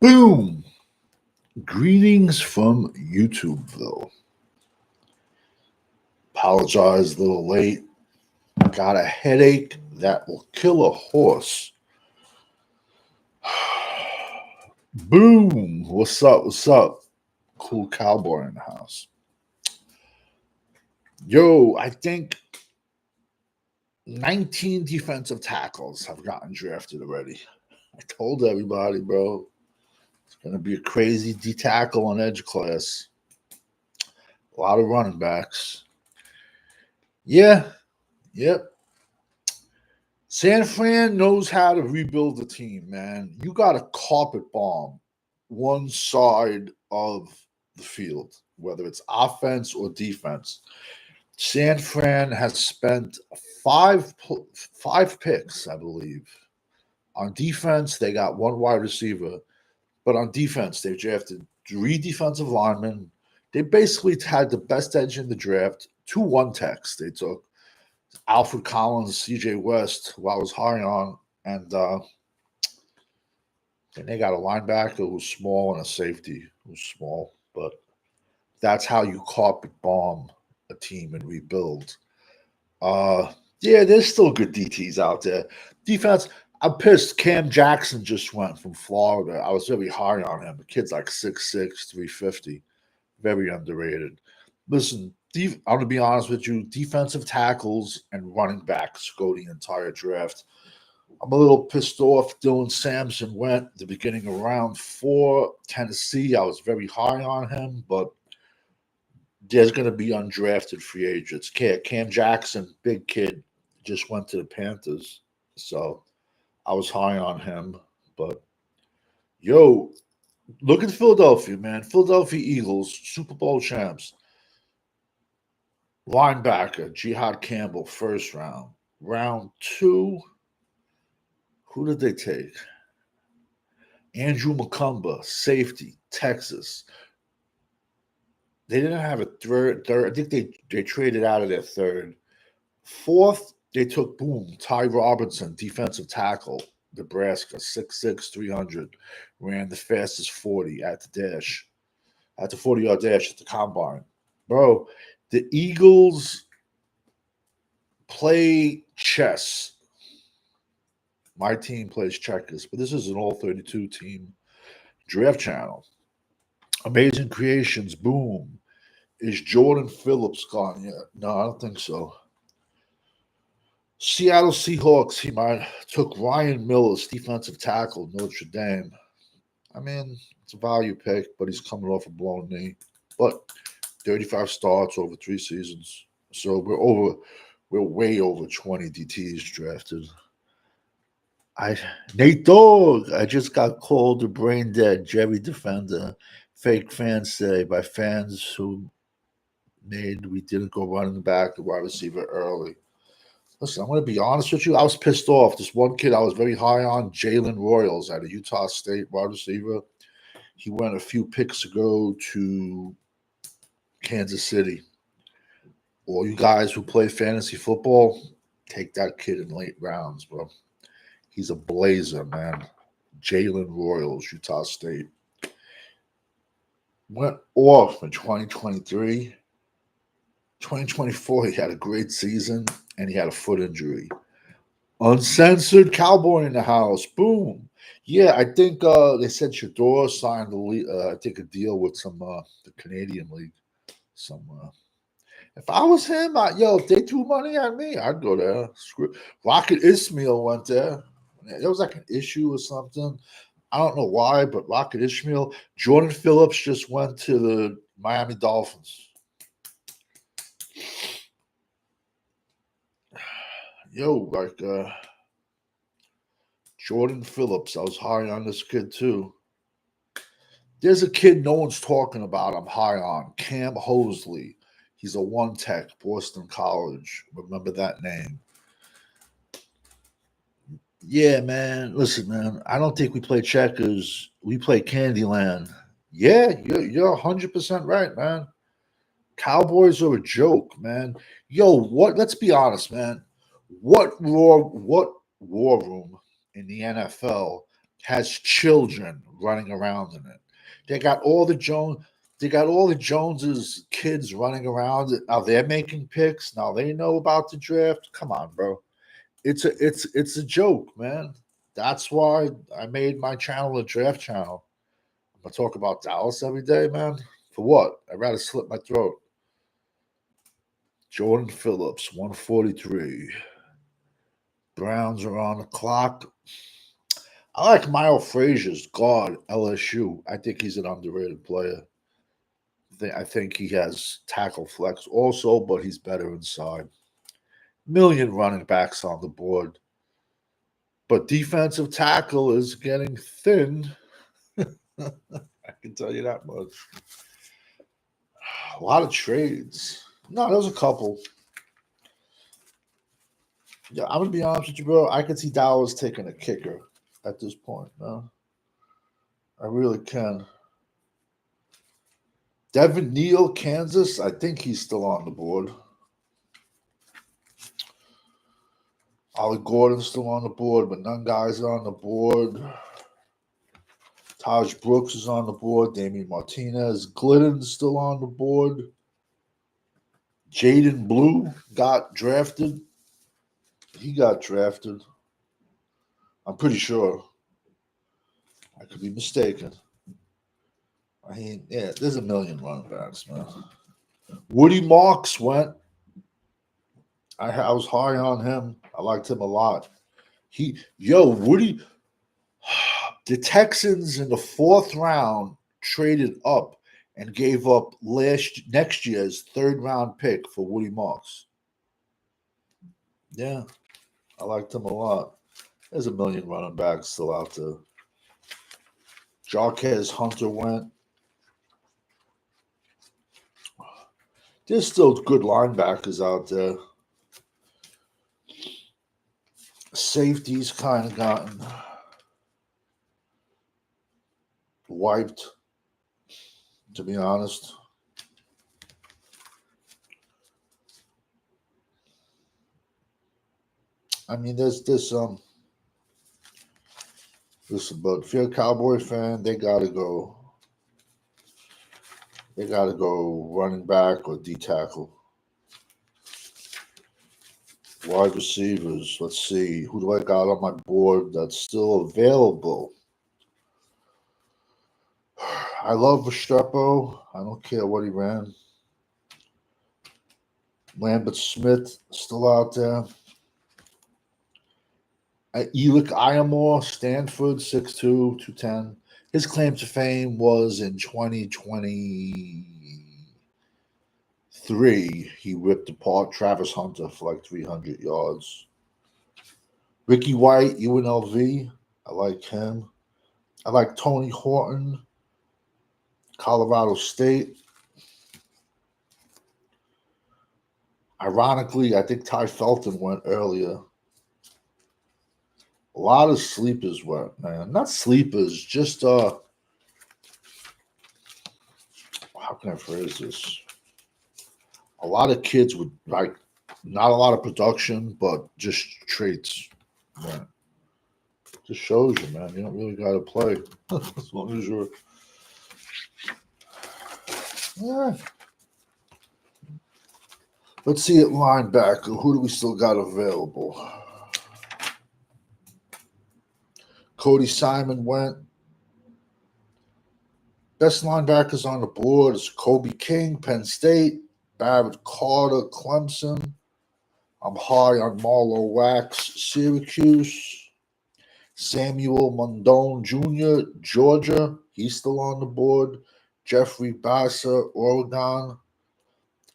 Boom! Greetings from YouTubeville. Apologize a little late. Got a headache that will kill a horse. Boom! What's up? What's up? Cool cowboy in the house. Yo, I think 19 defensive tackles have gotten drafted already. I told everybody, bro. It's going to be a crazy D tackle on edge class. A lot of running backs. Yeah, yep. San Fran knows how to rebuild the team, man. You got a carpet bomb one side of the field, whether it's offense or defense. San Fran has spent five picks, I believe. On defense, they got one wide receiver, but on defense, they drafted three defensive linemen. They basically had the best edge in the draft. Two one techs they took. Alfred Collins, CJ West, who I was high on, and then they got a linebacker who's small and a safety who's small. But that's how you carpet bomb a team and rebuild. Yeah, there's still good DTs out there. Defense, I'm pissed. Cam Jackson just went from Florida. I was very high on him. The kid's like 6'6", 350. Very underrated. Listen, I'm going to be honest with you. Defensive tackles and running backs go the entire draft. I'm a little pissed off. Dylan Sampson went at the beginning of round 4. Tennessee, I was very high on him, but there's going to be undrafted free agents. Cam Jackson, big kid, just went to the Panthers. So I was high on him. But, yo, look at Philadelphia, man. Philadelphia Eagles, Super Bowl champs. Linebacker, Jihad Campbell, first round. Round 2, who did they take? Andrew McCumba, safety, Texas. They didn't have a third. I think they traded out of their third. Fourth, they took Ty Robinson, defensive tackle, Nebraska, 6'6", 300. Ran the fastest 40 at the dash. At the 40-yard dash at the combine. Bro, the Eagles play chess. My team plays checkers, but this is an all-32 team draft channel. Amazing Creations, boom. Is Jordan Phillips gone yet? No, I don't think so. Seattle Seahawks, took Ryan Mills, defensive tackle, Notre Dame. I mean, it's a value pick, but he's coming off a blown knee. But 35 starts over 3 seasons. So we're way over 20 DTs drafted. Nate Dogg, I just got called a brain dead Jerry Defender. Fake fans say by fans who made we didn't go running back the wide receiver early. Listen, I'm going to be honest with you. I was pissed off. This one kid I was very high on, Jalen Royals, out of Utah State, wide receiver. He went a few picks ago to Kansas City. All you guys who play fantasy football, take that kid in late rounds, bro. He's a blazer, man. Jalen Royals, Utah State. Went off in 2023. 2024, he had a great season, and he had a foot injury. Uncensored Cowboy in the house. Boom. Yeah, I think they said Shador signed I think a deal with the Canadian League. If I was him, if they threw money at me, I'd go there. Rocket Ismail went there. There was like an issue or something. I don't know why, but Rocket Ismail. Jordan Phillips just went to the Miami Dolphins. Jordan Phillips. I was high on this kid too. There's a kid no one's talking about. I'm high on Cam Hosley. He's a one tech, Boston College. Remember that name. Yeah, man. Listen, man. I don't think we play checkers. We play Candyland. Yeah, you're 100% right, man. Cowboys are a joke, man. What? Let's be honest, man. What war room in the NFL has children running around in it. They got all the Joneses kids running around. Now they're making picks. Now they know about the draft. Come on, bro. It's a joke, man. That's why I made my channel a draft channel. I'm gonna talk about Dallas every day, man. For what? I'd rather slit my throat. Jordan Phillips, 143. Browns are on the clock. I like Miles Frazier's guard, LSU. I think he's an underrated player. I think he has tackle flex also, but he's better inside. Million running backs on the board. But defensive tackle is getting thin. I can tell you that much. A lot of trades. No, there was a couple. Yeah, I'm gonna be honest with you, bro. I can see Dallas taking a kicker at this point. No, I really can. Devin Neal, Kansas. I think he's still on the board. Ollie Gordon's still on the board, but none guys are on the board. Taj Brooks is on the board. Damian Martinez. Glidden's still on the board. Jaden Blue got drafted. He got drafted. I'm pretty sure. I could be mistaken. I mean, yeah, there's a million running backs, man. Woody Marks went. I was high on him. I liked him a lot. Woody. The Texans in the 4th round traded up and gave up next year's 3rd round pick for Woody Marks. Yeah, I liked him a lot. There's a million running backs still out there. Jarquez Hunter went. There's still good linebackers out there. Safeties kind of gotten wiped, to be honest. I mean, there's some. Listen, but if you're a Cowboy fan, they gotta go. They gotta go running back or D tackle. Wide receivers. Let's see. Who do I got on my board that's still available? I love Restrepo. I don't care what he ran. Lambert Smith still out there. Elick Iamore, Stanford, 6'2", 210. His claim to fame was in 2023. He ripped apart Travis Hunter for like 300 yards. Ricky White, UNLV. I like him. I like Tony Horton, Colorado State. Ironically, I think Ty Felton went earlier. A lot of sleepers went, man. Not sleepers, just how can I phrase this? A lot of kids with like not a lot of production, but just traits. Man. Just shows you, man. You don't really gotta play. As long as you're yeah. Let's see at linebacker. Who do we still got available? Cody Simon went. Best linebackers on the board is Kobe King, Penn State, Barrett Carter, Clemson. I'm high on Marlo Wax, Syracuse. Samuel Mondone Jr., Georgia. He's still on the board. Jeffrey Bassa, Oregon.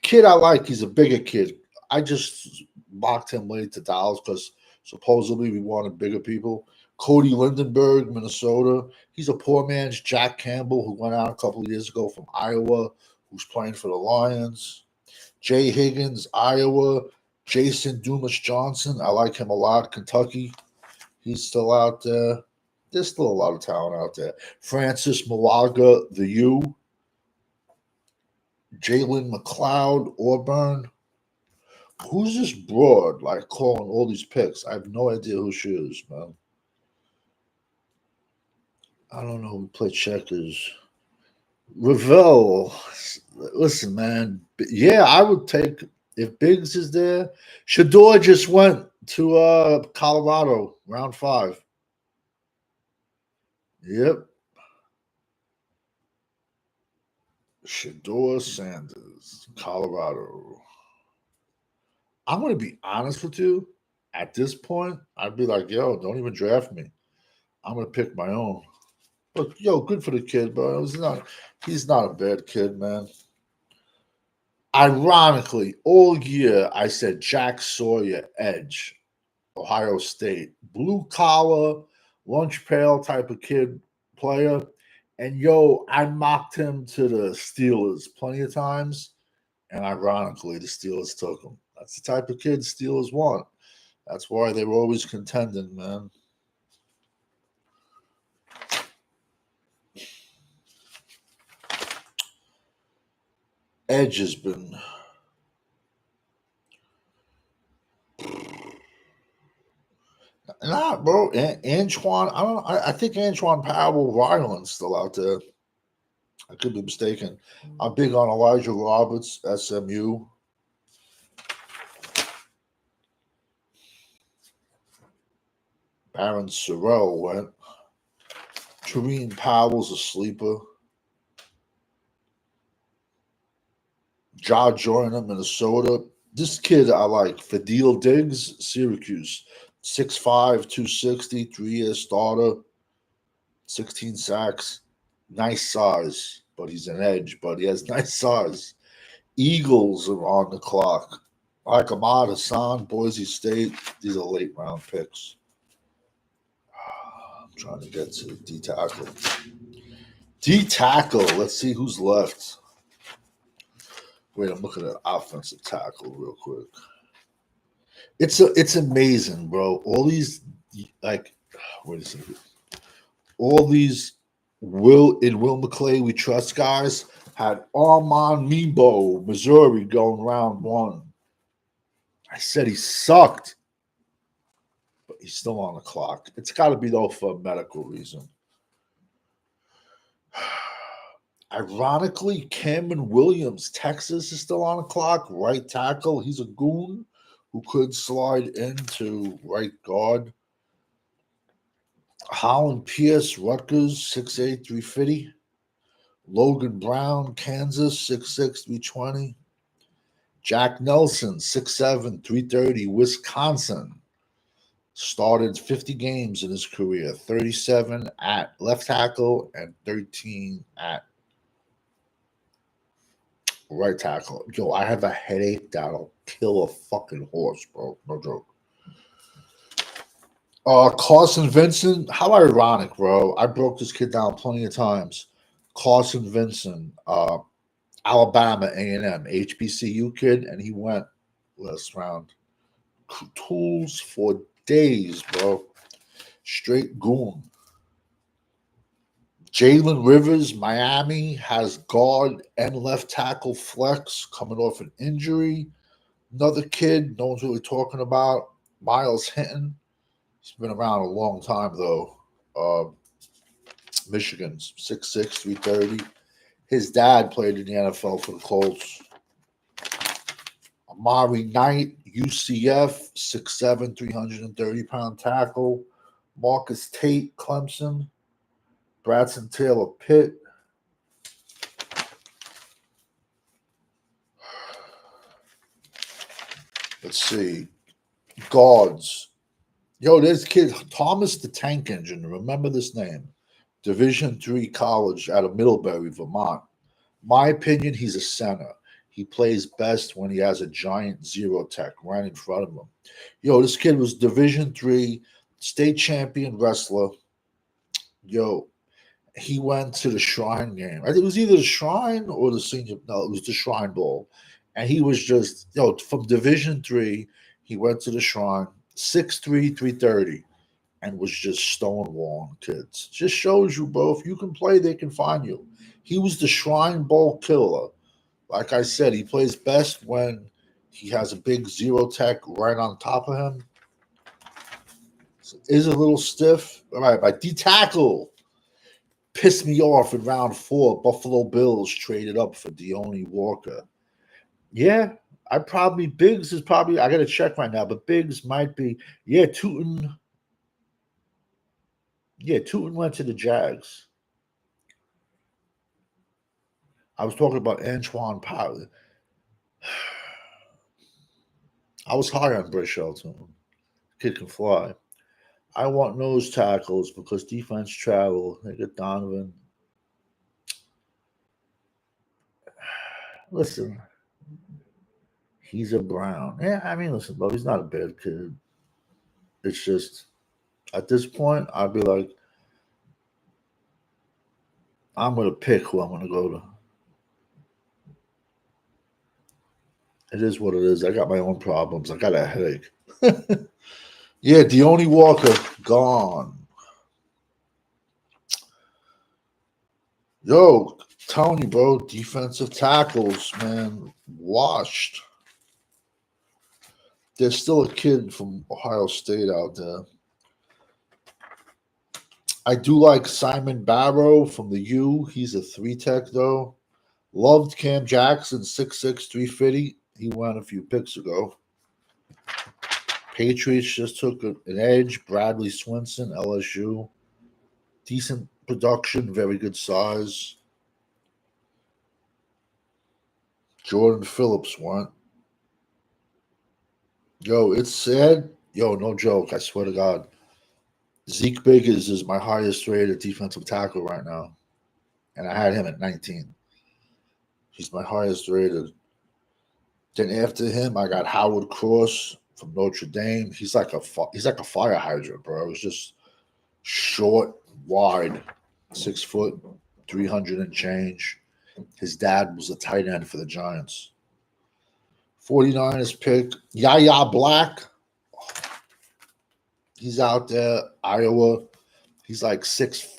Kid I like. He's a bigger kid. I just mocked him late to Dallas because supposedly we wanted bigger people. Cody Lindenberg, Minnesota. He's a poor man's Jack Campbell who went out a couple of years ago from Iowa, who's playing for the Lions. Jay Higgins, Iowa. Jason Dumas Johnson. I like him a lot. Kentucky. He's still out there. There's still a lot of talent out there. Francis Malaga, the U. Jalen McLeod, Auburn. Who's this broad, like, calling all these picks? I have no idea who she is, man. I don't know. We play checkers. Ravel. Listen, man. Yeah, I would take if Biggs is there. Shador just went to Colorado, round 5. Yep. Shador Sanders, Colorado. I'm gonna be honest with you. At this point, I'd be like, yo, don't even draft me. I'm gonna pick my own. But yo, good for the kid, bro. He's not a bad kid, man. Ironically, all year I said Jack Sawyer, edge, Ohio State, blue collar, lunch pail type of kid player. And yo, I mocked him to the Steelers plenty of times. And ironically, the Steelers took him. That's the type of kid Steelers want. That's why they were always contending, man. Edge has been. Nah, bro. Antoine, I don't. I think Antoine Powell Ryland's still out there. I could be mistaken. I'm big on Elijah Roberts, SMU. Baron Sorrell went. Tareen Powell's a sleeper. Ja Joyner, Minnesota. This kid I like. Fadil Diggs, Syracuse. 6'5", 260, 3-year starter, 16 sacks. Nice size, but he's an edge, but he has nice size. Eagles are on the clock. Like Ahmad Hassan, Boise State. These are late round picks. I'm trying to get to D tackle. D tackle. Let's see who's left. Wait, I'm looking at offensive tackle real quick. It's amazing, bro. All these like wait a second. All these Will McClay we trust guys had Armand Mebo, Missouri going round 1. I said he sucked, but he's still on the clock. It's got to be though for a medical reason. Ironically, Cameron Williams, Texas, is still on the clock. Right tackle. He's a goon who could slide into right guard. Holland Pierce, Rutgers, 6'8", 350. Logan Brown, Kansas, 6'6", 320. Jack Nelson, 6'7", 330, Wisconsin. Started 50 games in his career, 37 at left tackle and 13 at right tackle. Yo, I have a headache that'll kill a fucking horse, bro. No joke. Carson Vincent, how ironic, bro. I broke this kid down plenty of times. Carson Vincent, Alabama A&M, HBCU kid, and he went last round. Tools for days, bro. Straight goon. Jalen Rivers, Miami, has guard and left tackle flex coming off an injury. Another kid, no one's really talking about, Miles Hinton. He's been around a long time, though. Michigan's 6'6", 330. His dad played in the NFL for the Colts. Amari Knight, UCF, 6'7", 330-pound tackle. Marcus Tate, Clemson. Bradson Taylor, Pitt. Let's see. Guards. Yo, this kid, Thomas the Tank Engine. Remember this name. Division III college out of Middlebury, Vermont. My opinion, he's a center. He plays best when he has a giant zero tech right in front of him. Yo, this kid was Division III state champion wrestler. Yo, he went to the Shrine game. I think it was either the Shrine or the Senior. No, it was the Shrine Bowl. And he was just, from Division III, he went to the Shrine, 6'3", 330, and was just stonewalling kids. Just shows you, bro, if you can play, they can find you. He was the Shrine Bowl killer. Like I said, he plays best when he has a big zero tech right on top of him. So is a little stiff. All right, by D tackle. Pissed me off in round 4. Buffalo Bills traded up for Deone Walker. Yeah, Biggs is probably, I got to check right now, but Biggs might be. Yeah, Tootin. Yeah, Tootin went to the Jags. I was talking about Antoine Pilot. I was high on Britt Shelton. Kid can fly. I want nose tackles because defense travel. They get Donovan. Listen, he's a Brown. Yeah, I mean, listen, bro, he's not a bad kid. It's just at this point, I'd be like, I'm gonna pick who I'm gonna go to. It is what it is. I got my own problems. I got a headache. Yeah, Deone Walker gone. Yo, telling you, bro, defensive tackles, man, washed. There's still a kid from Ohio State out there. I do like Simon Barrow from the U. He's a 3 tech, though. Loved Cam Jackson, 6'6", 350. He went a few picks ago. Patriots just took an edge. Bradley Swinson, LSU. Decent production, very good size. Jordan Phillips went. Yo, it's sad. Yo, no joke. I swear to God. Zeke Biggers is my highest rated defensive tackle right now. And I had him at 19. He's my highest rated. Then after him, I got Howard Cross from Notre Dame. He's like a fire hydrant, bro. It's just short, wide, 6 foot, 300 and change. His dad was a tight end for the Giants. 49ers pick Yaya Black. He's out there, Iowa. He's like 6'5",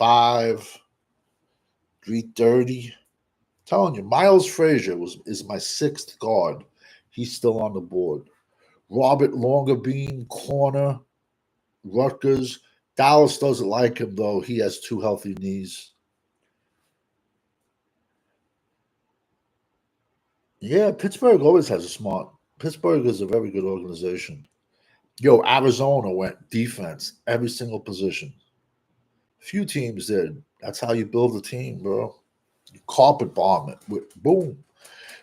330. Telling you, Miles Frazier is my 6th guard. He's still on the board. Robert Longerbeam, corner, Rutgers. Dallas doesn't like him, though. He has 2 healthy knees. Yeah, Pittsburgh always has a smart. Pittsburgh is a very good organization. Yo, Arizona went defense, every single position. Few teams did. That's how you build a team, bro. You carpet bomb it with boom.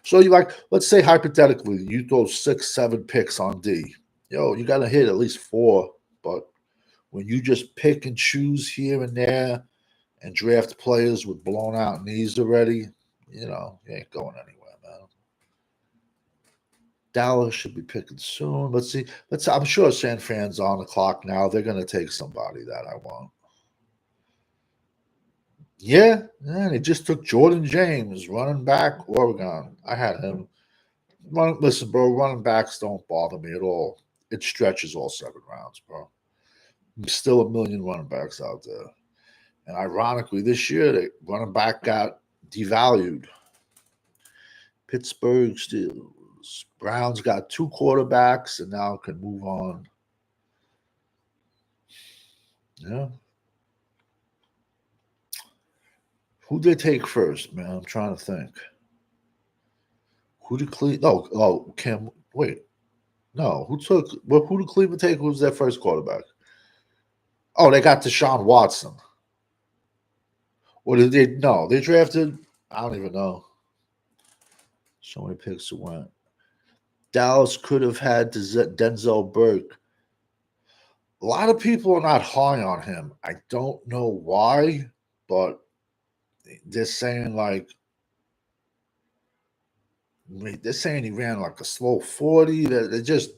So you like, let's say hypothetically, you throw 6, 7 picks on D. Yo, you got to hit at least 4. But when you just pick and choose here and there and draft players with blown out knees already, you ain't going anywhere, man. Dallas should be picking soon. Let's see. I'm sure San Fran's on the clock now. They're going to take somebody that I want. Yeah, they just took Jordan James, running back, Oregon. I had him. Listen, bro, running backs don't bother me at all. It stretches all 7 rounds, bro. There's still a million running backs out there. And ironically, this year, the running back got devalued. Pittsburgh Steelers. Browns got 2 quarterbacks and now can move on. Yeah. Who did they take first, man? I'm trying to think. Who did Cleveland? Cam. Wait. No. Who did Cleveland take? Who was their first quarterback? Oh, they got Deshaun Watson. Or did they? No, they drafted. I don't even know. So many picks it went. Dallas could have had Denzel Burke. A lot of people are not high on him. I don't know why, but they're saying he ran like a slow 40. They're just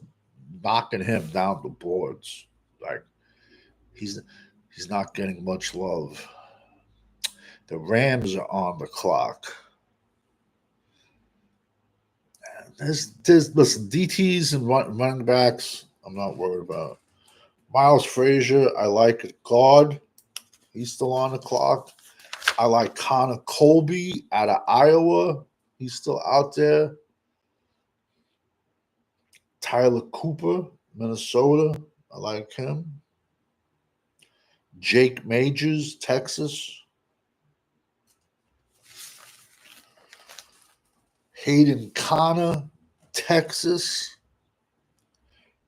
knocking him down the boards. Like he's not getting much love. The Rams are on the clock. Listen, DTs and running backs, I'm not worried about. Miles Frazier, I like at guard. He's still on the clock. I like Connor Colby out of Iowa. He's still out there. Tyler Cooper, Minnesota. I like him. Jake Majors, Texas. Hayden Connor, Texas.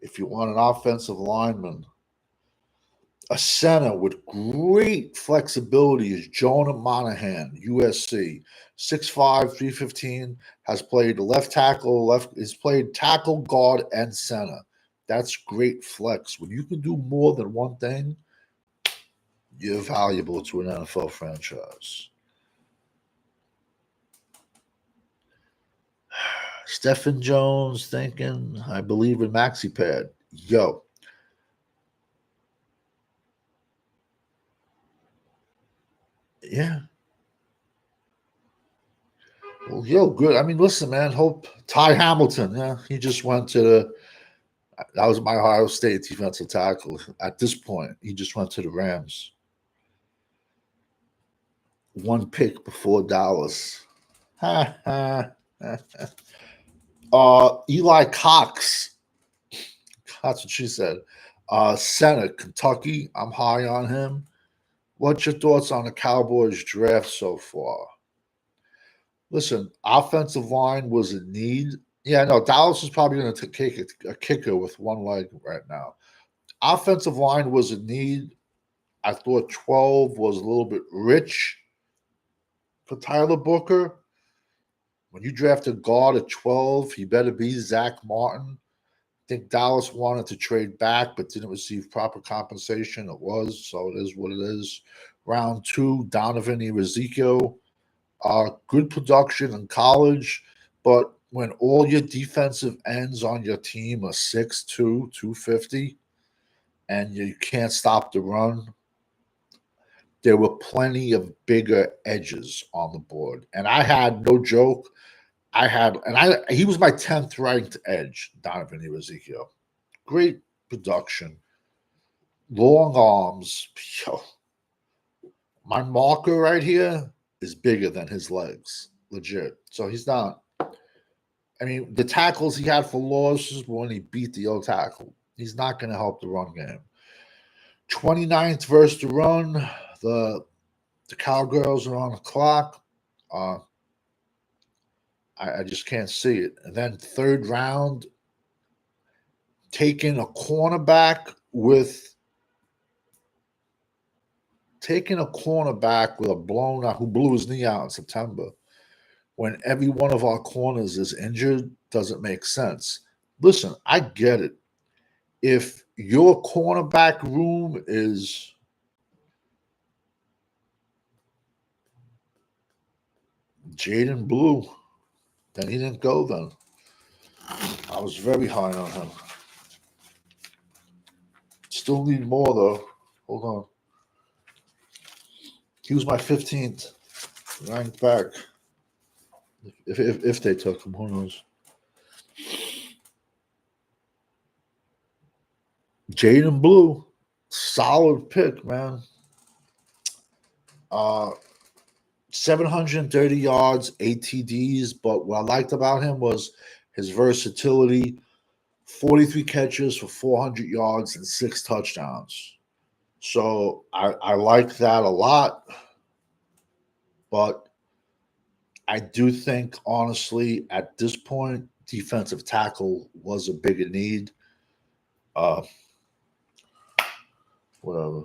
If you want an offensive lineman, a center with great flexibility is Jonah Monahan, USC. 6'5", 315, has played left tackle, has played tackle, guard, and center. That's great flex. When you can do more than one thing, you're valuable to an NFL franchise. Stephen Jones thinking, I believe in MaxiPad. Yo. Yeah. Well, yo, good. I mean, listen, man. Hope Ty Hamilton. Yeah, he just went to the. That was my Ohio State defensive tackle. At this point, he just went to the Rams. One pick before Dallas. Eli Cox. That's what she said. Center, Kentucky. I'm high on him. What's your thoughts on the Cowboys draft so far? Listen, offensive line was a need. Yeah, no, Dallas is probably going to take a kicker with one leg right now. Offensive line was a need. I thought 12 was a little bit rich for Tyler Booker. When you draft a guard at 12, he better be Zach Martin. I think Dallas wanted to trade back but didn't receive proper compensation. It was, so it is what it is. Round 2, Donovan Ezekiel. Good production in college, but when all your defensive ends on your team are 6'2", 250, and you can't stop the run, there were plenty of bigger edges on the board. And I had, no joke, he was my 10th ranked edge, Donovan Ezekiel. Great production, long arms. Yo, my marker right here is bigger than his legs, legit. So he's not. I mean, the tackles he had for losses when he beat the O tackle. He's not going to help the run game. 29th versus the run. The Cowgirls are on the clock. I just can't see it. And then third round, taking a cornerback with a blown out, who blew his knee out in September, when every one of our corners is injured, doesn't make sense. Listen, I get it. If your cornerback room is Jaden Blue, then he didn't go then. I was very high on him. Still need more though. Hold on. He was my 15th ranked back. If they took him, who knows? Jaden Blue, solid pick, man. 730 yards, 8 TDs. But what I liked about him was his versatility. 43 catches for 400 yards and 6 touchdowns. So I like that a lot. But I do think, honestly, at this point, defensive tackle was a bigger need. Whatever.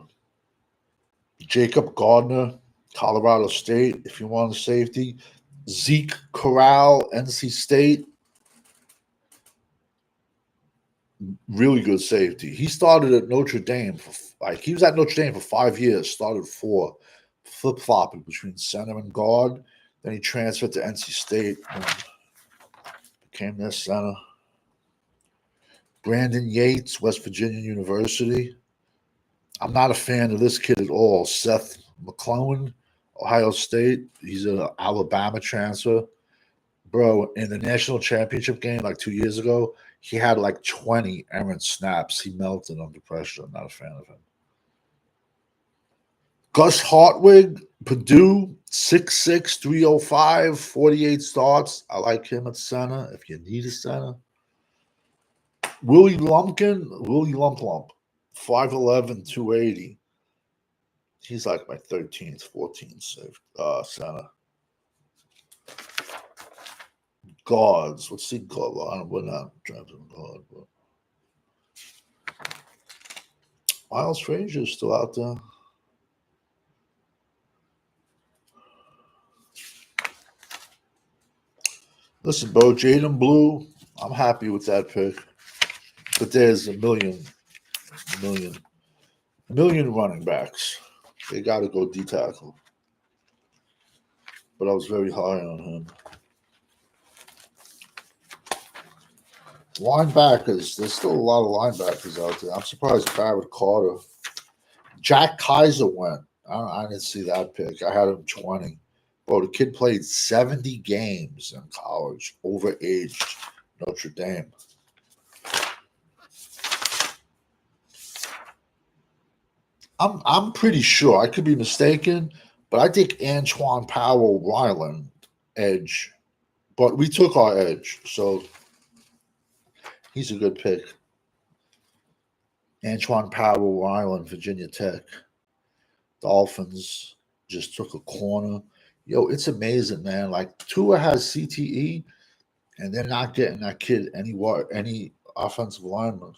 Jacob Gardner, Colorado State, if you want a safety. Zeke Corral, NC State. Really good safety. He started at Notre Dame he was at Notre Dame for 5 years, started 4, flip-flopping between center and guard. Then he transferred to NC State and became their center. Brandon Yates, West Virginia University. I'm not a fan of this kid at all. Seth McClellan, Ohio State. He's an Alabama transfer. Bro, in the national championship game like 2 years ago, he had like 20 errant snaps. He melted under pressure. I'm not a fan of him. Gus Hartwig, Purdue, 6'6", 305, 48 starts. I like him at center if you need a center. Willie Lump, 5'11", 280. He's like my 13th, 14th center. Guards. Let's see guard line. We're not drafting guard, but Miles Frazier is still out there. Listen, bro, Jaden Blue, I'm happy with that pick. But there's a million running backs. They got to go D tackle. But I was very high on him. Linebackers, there's still a lot of linebackers out there. I'm surprised Barrett Carter. Jack Kaiser went. I didn't see that pick. I had him 20. Bro, the kid played 70 games in college, overaged, Notre Dame. I'm pretty sure. I could be mistaken, but I think Antoine Powell Ryland edge. But we took our edge, so he's a good pick. Antoine Powell Ryland, Virginia Tech. Dolphins just took a corner. Yo, it's amazing, man. Like Tua has CTE, and they're not getting that kid any offensive linemen.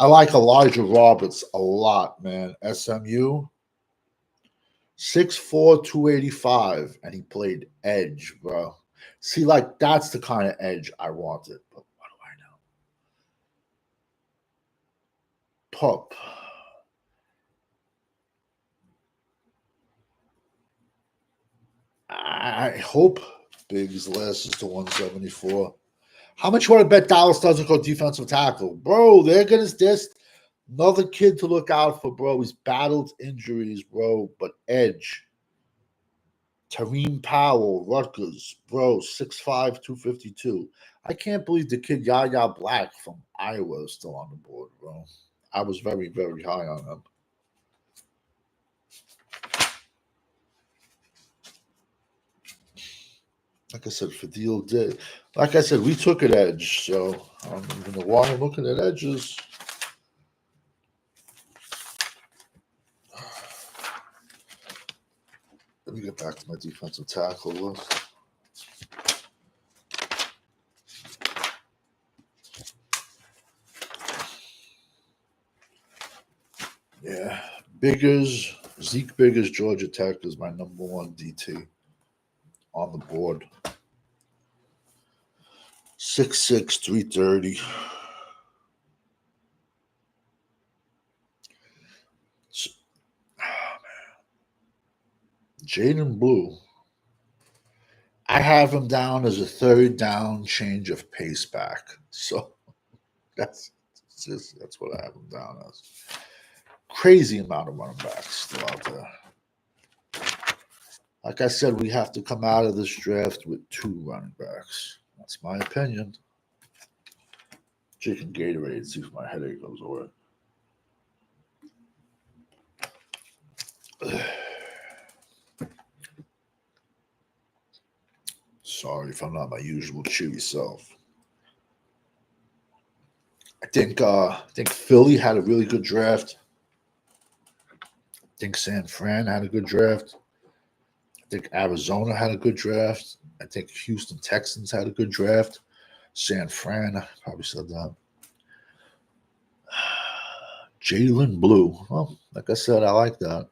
I like Elijah Roberts a lot, man. SMU, 6'4", 285, and he played edge, bro. See, like that's the kind of edge I wanted. But what do I know? Pup. I hope Biggs lasts to 174. How much you want to bet Dallas doesn't go defensive tackle? Bro, they're going to this another kid to look out for, bro. He's battled injuries, bro, but edge. Tareem Powell, Rutgers, bro, 6'5", 252. I can't believe the kid Yaya Black from Iowa is still on the board, bro. I was very, very high on him. Like I said, Fadil did. Like I said, we took an edge, so I don't even know why I'm looking at edges. Let me get back to my defensive tackle list. Yeah, Biggers, Zeke Biggers, Georgia Tech is my number one DT on the board. 6'6", 330. Jaden Blue. I have him down as a third down change of pace back. So that's what I have him down as. Crazy amount of running backs still out there. Like I said, we have to come out of this draft with 2 running backs. That's my opinion. Chicken Gatorade, see if my headache goes away. Sorry if I'm not my usual chewy self. I think Philly had a really good draft. I think San Fran had a good draft. I think Arizona had a good draft. I think Houston Texans had a good draft. San Fran, I probably said that. Jalen Blue. Well, like I said, I like that.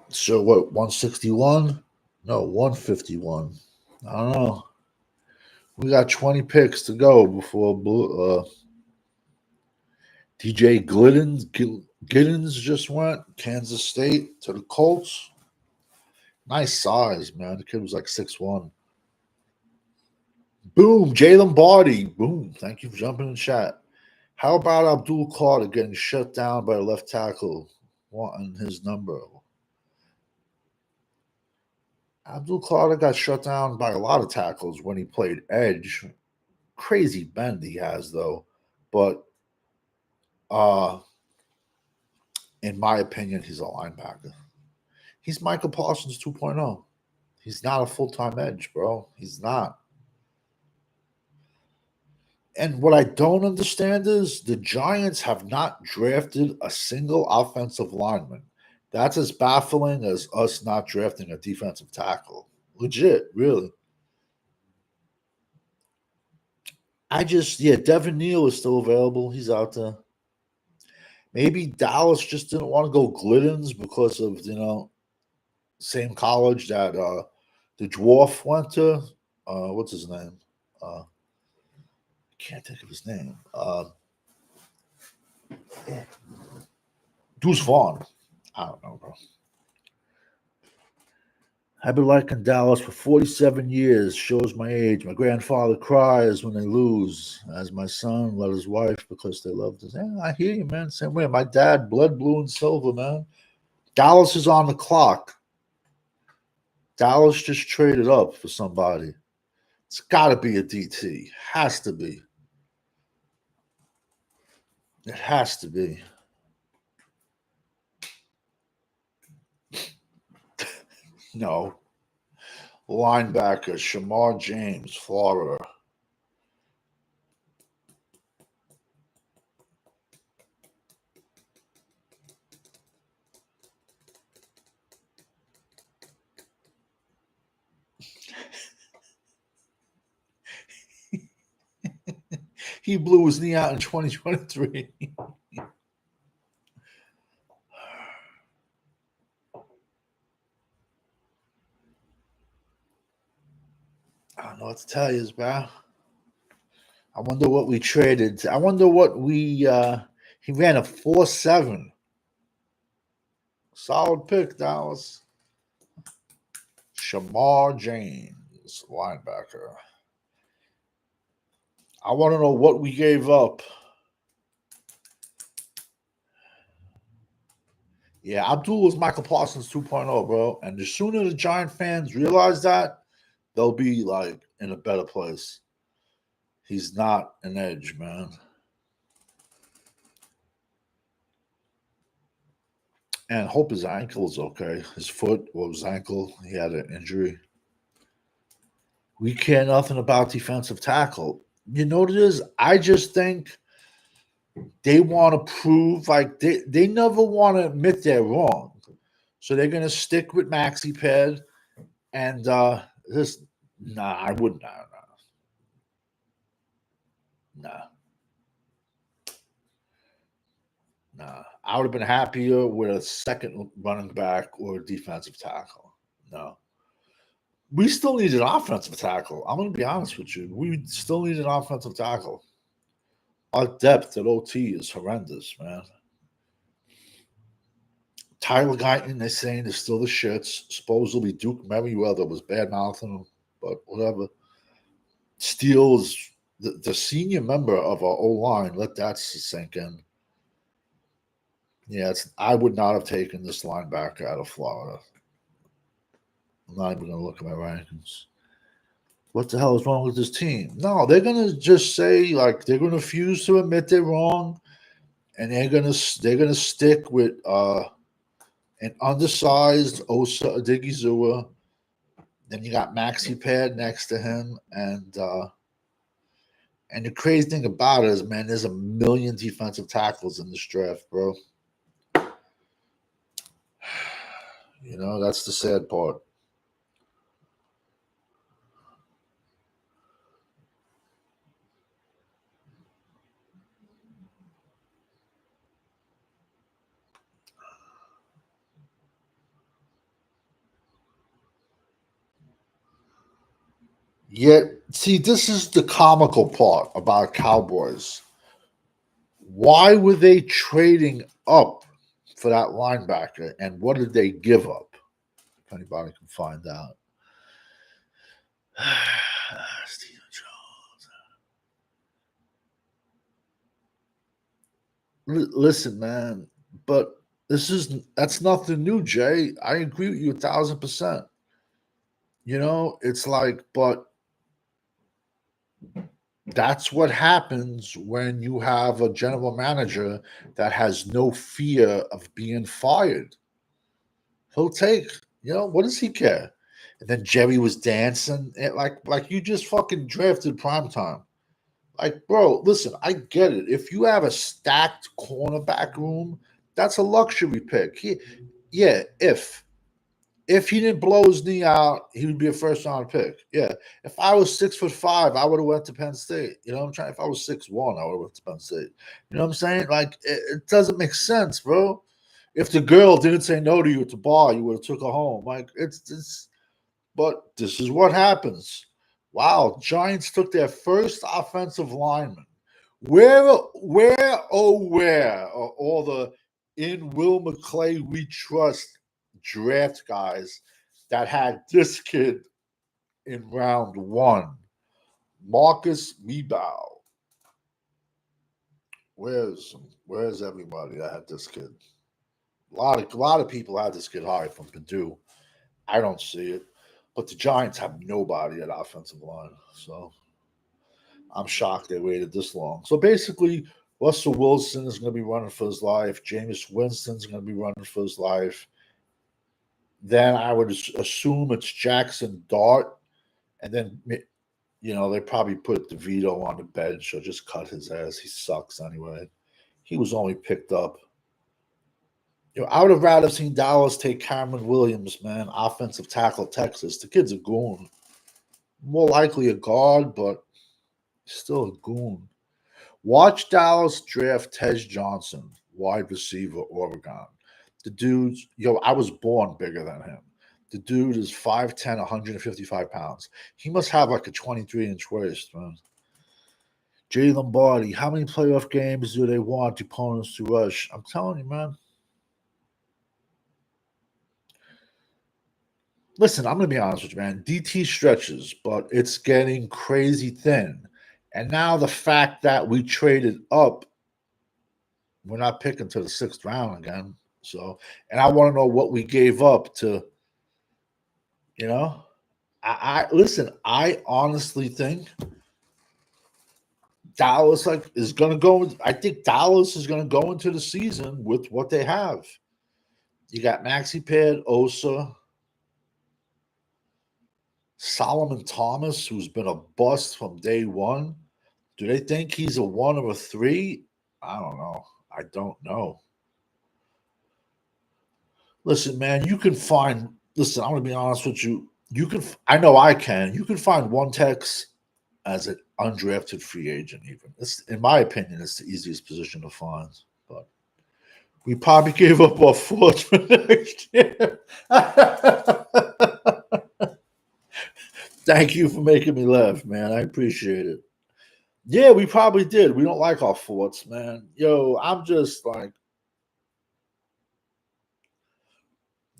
So what, 161? No, 151. I don't know. We got 20 picks to go before DJ Giddens just went. Kansas State to the Colts. Nice size, man. The kid was like 6'1". Boom, Jalen Barty. Boom. Thank you for jumping in the chat. How about Abdul Carter getting shut down by a left tackle wanting his number? Abdul Carter got shut down by a lot of tackles when he played edge. Crazy bend he has, though. But in my opinion, he's a linebacker. He's Michael Parsons 2.0. He's not a full-time edge, bro. He's not. And what I don't understand is the Giants have not drafted a single offensive lineman. That's as baffling as us not drafting a defensive tackle. Legit, really. Devin Neal is still available. He's out there. Maybe Dallas just didn't want to go Gliddens because of, same college that the dwarf went to. What's his name? Can't think of his name. Deuce Vaughn. I don't know, bro. I've been liking Dallas for 47 years. Shows my age. My grandfather cries when they lose, as my son let his wife because they loved us. Yeah, I hear you, man. Same way. My dad, blood blue and silver, man. Dallas is on the clock. Dallas just traded up for somebody. It's got to be a DT. Has to be. It has to be. No. Linebacker, Shamar James, Florida. He blew his knee out in 2023. I don't know what to tell you, bro. I wonder what we traded. I wonder what we he ran a 4.7. Solid pick, Dallas. Shamar James, linebacker. I want to know what we gave up. Yeah, Abdul was Michael Parsons 2.0, bro. And the sooner the Giant fans realize that, they'll be like in a better place. He's not an edge, man. And hope his ankle is okay. His foot or his ankle, he had an injury. We care nothing about defensive tackle. You know what it is? I just think they want to prove like they never want to admit they're wrong. So they're gonna stick with Maxi Pad and this I wouldn't nah. Nah. I would have been happier with a second running back or a defensive tackle. No. We still need an offensive tackle. I'm gonna be honest with you. We still need an offensive tackle. Our depth at OT is horrendous, man. Tyler Guyton, they're saying, is still the shits. Supposedly Duke Merriweather was bad mouthing him, but whatever. Steele's the senior member of our O line. Let that sink in. Yeah, I would not have taken this linebacker out of Florida. I'm not even going to look at my rankings. What the hell is wrong with this team? No, they're going to just say like they're going to refuse to admit they're wrong, and they're going to stick with an undersized Osa Odigizua. Then you got Maxi Pad next to him, and the crazy thing about it is, man, there's a million defensive tackles in this draft, bro. You know, that's the sad part. Yet, see, this is the comical part about Cowboys. Why were they trading up for that linebacker, and what did they give up? If anybody can find out. Stephen Jones. Listen, man, but that's nothing new, Jay. I agree with you 1,000%. You know, it's like, but that's what happens when you have a general manager that has no fear of being fired. He'll take, what does he care? And then Jerry was dancing like you just fucking drafted primetime. Like, bro, listen, I get it. If you have a stacked cornerback room, that's a luxury pick. Yeah, if he didn't blow his knee out, he would be a first round pick. Yeah. If I was 6'5", I would have went to Penn State. You know what I'm trying? If I was 6'1", I would have went to Penn State. You know what I'm saying? Like it doesn't make sense, bro. If the girl didn't say no to you at the bar, you would have took her home. Like it's but this is what happens. Wow, Giants took their first offensive lineman. Where are all the in Will McClay we trust draft guys that had this kid in round one? Marcus Mebao. Where's everybody that had this kid? A lot of people had this kid high from Purdue. I don't see it. But the Giants have nobody at offensive line. So I'm shocked they waited this long. So basically, Russell Wilson is going to be running for his life. Jameis Winston's going to be running for his life. Then I would assume it's Jackson Dart. And then, they probably put DeVito on the bench or just cut his ass. He sucks anyway. He was only picked up. I would have rather seen Dallas take Cameron Williams, man, offensive tackle Texas. The kid's a goon. More likely a guard, but still a goon. Watch Dallas draft Tej Johnson, wide receiver, Oregon. The dude's, I was born bigger than him. The dude is 5'10", 155 pounds. He must have like a 23-inch waist, man. Jay Lombardi, how many playoff games do they want opponents to rush? I'm telling you, man. Listen, I'm going to be honest with you, man. DT stretches, but it's getting crazy thin. And now the fact that we traded up, we're not picking to the sixth round again. So, and I want to know what we gave up to, I listen, I honestly think Dallas is going to go. I think Dallas is going to go into the season with what they have. You got Maxi Pad, Osa, Solomon Thomas, who's been a bust from day one. Do they think he's a 1 or a 3? I don't know. I don't know. Listen, man, you can find. Listen, I'm going to be honest with you. You can. I know I can. You can find one Tex as an undrafted free agent. Even in my opinion, it's the easiest position to find. But we probably gave up our fourth for next year. Thank you for making me laugh, man. I appreciate it. Yeah, we probably did. We don't like our forts, man. I'm just like,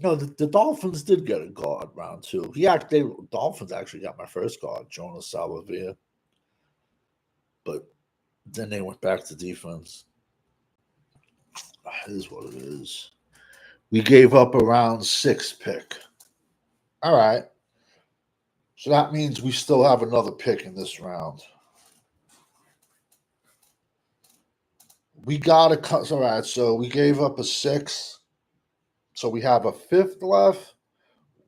no, the Dolphins did get a guard round two. Dolphins actually got my first guard, Jonas Salavia. But then they went back to defense. It is what it is. We gave up a round 6 pick. All right. So that means we still have another pick in this round. We got to cut. All right. So we gave up a 6. So we have a 5th left,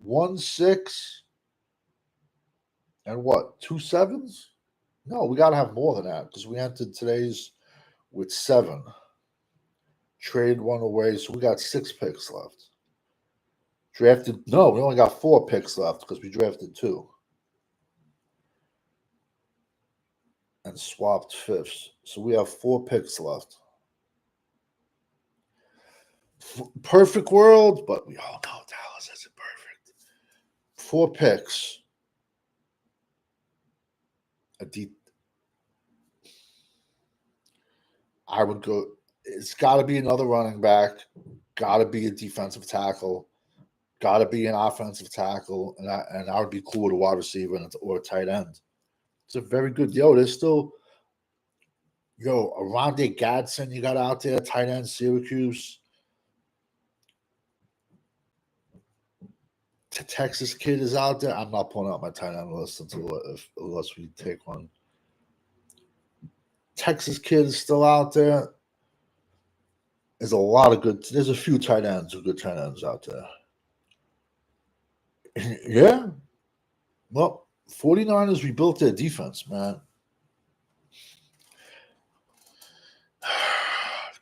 1 6, and what? 2 7s? No, we got to have more than that because we entered today's with 7. Traded one away, so we got 6 picks left. No, we only got 4 picks left because we drafted 2 and swapped 5ths. So we have 4 picks left. Perfect world, but we all know Dallas isn't perfect. 4 picks. I would go. It's got to be another running back. Got to be a defensive tackle. Got to be an offensive tackle, and I would be cool with a wide receiver or a tight end. It's a very good. There's still Arondé Gadsden you got out there, tight end, Syracuse. The Texas kid is out there. I'm not pulling out my tight end list unless we take one. Texas kid is still out there. There's a lot of good. There's a few tight ends, good tight ends out there. Yeah. Well, 49ers rebuilt their defense, man.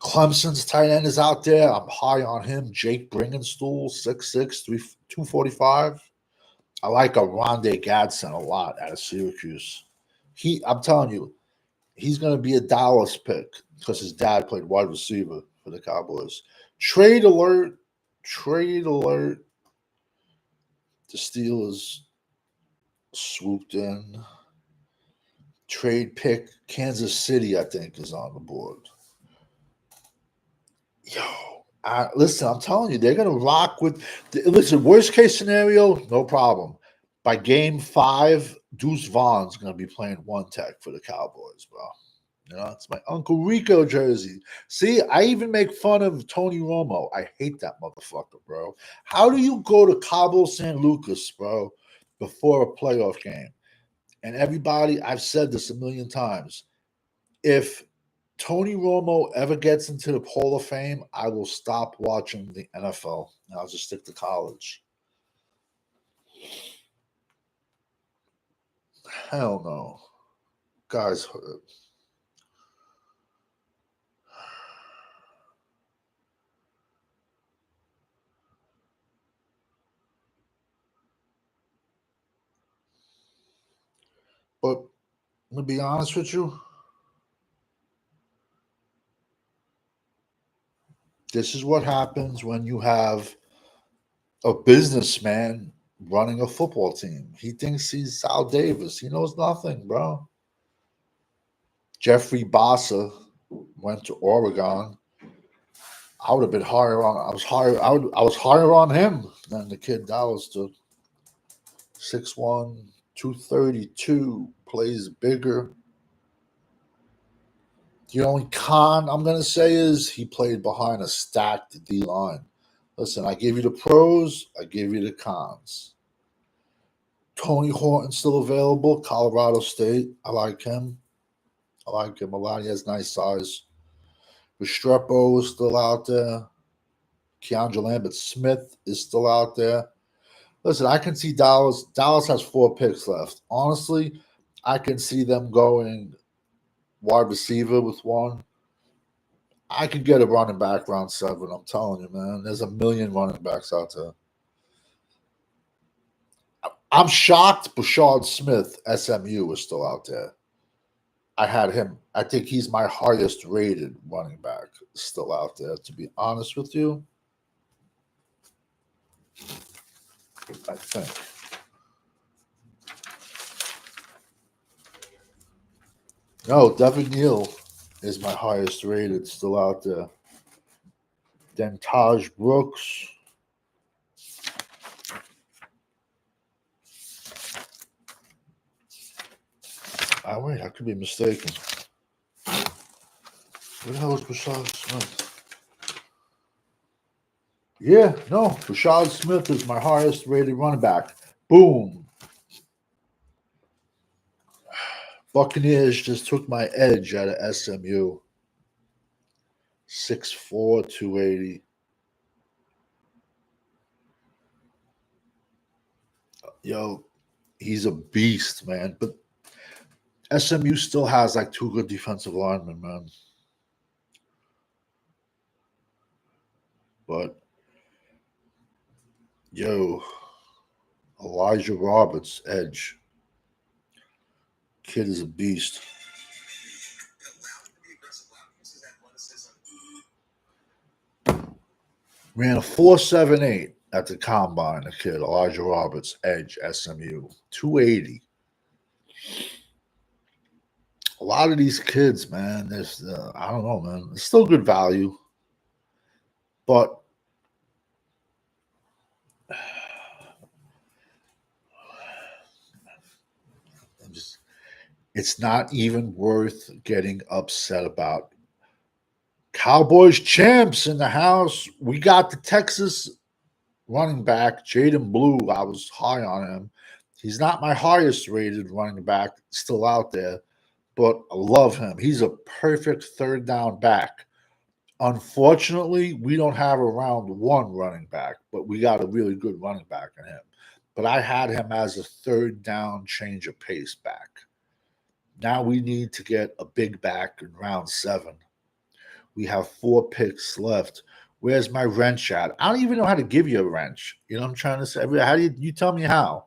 Clemson's tight end is out there. I'm high on him. Jake Bringenstool, 6'6", 245. I like a Rondé Gadsden a lot out of Syracuse. I'm telling you, he's going to be a Dallas pick because his dad played wide receiver for the Cowboys. Trade alert. Trade alert. The Steelers swooped in. Trade pick. Kansas City, I think, is on the board. Yo, listen, I'm telling you, they're going to rock with. Listen, worst case scenario, no problem. By game 5, Deuce Vaughn's going to be playing one tech for the Cowboys, bro. You know, it's my Uncle Rico jersey. See, I even make fun of Tony Romo. I hate that motherfucker, bro. How do you go to Cabo San Lucas, bro, before a playoff game? And everybody, I've said this a million times. If Tony Romo ever gets into the Hall of Fame, I will stop watching the NFL and I'll just stick to college. Hell no. Guys, but to be honest with you, this is what happens when you have a businessman running a football team. He thinks he's Sal Davis. He knows nothing, bro. Jeffrey Bassa went to Oregon. I would have been higher on. I was higher on him than the kid Dallas took. 6'1", 232, plays bigger. The only con I'm gonna say is he played behind a stacked D line. Listen, I gave you the pros, I gave you the cons. Tony Horton still available, Colorado State. I like him. I like him a lot. He has nice size. Restrepo is still out there. Keandre Lambert Smith is still out there. Listen, I can see Dallas. Dallas has 4 picks left. Honestly, I can see them going wide receiver with one. I could get a running back round 7. I'm telling you, man. There's a million running backs out there. I'm shocked Bashard Smith, SMU, is still out there. I had him. I think he's my highest rated running back still out there, to be honest with you. I think. No, Devin Neal is my highest rated still out there. Then Taj Brooks. Wait, I could be mistaken. Where the hell is Rashad Smith? Yeah, no, Rashad Smith is my highest rated running back. Boom. Buccaneers just took my edge out of SMU. 6'4", 280. Yo, he's a beast, man. But SMU still has like 2 good defensive linemen, man. But yo, Elijah Roberts, edge. Kid is a beast. Ran a 4.78 at the combine. The kid, Elijah Roberts, edge, SMU, 280. A lot of these kids, man, there's I don't know, man. It's still good value, but it's not even worth getting upset about. Cowboys champs in the house. We got the Texas running back, Jaden Blue. I was high on him. He's not my highest rated running back still out there, but I love him. He's a perfect 3rd down back. Unfortunately, we don't have a round 1 running back, but we got a really good running back in him. But I had him as a 3rd down change of pace back. Now we need to get a big back in round 7. We have 4 picks left. Where's my wrench at? I don't even know how to give you a wrench. You know what I'm trying to say? How do you tell me how?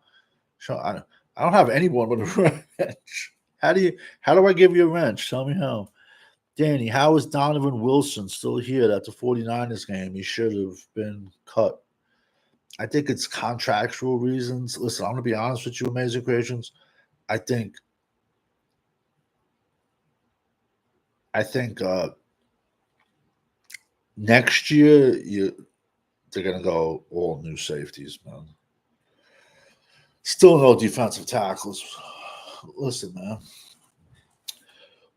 I don't have anyone with a wrench. How do I give you a wrench? Tell me how. Danny, how is Donovan Wilson still here at the 49ers game? He should have been cut. I think it's contractual reasons. Listen, I'm going to be honest with you, Amazing Creations. I think next year they're going to go all new safeties, man. Still no defensive tackles. Listen, man.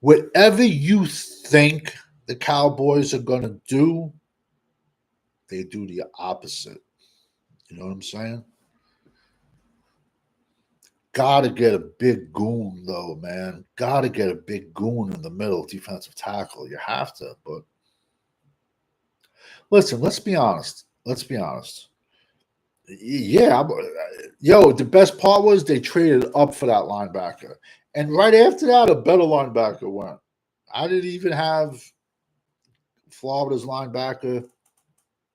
Whatever you think the Cowboys are going to do, they do the opposite. You know what I'm saying? Gotta get a big goon, though, man. Gotta get a big goon in the middle, defensive tackle. You have to. But listen, let's be honest. Yeah, yo, the best part was they traded up for that linebacker. And right after that, a better linebacker went. I didn't even have Florida's linebacker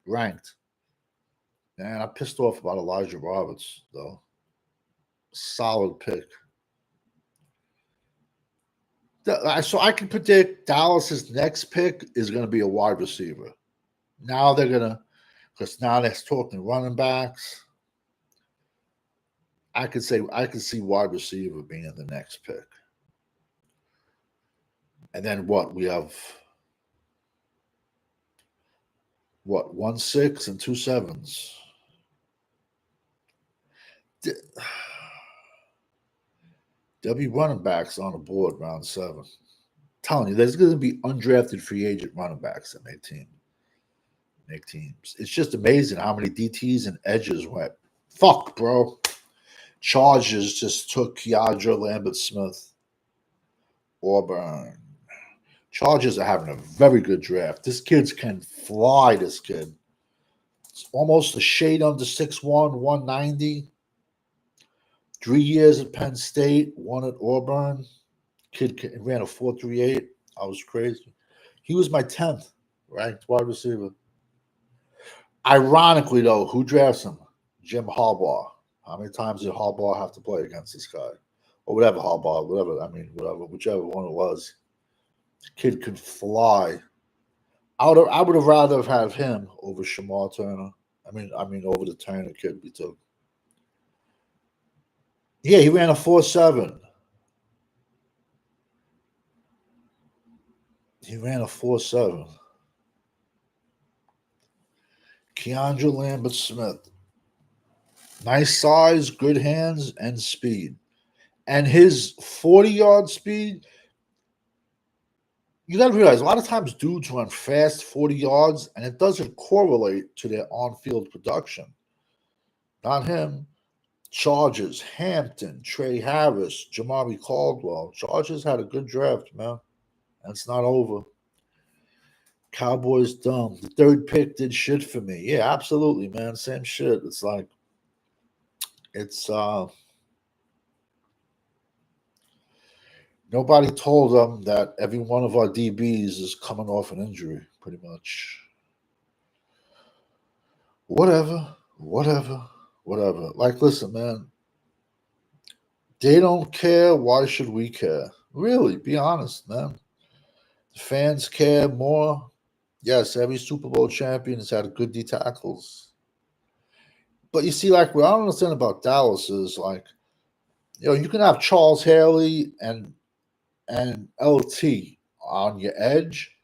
ranked. Man, I pissed off about Elijah Roberts, though. Solid pick. So I can predict Dallas's next pick is going to be a wide receiver. Now they're going to, because now they're talking running backs. I could see wide receiver being the next pick. And then what? We have 1 6 and 2 7s. There'll be running backs on the board round 7. I'm telling you, there's going to be undrafted free agent running backs that make teams. It's just amazing how many DTs and edges went. Fuck, bro. Chargers just took Keandre Lambert-Smith. Auburn. Chargers are having a very good draft. This kid can fly, this kid. It's almost a shade under 6'1", 190. 3 years at Penn State, 1 at Auburn. Kid ran a 4.38. I was crazy. He was my 10th ranked wide receiver. Ironically, though, who drafts him? Jim Harbaugh. How many times did Harbaugh have to play against this guy? Or whatever whichever one it was. Kid could fly. I would have rather have had him over Shamar Turner. I mean over the Turner kid we took. Yeah, he ran a 4.7. He ran a 4.7. Keandre Lambert-Smith. Nice size, good hands, and speed. And his 40-yard speed, you got to realize a lot of times dudes run fast 40 yards, and it doesn't correlate to their on-field production. Not him. Chargers, Hampton, Trey Harris, Jamari Caldwell. Chargers had a good draft, man. And it's not over. Cowboys dumb. The 3rd pick did shit for me. Yeah, absolutely, man. Same shit. It's like nobody told them that every one of our DBs is coming off an injury, pretty much. Whatever. Like, listen, man. They don't care. Why should we care? Really, be honest, man. The fans care more. Yes, every Super Bowl champion has had good D tackles. But you see, like, what I don't understand about Dallas is, like, you can have Charles Haley and LT on your edge.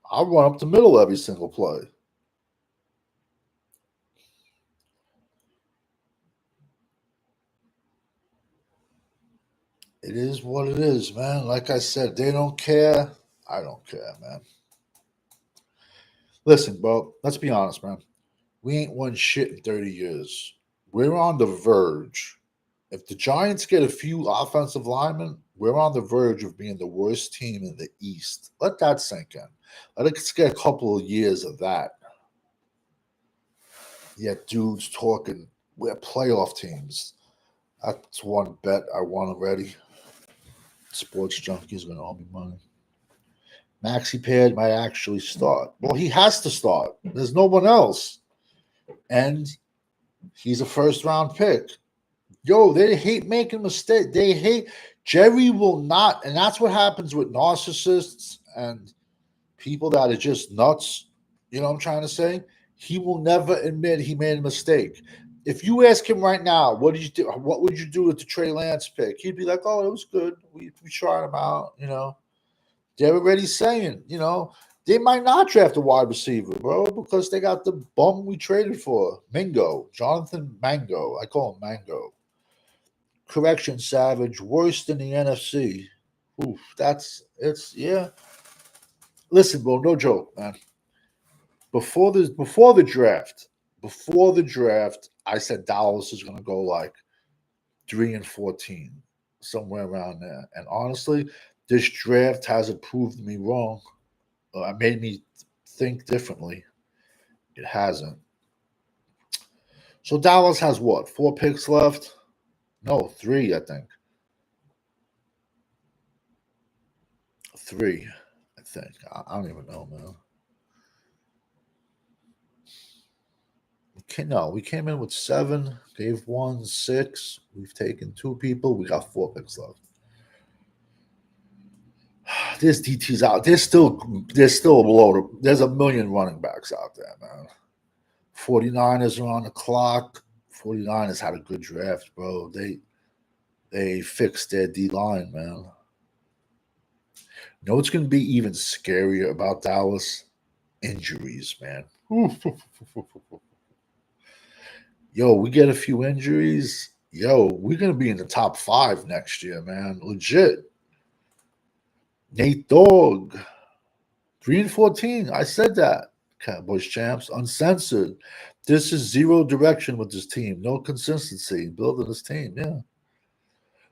I'll run up the middle every single play. It is what it is, man. Like I said, they don't care. I don't care, man. Listen, bro, let's be honest, man. We ain't won shit in 30 years. We're on the verge. If the Giants get a few offensive linemen, we're on the verge of being the worst team in the East. Let that sink in. Let's get a couple of years of that. Yet dudes talking, we're playoff teams. That's one bet I won already. Sports Junkie's going to owe me money. Maxi Pad might actually start. Well, he has to start. There's no one else. And he's a first round pick. Yo, they hate making mistakes. They hate Jerry will not, and that's what happens with narcissists and people that are just nuts. You know what I'm trying to say? He will never admit he made a mistake. If you ask him right now, what did you do? What would you do with the Trey Lance pick? He'd be like, "Oh, it was good. We tried him out." They're already saying, they might not draft a wide receiver, bro, because they got the bum we traded for, Mingo, Jonathan Mango. I call him Mango. Correction, Savage, worse than the NFC. Oof, yeah. Listen, bro, no joke, man. Before the draft, I said Dallas is gonna go like 3-14, somewhere around there. And honestly, this draft hasn't proved me wrong. It made me think differently. It hasn't. So Dallas has what? 4 picks left? No, 3, I think. 3, I think. I don't even know, man. We came in with 7, gave 1 6. We've taken 2 people. We got 4 picks left. There's DTs out. There's still a load. There's a million running backs out there, man. 49ers are on the clock. 49ers had a good draft, bro. They fixed their D line, man. You know what's going to be even scarier about Dallas? Injuries, man. Yo, we get a few injuries. Yo, we're going to be in the top 5 next year, man. Legit. Nate Dogg, 3-14. I said that. Cowboys champs, uncensored. This is zero direction with this team. No consistency building this team. Yeah.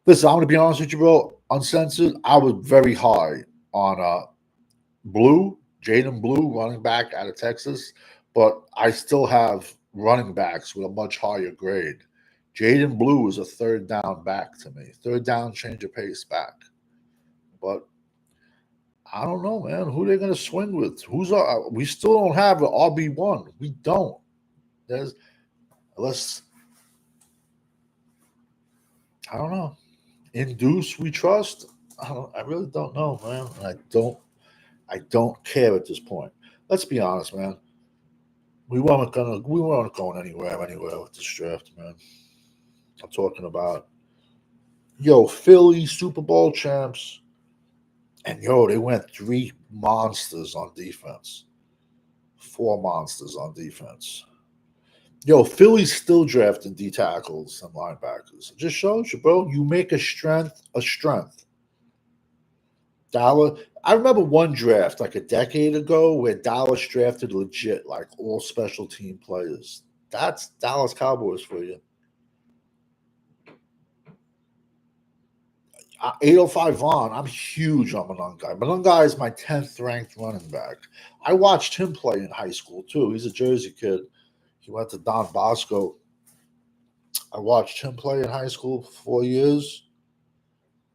Listen, I'm going to be honest with you, bro. Uncensored, I was very high on Blue, Jaden Blue, running back out of Texas, but I still have running backs with a much higher grade. Jaden Blue is a third down back to me. Third down, change of pace back. But I don't know, man. Who they're going to swing with? We still don't have an RB1. We don't. Unless, I don't know. Induce, we trust. I really don't know, man. I don't care at this point. Let's be honest, man. We weren't going anywhere with this draft, man. I'm talking about Philly Super Bowl champs. And they went 3 monsters on defense. 4 monsters on defense. Philly's still drafting D tackles and linebackers. It just shows you, bro. You make a strength a strength. Dallas. I remember one draft like a decade ago where Dallas drafted legit, like all special team players. That's Dallas Cowboys for you. 805 Vaughn, I'm huge on Monangai. Monangai is my 10th ranked running back. I watched him play in high school too. He's a Jersey kid. He went to Don Bosco. I watched him play in high school for 4 years.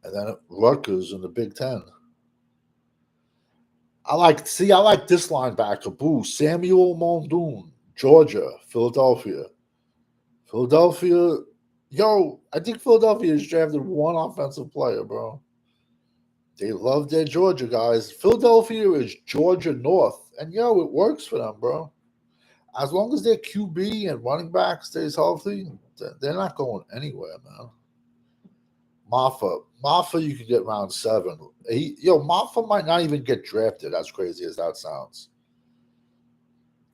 And then at Rutgers in the Big Ten. I like this linebacker, Boo, Samuel Muldoon, Georgia, Philadelphia. I think Philadelphia has drafted 1 offensive player, bro. They love their Georgia guys. Philadelphia is Georgia North, and it works for them, bro. As long as their QB and running back stays healthy, they're not going anywhere, man. Maffa, you could get round 7. Maffa might not even get drafted, as crazy as that sounds.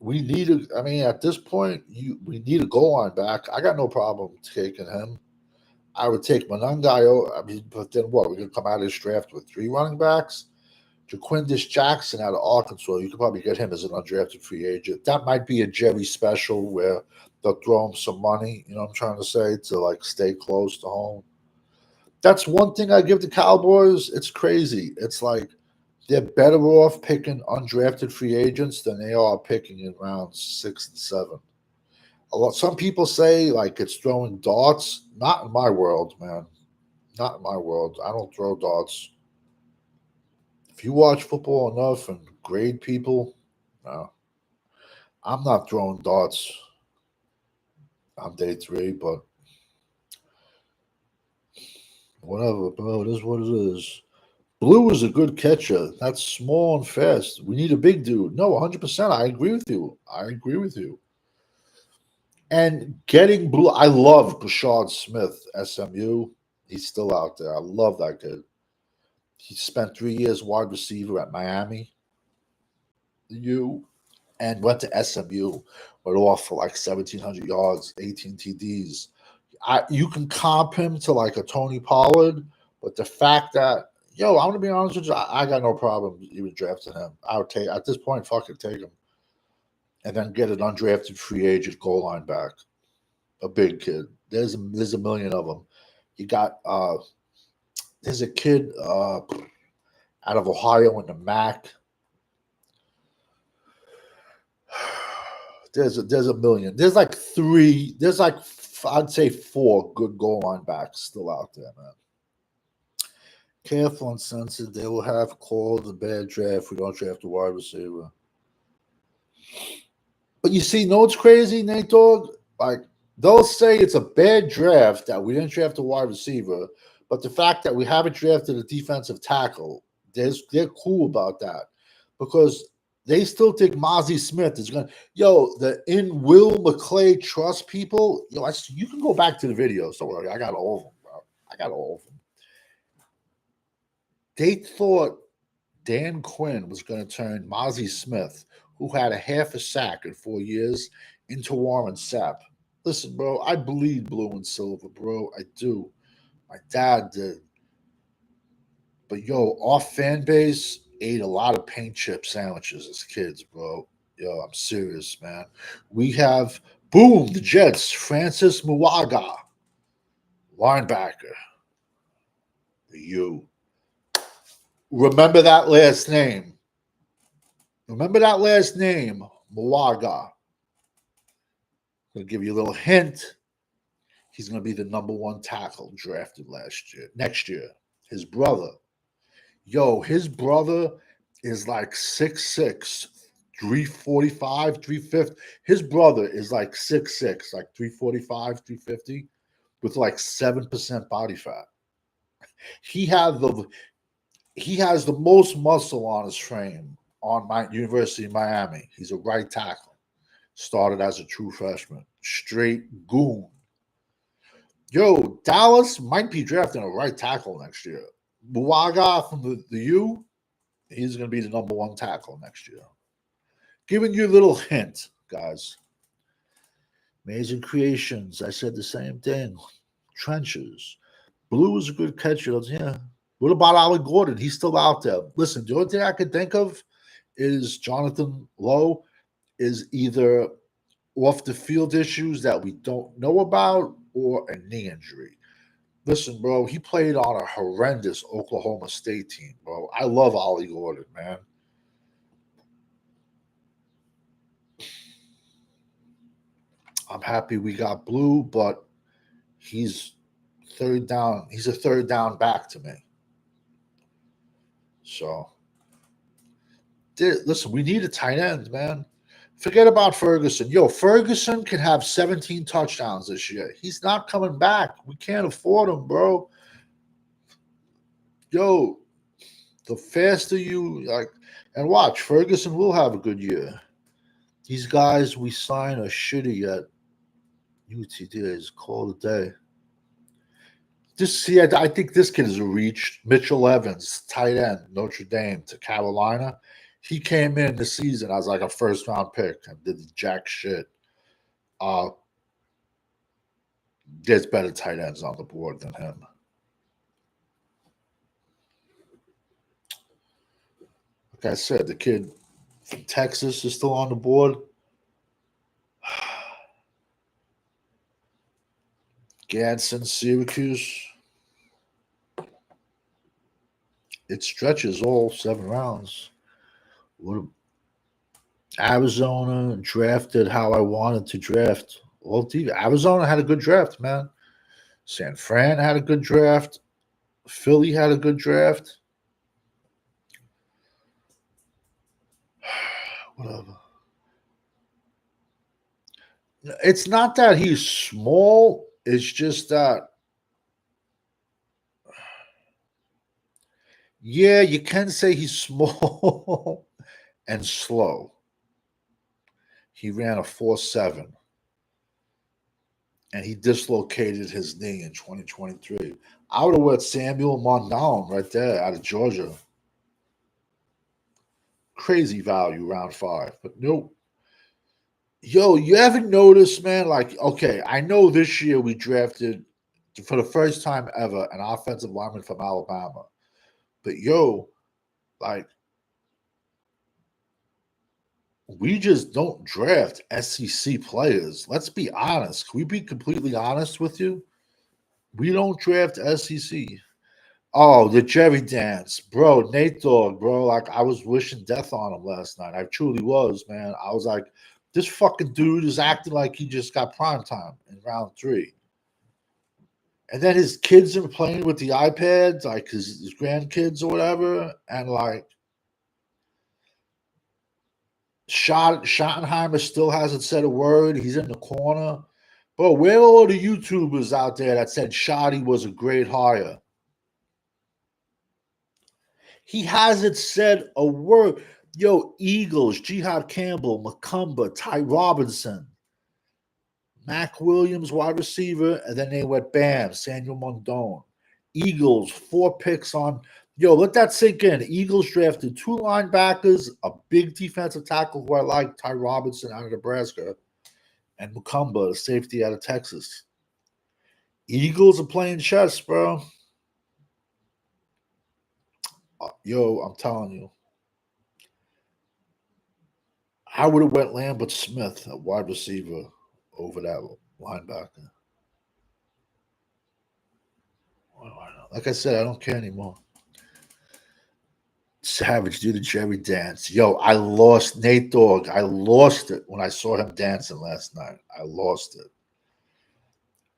At this point, we need a goal line back. I got no problem taking him. I would take Monangai. But then what? We're going to come out of this draft with 3 running backs? Jaquindis Jackson out of Arkansas. You could probably get him as an undrafted free agent. That might be a Jerry special where they'll throw him some money, you know what I'm trying to say, to stay close to home. That's one thing I give the Cowboys. It's crazy. It's like they're better off picking undrafted free agents than they are picking in rounds 6 and 7. Some people say it's throwing darts. Not in my world, man. Not in my world. I don't throw darts. If you watch football enough and grade people, no, I'm not throwing darts on day 3, but whatever, bro. It is what it is. Blue is a good catcher. That's small and fast. We need a big dude. No, 100%. I agree with you. I agree with you. And getting Blue, I love Bashard Smith, SMU. He's still out there. I love that kid. He spent 3 years wide receiver at Miami U and went to SMU. Went off for like 1,700 yards, 18 TDs. You can comp him to like a Tony Pollard, but the fact that, yo, I'm gonna be honest with you, I got no problem even drafting him. I would take at this point, fuck it, take him, and then get an undrafted free agent goal line back, a big kid. There's a million of them. You got there's a kid out of Ohio in the MAC. There's a million. There's like 3. There's like I'd say 4 good goal line backs still out there, man. Careful and sensitive. They will have called a bad draft. We don't draft a wide receiver. But you see, no, it's crazy, Nate Dogg. Like they'll say it's a bad draft that we didn't draft a wide receiver, but the fact that we haven't drafted a defensive tackle, they're cool about that because they still think Mozzie Smith is going to. Yo, the in Will McClay trust people. Yo, you can go back to the videos. Don't worry, I got all of them, bro. I got all of them. They thought Dan Quinn was going to turn Mozzie Smith, who had a half a sack in 4 years, into Warren Sapp. Listen, bro, I bleed blue and silver, bro. I do. My dad did. But yo, our fan base ate a lot of paint chip sandwiches as kids, bro. Yo, I'm serious, man. We have, boom, the Jets, Francis Muwaga, linebacker. You. Remember that last name. Remember that last name, Muwaga. I'm going to give you a little hint. He's going to be the #1 tackle drafted next year. His brother. Yo, his brother is like 6'6", 345, 350. His brother is like 6'6", like 345, 350, with like 7% body fat. He has the most muscle on his frame on my University of Miami. He's a right tackle. Started as a true freshman. Straight goon. Yo, Dallas might be drafting a right tackle next year. Buaga from the U, he's going to be the #1 tackle next year. Giving you a little hint, guys. Amazing Creations, I said the same thing. Trenches. Blue is a good catcher. Yeah. What about Ollie Gordon? He's still out there. Listen, the only thing I can think of is Jonathan Lowe is either off the field issues that we don't know about or a knee injury. Listen, bro, he played on a horrendous Oklahoma State team, bro. I love Ollie Gordon, man. I'm happy we got Blue, but he's third down. He's a third down back to me. So, listen, we need a tight end, man. Forget about Ferguson. Yo, Ferguson can have 17 touchdowns this year. He's not coming back. We can't afford him, bro. Yo, the faster you like, and watch, Ferguson will have a good year. These guys we sign are shitty at UTDs. Call it a day. I think this kid is a reach. Mitchell Evans, tight end, Notre Dame to Carolina. He came in this season as like a first-round pick and did jack shit. There's better tight ends on the board than him. Like I said, the kid from Texas is still on the board. Ganson, Syracuse. It stretches all 7 rounds. Arizona drafted how I wanted to draft. Arizona had a good draft, man. San Fran had a good draft. Philly had a good draft. whatever. It's not that he's small. It's just that, yeah, you can say he's small and slow. He ran a 4.7 and he dislocated his knee in 2023. I would have went Samuel Mondon right there out of Georgia. Crazy value, round 5. But nope. Yo, you ever notice, man? Like, okay, I know this year we drafted for the first time ever an offensive lineman from Alabama. But yo, like, we just don't draft SEC players. Let's be honest. Can we be completely honest with you? We don't draft SEC. Oh, the Jerry dance, bro. Nate Dogg, bro. Like, I was wishing death on him last night. I truly was, man. I was like, this fucking dude is acting like he just got prime time in round 3. And then his kids are playing with the iPads, like his grandkids or whatever. And like, Schottenheimer still hasn't said a word. He's in the corner. But where are all the YouTubers out there that said Shotty was a great hire? He hasn't said a word. Yo, Eagles, Jihad Campbell, Macumba, Ty Robinson, Mac Williams, wide receiver, and then they went bam, Samuel Mondon. Eagles, 4 picks on. Yo, let that sink in. Eagles drafted 2 linebackers, a big defensive tackle who I like, Ty Robinson out of Nebraska, and Macumba, a safety out of Texas. Eagles are playing chess, bro. Yo, I'm telling you. I would have went Lambert Smith, a wide receiver, over that linebacker. Like I said, I don't care anymore. Savage, do the Jerry dance. Yo, I lost Nate Dogg. I lost it when I saw him dancing last night. I lost it.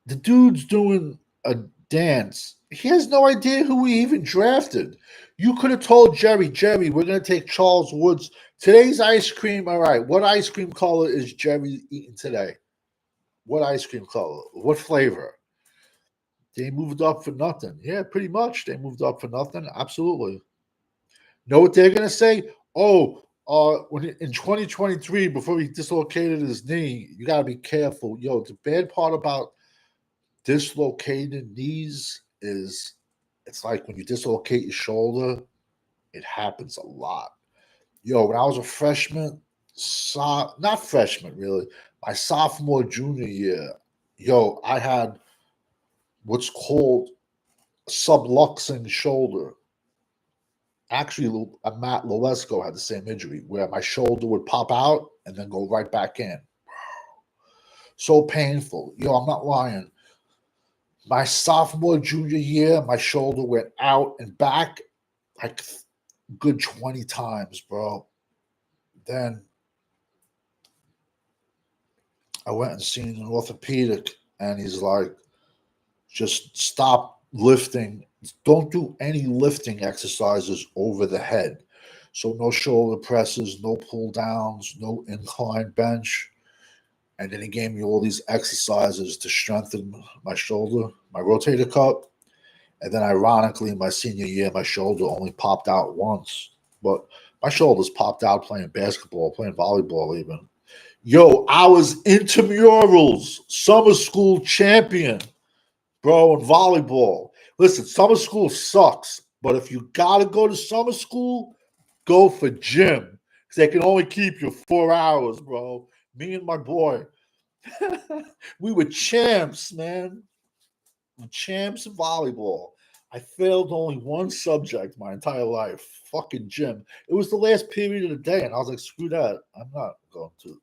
The dude's doing a dance. He has no idea who we even drafted. You could have told Jerry, we're going to take Charles Woods. Today's ice cream, all right, what ice cream color is Jerry eating today? What ice cream color? What flavor? They moved up for nothing. Yeah, pretty much. They moved up for nothing. Absolutely. Know what they're going to say? Oh, when in 2023, before he dislocated his knee, you got to be careful. Yo, the bad part about dislocated knees is it's like when you dislocate your shoulder, it happens a lot. Yo, when I was a freshman, not freshman really, my sophomore, junior year, yo, I had what's called subluxing shoulder. Actually, Matt Lowesko had the same injury where my shoulder would pop out and then go right back in. So painful. Yo, I'm not lying. My sophomore, junior year, my shoulder went out and back like good 20 times, bro. Then I went and seen an orthopedic, and he's like, just stop lifting. Don't do any lifting exercises over the head. So no shoulder presses, no pull downs, no incline bench. And then he gave me all these exercises to strengthen my shoulder, my rotator cuff. And then ironically, in my senior year, my shoulder only popped out once. But my shoulders popped out playing basketball, playing volleyball even. Yo, I was intramurals, summer school champion, bro, in volleyball. Listen, summer school sucks, but if you gotta go to summer school, go for gym. Because they can only keep you 4 hours, bro. Me and my boy. We were champs, man. Champs in volleyball. I failed only one subject my entire life. Fucking gym. It was the last period of the day, and I was like, screw that. I'm not going to.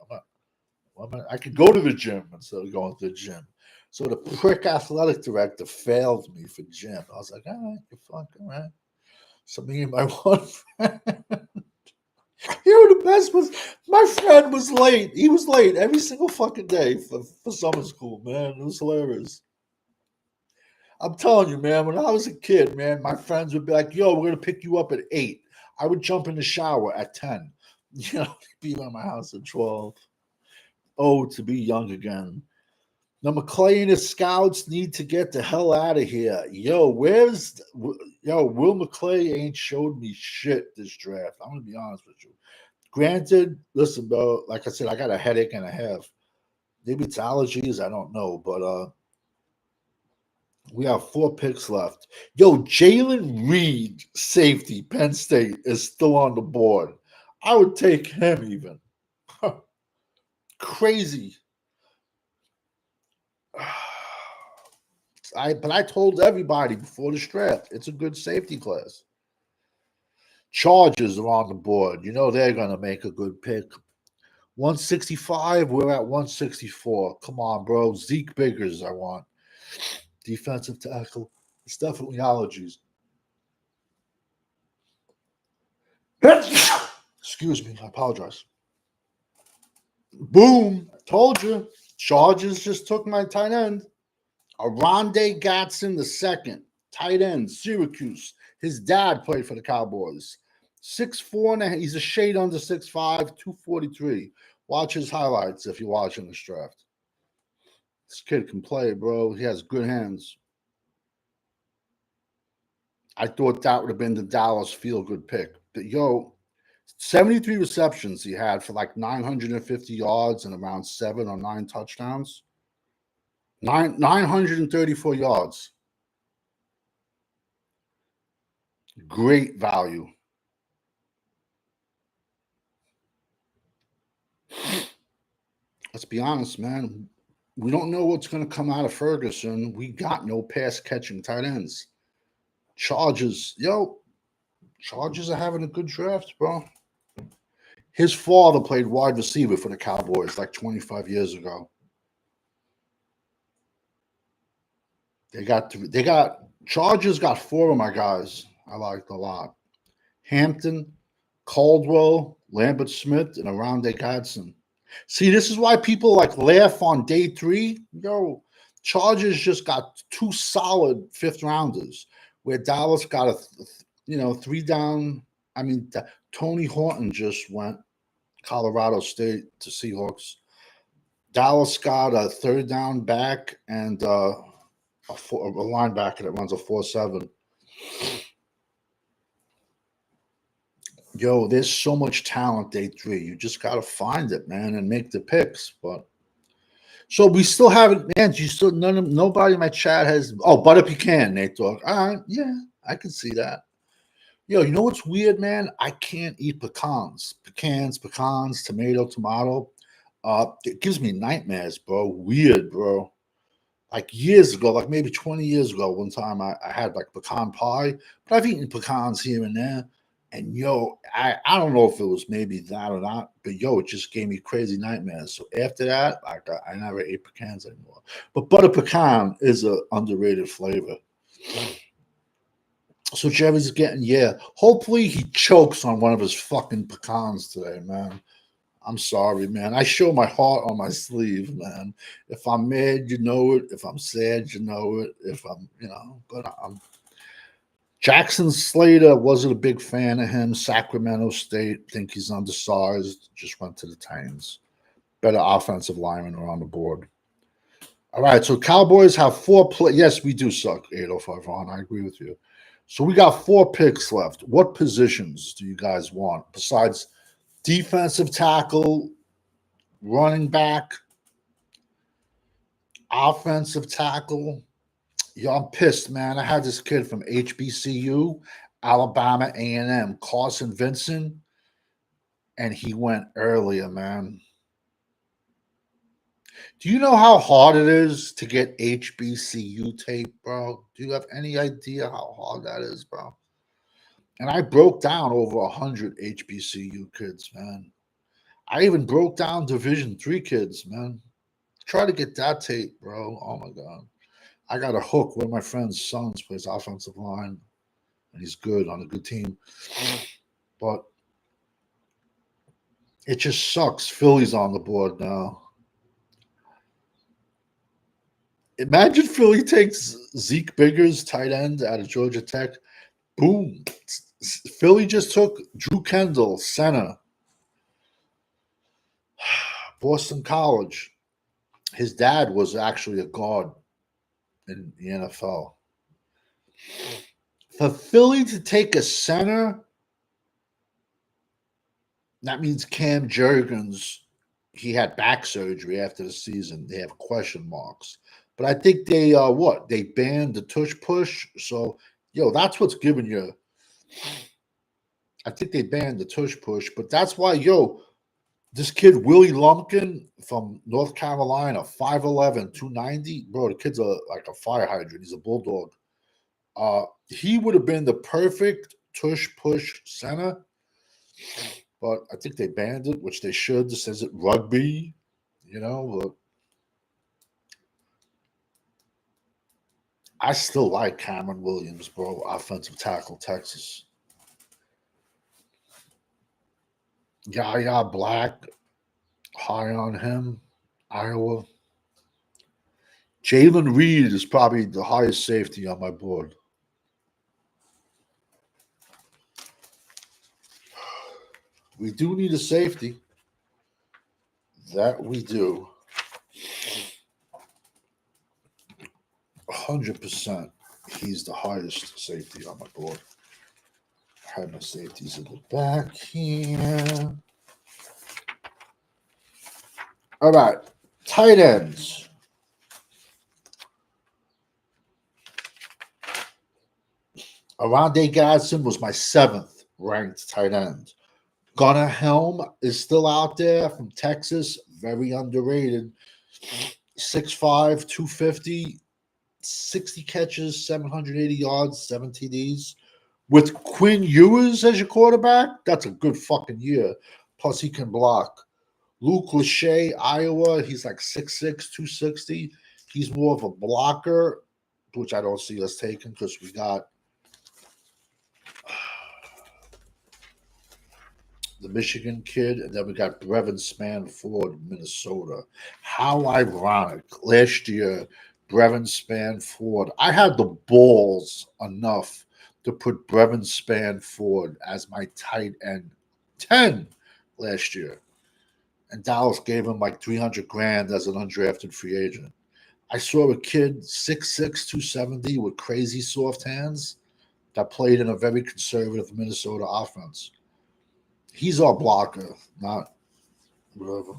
I could go to the gym instead of going to the gym. So the prick athletic director failed me for gym. I was like, all right, you're fucking right. So me and my one friend, you know, the best was my friend was late. He was late every single fucking day for summer school, man. It was hilarious. I'm telling you, man, when I was a kid, man, my friends would be like, yo, we're going to pick you up at 8. I would jump in the shower at 10. You know, being at my house at 12. Oh, to be young again. Now, McClay and his scouts need to get the hell out of here. Yo, Will McClay ain't showed me shit this draft. I'm going to be honest with you. Granted, listen, bro, like I said, I got a headache and a half. Maybe it's allergies, I don't know. But we have 4 picks left. Yo, Jalen Reed, safety, Penn State, is still on the board. I would take him even. Crazy. But I told everybody before the draft, it's a good safety class. Chargers are on the board. You know they're going to make a good pick. 165, we're at 164. Come on, bro. Zeke Biggers, I want. Defensive tackle. It's definitely allergies. Excuse me, I apologize. Boom. Told you. Chargers just took my tight end. Arondé Gatson II, tight end, Syracuse. His dad played for the Cowboys. 6'4", he's a shade under 6'5", 243. Watch his highlights if you're watching this draft. This kid can play, bro. He has good hands. I thought that would have been the Dallas feel-good pick. But, 73 receptions he had for like 950 yards and around 7 or 9 touchdowns. 934 yards. Great value. Let's be honest, man. We don't know what's going to come out of Ferguson. We got no pass-catching tight ends. Chargers are having a good draft, bro. His father played wide receiver for the Cowboys like 25 years ago. Chargers got 4 of my guys I liked a lot. Hampton, Caldwell, Lambert Smith, and Arondé Gatson. See, this is why people like laugh on day 3. Chargers just got 2 solid 5th rounders, where Dallas got a 3 down. I mean, Tony Horton just went Colorado State to Seahawks. Dallas got a 3rd down back and a linebacker that runs a 4.7. There's so much talent day 3. You just got to find it, man, and make the picks. But so we still haven't, man. Nobody in my chat has. Oh, Butter Pecan, Nate Dogg. All right, yeah, I can see that. You know what's weird, man? I can't eat pecans, tomato. It gives me nightmares, bro. Weird, bro. Like years ago, like maybe 20 years ago, one time I had like pecan pie, but I've eaten pecans here and there. And I don't know if it was maybe that or not, but it just gave me crazy nightmares. So after that, I never ate pecans anymore. But butter pecan is an underrated flavor. So Jerry's getting, hopefully he chokes on one of his fucking pecans today, man. I'm sorry, man. I show my heart on my sleeve, man. If I'm mad, you know it. If I'm sad, you know it. If I'm, but I'm. Jackson Slater, wasn't a big fan of him. Sacramento State, think he's undersized. Just went to the Titans. Better offensive linemen are on the board. All right, so Cowboys have 4 Yes, we do suck, 805 Ron. I agree with you. So we got 4 picks left. What positions do you guys want besides defensive tackle, running back, offensive tackle? I'm pissed, man. I had this kid from HBCU, Alabama A&M, Carson Vincent, and he went earlier, man. Do you know how hard it is to get HBCU tape, bro? Do you have any idea how hard that is, bro? And I broke down over 100 HBCU kids, man. I even broke down Division III kids, man. Try to get that tape, bro. Oh, my God. I got a hook. One of my friend's sons plays offensive line, and he's good on a good team. But it just sucks. Philly's on the board now. Imagine Philly takes Zeke Biggers, tight end out of Georgia Tech. Boom. Philly just took Drew Kendall, center. Boston College. His dad was actually a guard in the NFL. For Philly to take a center, that means Cam Jurgens, he had back surgery after the season. They have question marks. But I think they they banned the tush push. So that's what's giving you. I think they banned the tush push, but that's why this kid Willie Lumpkin from North Carolina, 5'11", 290. Bro, the kid's like a fire hydrant. He's a bulldog. He would have been the perfect tush push center, but I think they banned it, which they should. This says it rugby, But I still like Cameron Williams, bro, offensive tackle, Texas. Yaya Black, high on him, Iowa. Jalen Reed is probably the highest safety on my board. We do need a safety. That we do. 100%. He's the highest safety on my board. I have my safeties in the back here. All right. Tight ends. Arondé Gadsden was my 7th ranked tight end. Gunnar Helm is still out there from Texas. Very underrated. 6'5", 250, 60 catches, 780 yards, 7 TDs. With Quinn Ewers as your quarterback, that's a good fucking year. Plus, he can block. Luke Lachey, Iowa, he's like 6'6", 260. He's more of a blocker, which I don't see us taking because we got the Michigan kid, and then we got Brevin Spanford, Minnesota. How ironic. Last year, Brevin Spanford, I had the balls enough to put Brevin Spanford as my tight end 10 last year. And Dallas gave him like $300,000 as an undrafted free agent. I saw a kid 6'6", 270 with crazy soft hands that played in a very conservative Minnesota offense. He's our blocker, not whatever.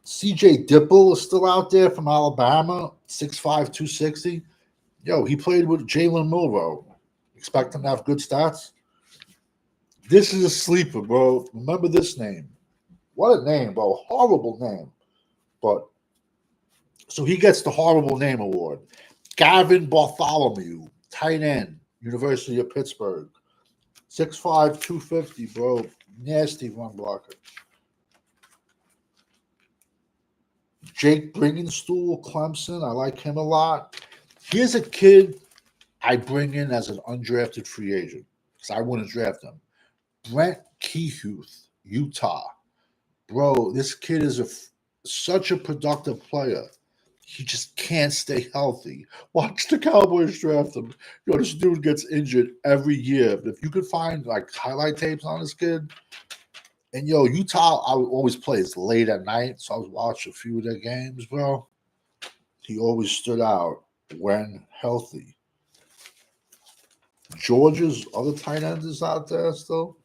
CJ Dipple is still out there from Alabama, 6'5", 260. He played with Jalen Milroe. Expect him to have good stats? This is a sleeper, bro. Remember this name. What a name, bro. Horrible name. But so he gets the horrible name award. Gavin Bartholomew, tight end, University of Pittsburgh. 6'5", 250, bro. Nasty run blocker. Jake Bringenstool, Clemson. I like him a lot. Here's a kid I bring in as an undrafted free agent because I wouldn't draft him. Brent Keyhuth, Utah. Bro, this kid is such a productive player. He just can't stay healthy. Watch the Cowboys draft him. This dude gets injured every year. But if you could find like highlight tapes on this kid, and Utah, I would always play late at night, so I was watching a few of their games, bro. He always stood out when healthy. Georgia's other tight ends is out there still.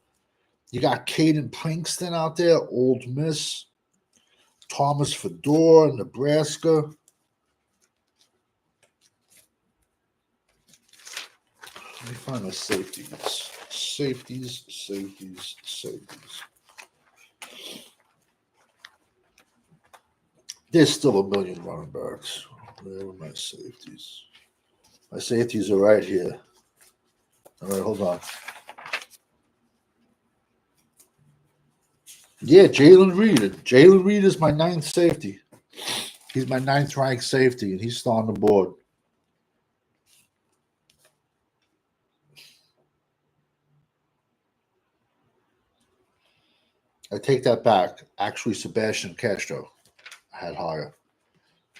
You got Caden Princeton out there, Old Miss. Thomas Fedor, Nebraska. Let me find my safeties. Safeties. There's still a million running backs. Where are my safeties? My safeties are right here. All right, hold on. Yeah, Jalen Reed. Jalen Reed is my 9th safety. He's my 9th ranked safety, and he's still on the board. I take that back. Actually, Sebastian Castro I had higher.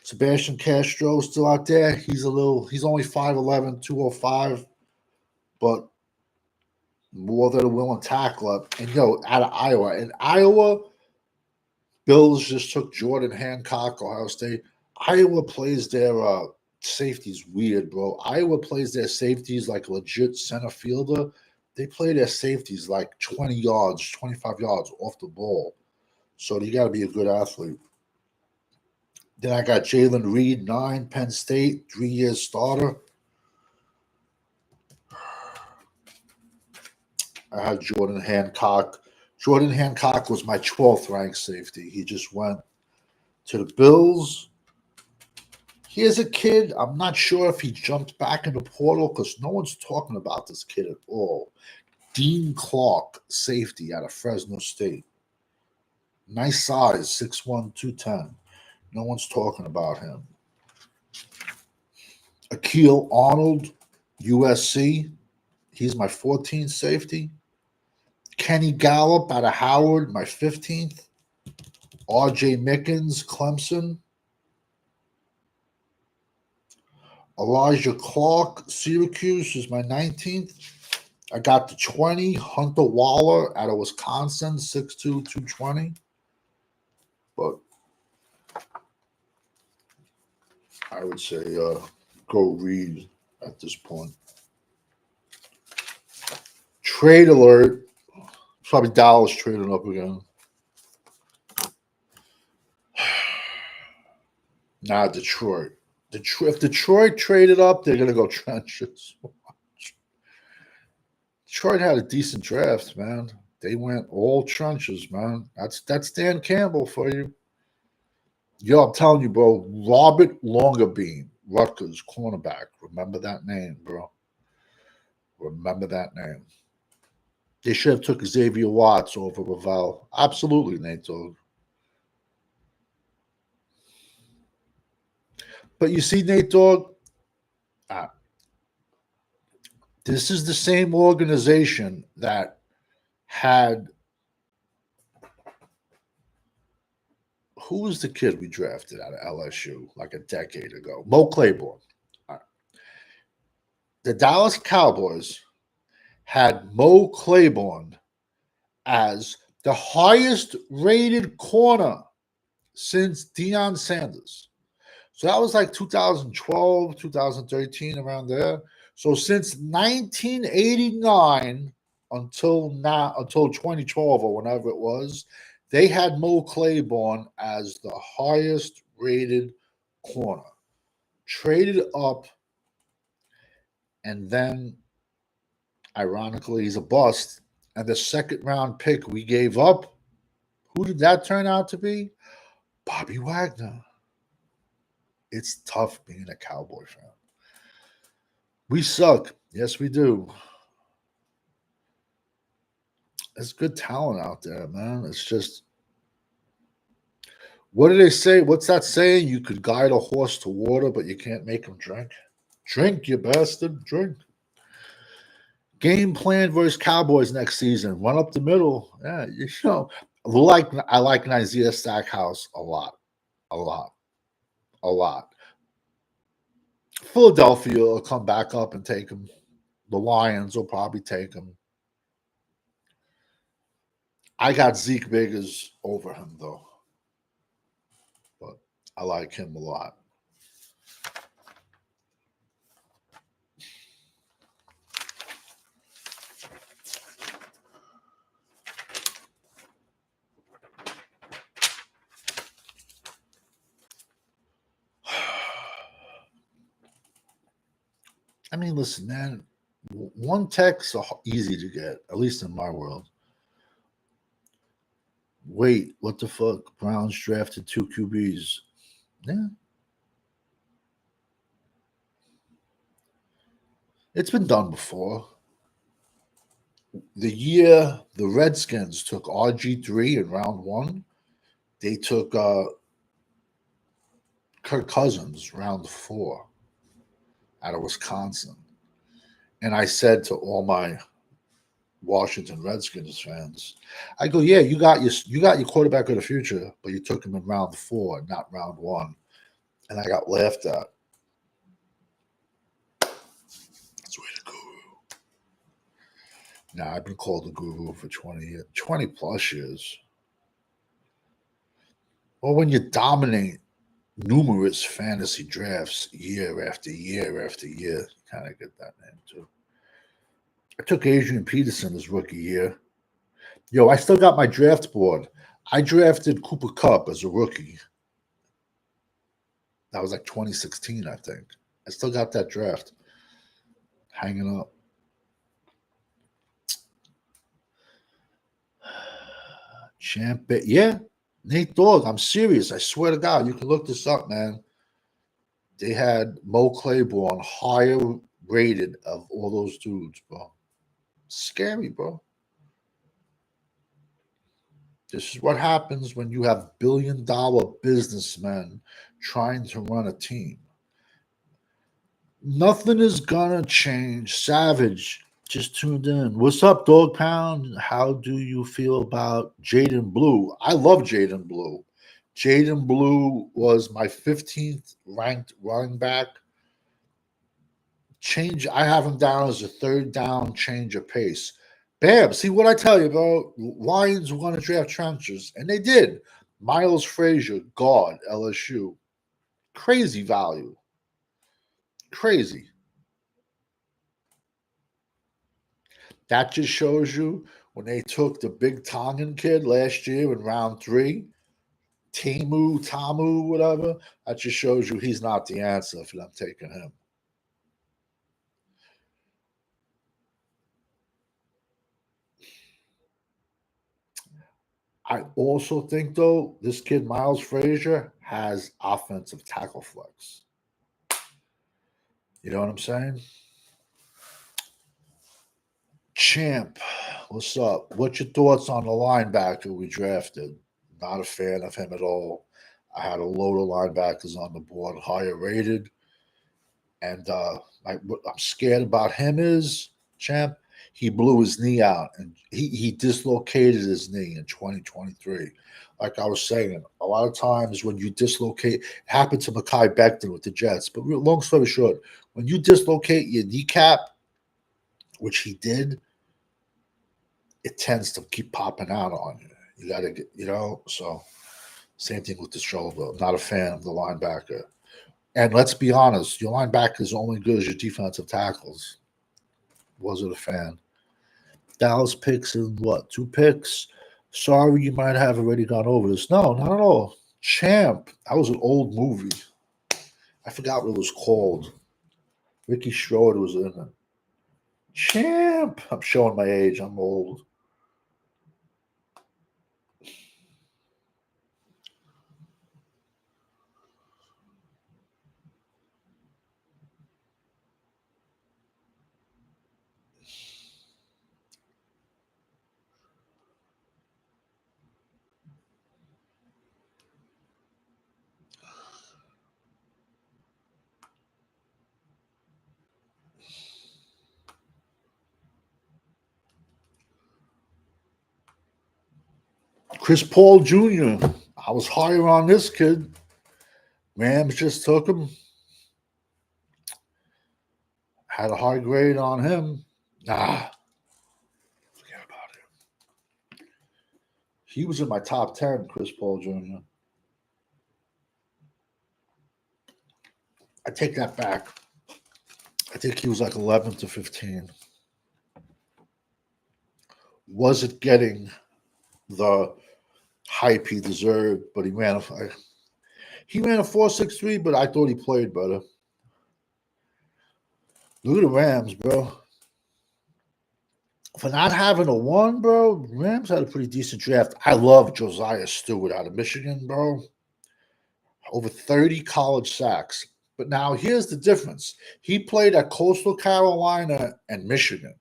Sebastian Castro still out there. He's only 5'11", 205, but more than a willing tackler. And out of Iowa. In Iowa, Bills just took Jordan Hancock, Ohio State. Iowa plays their safeties weird, bro. Iowa plays their safeties like a legit center fielder. They play their safeties like 20 yards, 25 yards off the ball. So you got to be a good athlete. Then I got Jalen Reed, 9, Penn State, 3 years starter. I had Jordan Hancock. Jordan Hancock was my 12th ranked safety. He just went to the Bills. Here's a kid. I'm not sure if he jumped back in the portal because no one's talking about this kid at all. Dean Clark, safety out of Fresno State. Nice size, 6'1", 210. No one's talking about him. Akil Arnold, USC. He's my 14th safety. Kenny Gallup out of Howard, my 15th. R.J. Mickens, Clemson. Elijah Clark, Syracuse, is my 19th. I got the 20, Hunter Waller out of Wisconsin, 6'2", 220. But I would say go Reed at this point. Trade alert. Probably Dallas trading up again. Nah, Detroit. If Detroit traded up, they're going to go trenches. Detroit had a decent draft, man. They went all trenches, man. That's Dan Campbell for you. Yo, I'm telling you, bro. Robert Longerbeam, Rutgers, cornerback. Remember that name, bro. Remember that name. They should have took Xavier Watts over Ravel. Absolutely, Nate Dogg. But you see, Nate Dogg, this is the same organization that had. Who was the kid we drafted out of LSU like a decade ago? Mo Claiborne. The Dallas Cowboys had Mo Claiborne as the highest rated corner since Deion Sanders. So that was like 2012, 2013, around there. So since 1989 until 2012 or whenever it was, they had Mo Claiborne as the highest rated corner. Traded up, and then ironically, he's a bust. And the second round pick we gave up, who did that turn out to be? Bobby Wagner. It's tough being a Cowboy fan. We suck. Yes, we do. There's good talent out there, man. It's just, what do they say? What's that saying? You could guide a horse to water, but you can't make him drink. Drink, you bastard. Drink. Game plan versus Cowboys next season. Run up the middle. Yeah, you know. I like Isaiah Stackhouse a lot. A lot. A lot. Philadelphia will come back up and take him. The Lions will probably take him. I got Zeke Biggers over him, though. But I like him a lot. I mean, listen, man. One tech's easy to get, at least in my world. Wait, what the fuck? Browns drafted 2 QBs. Yeah. It's been done before. The year the Redskins took RG3 in round 1, they took Kirk Cousins round 4 out of Wisconsin. And I said to all my Washington Redskins fans, I go, yeah, you got your quarterback of the future, but you took him in round 4, not round 1. And I got laughed at. That's way to guru. Now I've been called a guru for 20 plus years. Or when you dominate numerous fantasy drafts year after year after year, you kind of get that name too. I took Adrian Peterson his rookie year. Yo, I still got my draft board. I drafted Cooper Cup as a rookie. That was like 2016, I think. I still got that draft hanging up. Champ, yeah, Nate Dogg. I'm serious. I swear to God, you can look this up, man. They had Mo Claiborne higher rated of all those dudes, bro. Scary, bro. This is what happens when you have billion-dollar businessmen trying to run a team. Nothing is gonna change. Savage just tuned in. What's up, Dog Pound? How do you feel about Jaden Blue? I love Jaden Blue. Jaden Blue was my 15th ranked running back. Change. I have him down as a third down change of pace. Bam! See what I tell you, bro. Lions want to draft trenches, and they did. Miles Frazier, guard, LSU. Crazy value. Crazy. That just shows you when they took the big Tongan kid last year in round 3, Tamu, whatever. That just shows you he's not the answer if I'm taking him. I also think, though, this kid, Miles Frazier, has offensive tackle flex. You know what I'm saying? Champ, what's up? What's your thoughts on the linebacker we drafted? Not a fan of him at all. I had a load of linebackers on the board, higher rated. And what I'm scared about him is, Champ, he blew his knee out and he dislocated his knee in 2023. Like I was saying, a lot of times when you dislocate, it happened to Mekhi Becton with the Jets. But long story short, when you dislocate your kneecap, which he did, it tends to keep popping out on you. You got to get, so same thing with the shoulder. I'm not a fan of the linebacker. And let's be honest, your linebacker is only good as your defensive tackles. Wasn't a fan. Dallas picks in what? 2 picks? Sorry, you might have already gone over this. No, not at all. Champ. That was an old movie. I forgot what it was called. Ricky Schroeder was in it. Champ. I'm showing my age. I'm old. Chris Paul Jr. I was higher on this kid. Rams just took him. Had a high grade on him. Nah, forget about it. He was in my top 10, Chris Paul Jr. I take that back. I think he was like 11 to 15. Wasn't getting the hype he deserved, but he ran a 4.63, but I thought he played better. Look at the Rams, bro. For not having a 1, bro, Rams had a pretty decent draft. I love Josiah Stewart out of Michigan, bro. Over 30 college sacks. But now here's the difference. He played at Coastal Carolina and Michigan.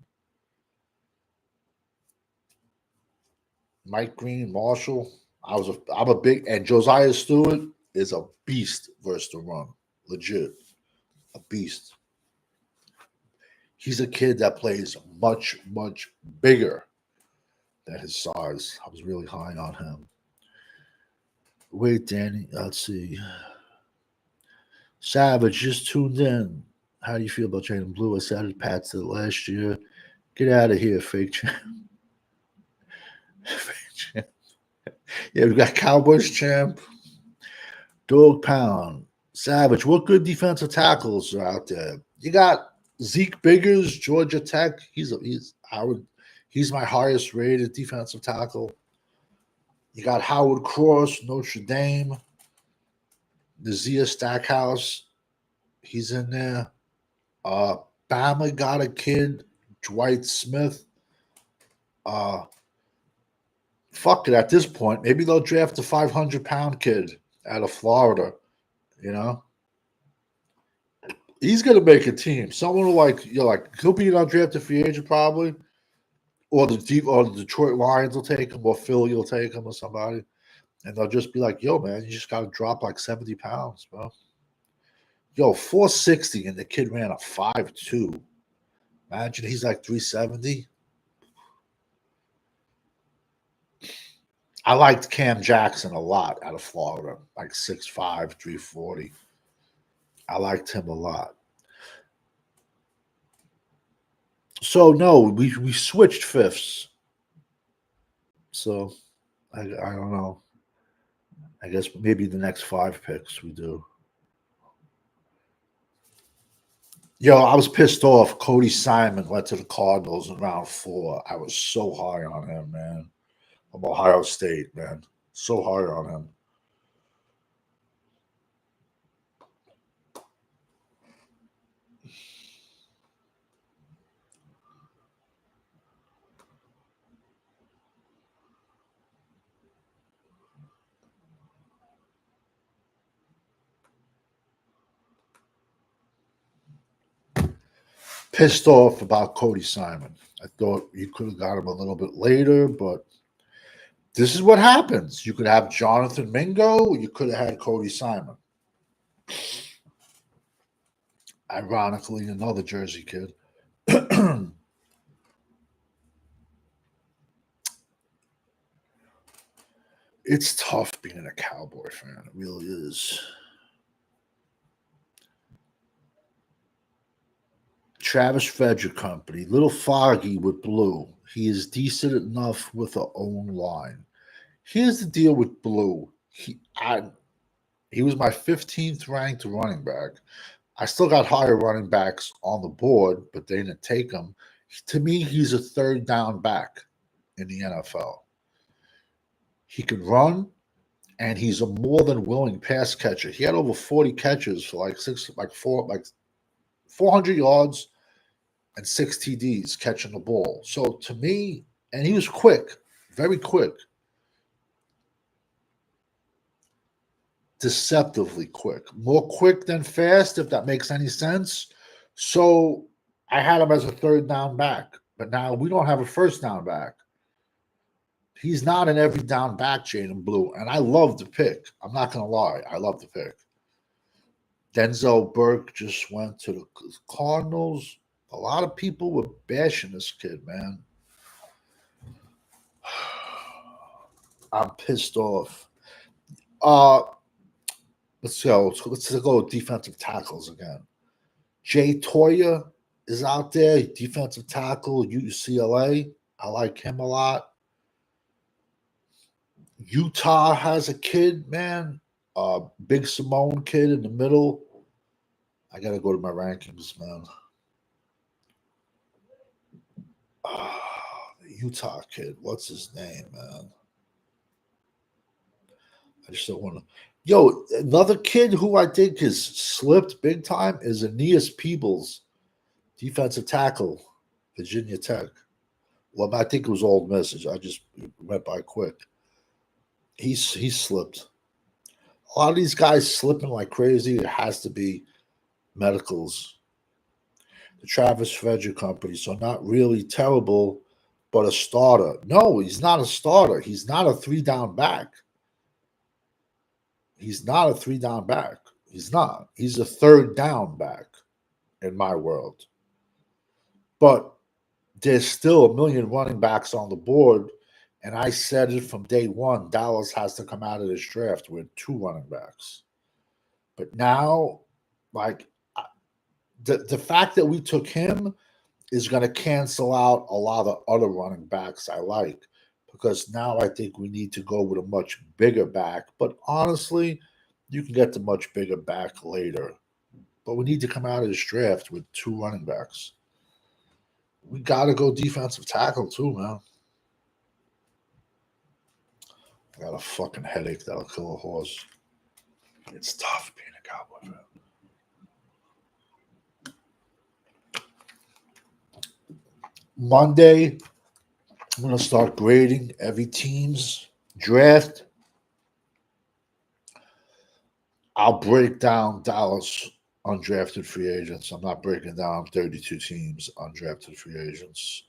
Mike Green, Marshall. I'm a big, and Josiah Stewart is a beast versus the run. Legit. A beast. He's a kid that plays much, much bigger than his size. I was really high on him. Wait, Danny, let's see. Savage just tuned in. How do you feel about Jaden Blue? I said it, Pat said last year. Get out of here, fake champ. Fake champ. Yeah, we got Cowboys champ. Dog Pound, Savage. What good defensive tackles are out there? You got Zeke Biggers, Georgia Tech. He's my highest rated defensive tackle. You got Howard Cross, Notre Dame. Nazir Stackhouse, he's in there. Bama got a kid, Dwight Smith. Fuck it, at this point, maybe they'll draft a 500-pound kid out of Florida. You know, he's gonna make a team. Someone will he'll be an undrafted free agent probably, or the Detroit Lions will take him, or Philly will take him, or somebody, and they'll just be like, "Yo, man, you just got to drop like 70 pounds, bro." Yo, 460, and the kid ran a 5'2". Imagine he's like 370. I liked Cam Jackson a lot out of Florida, like 6'5", 340. I liked him a lot. So no, we switched fifths. So I don't know. I guess maybe the next 5 picks we do. Yo, I was pissed off. Cody Simon went to the Cardinals in round 4. I was so high on him, man. From Ohio State, man. So high on him. Pissed off about Cody Simon. I thought you could have got him a little bit later, but this is what happens. You could have Jonathan Mingo, you could have had Cody Simon. Ironically, another Jersey kid. It's tough being a Cowboy fan. It really is. Travis Frederick Company, little foggy with Blue. He is decent enough with a own line. Here's the deal with Blue. He was my 15th ranked running back. I still got higher running backs on the board, but they didn't take him. To me, he's a third down back in the NFL. He can run, and he's a more than willing pass catcher. He had over 40 catches for like 400 yards and 6 TDs catching the ball. So to me, and he was quick, very quick, deceptively quick, more quick than fast, if that makes any sense. So I had him as a third down back, but now we don't have a first down back. He's not an every down back, Jaden Blue, and I love the pick. I'm not going to lie. I love the pick. Denzel Burke just went to the Cardinals. A lot of people were bashing this kid, man. I'm pissed off. Let's go. Let's go defensive tackles again. Jay Toya is out there, defensive tackle, UCLA. I like him a lot. Utah has a kid, man. Big Simone kid in the middle. I got to go to my rankings, man. Utah kid. What's his name, man? I just don't want to. Yo, another kid who I think has slipped big time is Aeneas Peebles, defensive tackle, Virginia Tech. Well, I think it was Old Miss. I just went by quick. He's slipped. A lot of these guys slipping like crazy. It has to be medicals. The Travis Frederick Company, so not really terrible, but a starter. No, he's not a starter. He's not a 3-down back. He's not a 3-down back. He's not. He's a third down back in my world. But there's still a million running backs on the board. And I said it from day one, Dallas has to come out of this draft with 2 running backs. But now, like, the fact that we took him is going to cancel out a lot of other running backs I like, because now I think we need to go with a much bigger back. But honestly, You can get the much bigger back later. But we need to come out of this draft with 2 running backs. We got to go defensive tackle too, man. I got a fucking headache that'll kill a horse. It's tough being a Cowboy fan. Monday, I'm going to start grading every team's draft. I'll break down Dallas undrafted free agents. I'm not breaking down 32 teams undrafted free agents.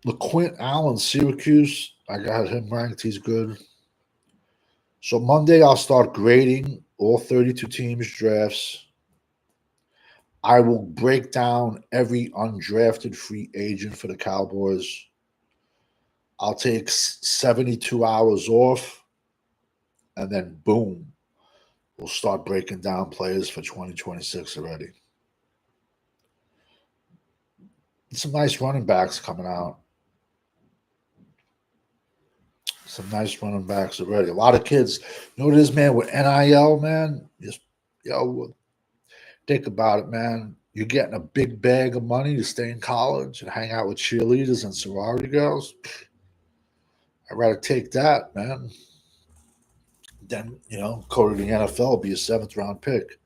LeQuint Allen, Syracuse. I got him ranked. He's good. So Monday, I'll start grading all 32 teams' drafts. I will break down every undrafted free agent for the Cowboys. I'll take 72 hours off, and then boom, we'll start breaking down players for 2026 already. Some nice running backs coming out. Some nice running backs already. A lot of kids. You know what it is, man, with NIL, man? Just, think about it, man. You're getting a big bag of money to stay in college and hang out with cheerleaders and sorority girls. I'd rather take that, man. Then, go to the NFL, be a 7th-round pick.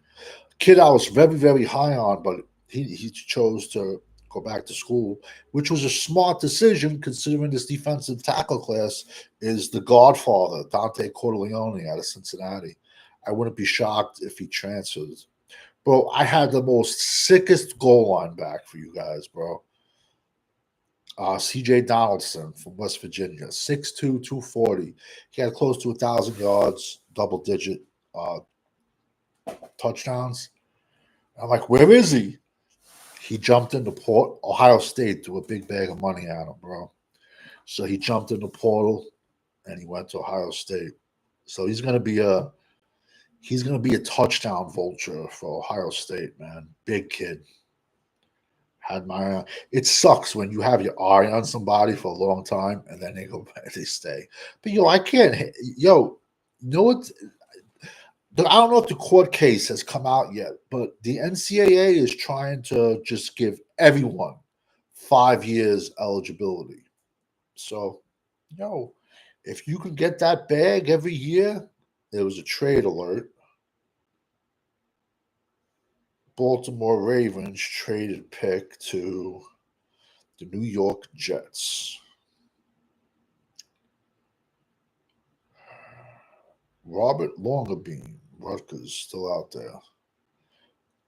Kid I was very, very high on, but he chose to go back to school, which was a smart decision considering this defensive tackle class is the godfather, Dante Corleone out of Cincinnati. I wouldn't be shocked if he transferred. Bro, I had the most sickest goal line back for you guys, bro. C.J. Donaldson from West Virginia, 6'2", 240. He had close to 1,000 yards, double-digit touchdowns. I'm like, where is he? He jumped into Ohio State, threw a big bag of money at him, bro. So he jumped in the portal, and he went to Ohio State. So he's gonna be a touchdown vulture for Ohio State, man. Big kid. Had my eye. It sucks when you have your eye on somebody for a long time and then they stay. But I can't. You know what? I don't know if the court case has come out yet, but the NCAA is trying to just give everyone 5 years eligibility. So, if you can get that bag every year, there was a trade alert. Baltimore Ravens traded pick to the New York Jets. Robert Longerbeam, Rutgers, still out there.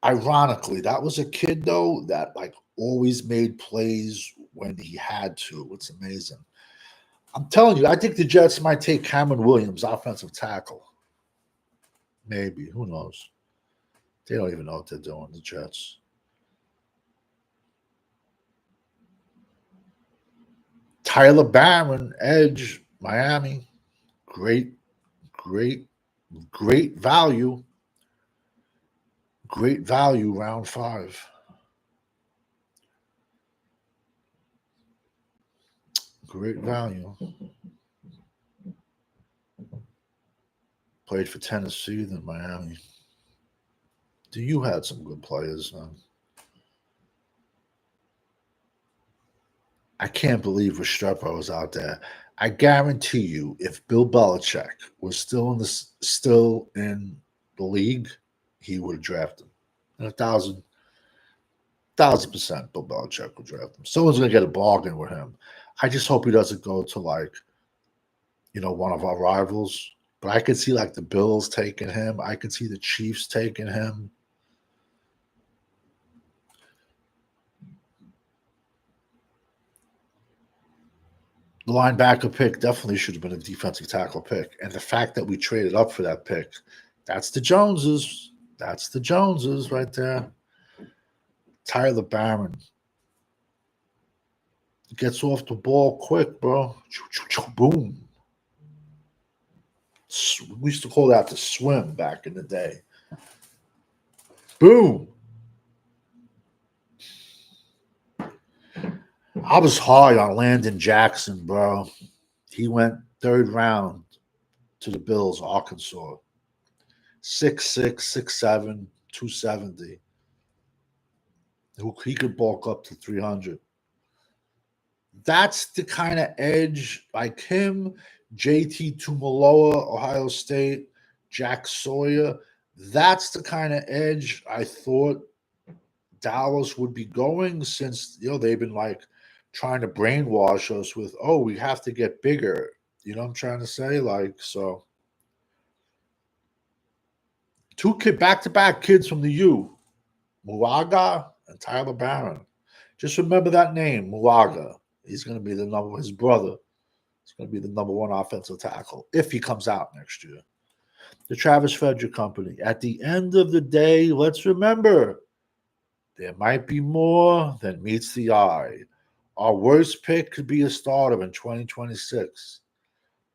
Ironically, that was a kid, though, that always made plays when he had to. It's amazing. I'm telling you, I think the Jets might take Cameron Williams, offensive tackle. Maybe. Who knows? They don't even know what they're doing, the Jets. Tyler Barron, edge, Miami. Great value. Great value, round 5. Great value. Played for Tennessee, then Miami. You had some good players, man. I can't believe Restrepo was out there. I guarantee you, if Bill Belichick was still in the league, he would have drafted him. And 1,000% Bill Belichick would draft him. Someone's gonna get a bargain with him. I just hope he doesn't go to one of our rivals. But I could see the Bills taking him. I could see the Chiefs taking him. The linebacker pick definitely should have been a defensive tackle pick. And the fact that we traded up for that pick, that's the Joneses. That's the Joneses right there. Tyler Barron gets off the ball quick, bro. Boom. We used to call that the swim back in the day. Boom. I was high on Landon Jackson, bro. He went 3rd round to the Bills, Arkansas. 6'6", 6'7", 270. He could bulk up to 300. That's the kind of edge like him, JT Tumaloa, Ohio State, Jack Sawyer. That's the kind of edge I thought Dallas would be going since they've been like trying to brainwash us with, oh, we have to get bigger. You know what I'm trying to say? Like, so two back-to-back kids from the U, Mulaga and Tyler Barron. Just remember that name, Mulaga. He's going to be his brother. He's going to be the number one offensive tackle if he comes out next year. The Travis Frederick Company. At the end of the day, let's remember, there might be more than meets the eye. Our worst pick could be a starter in 2026.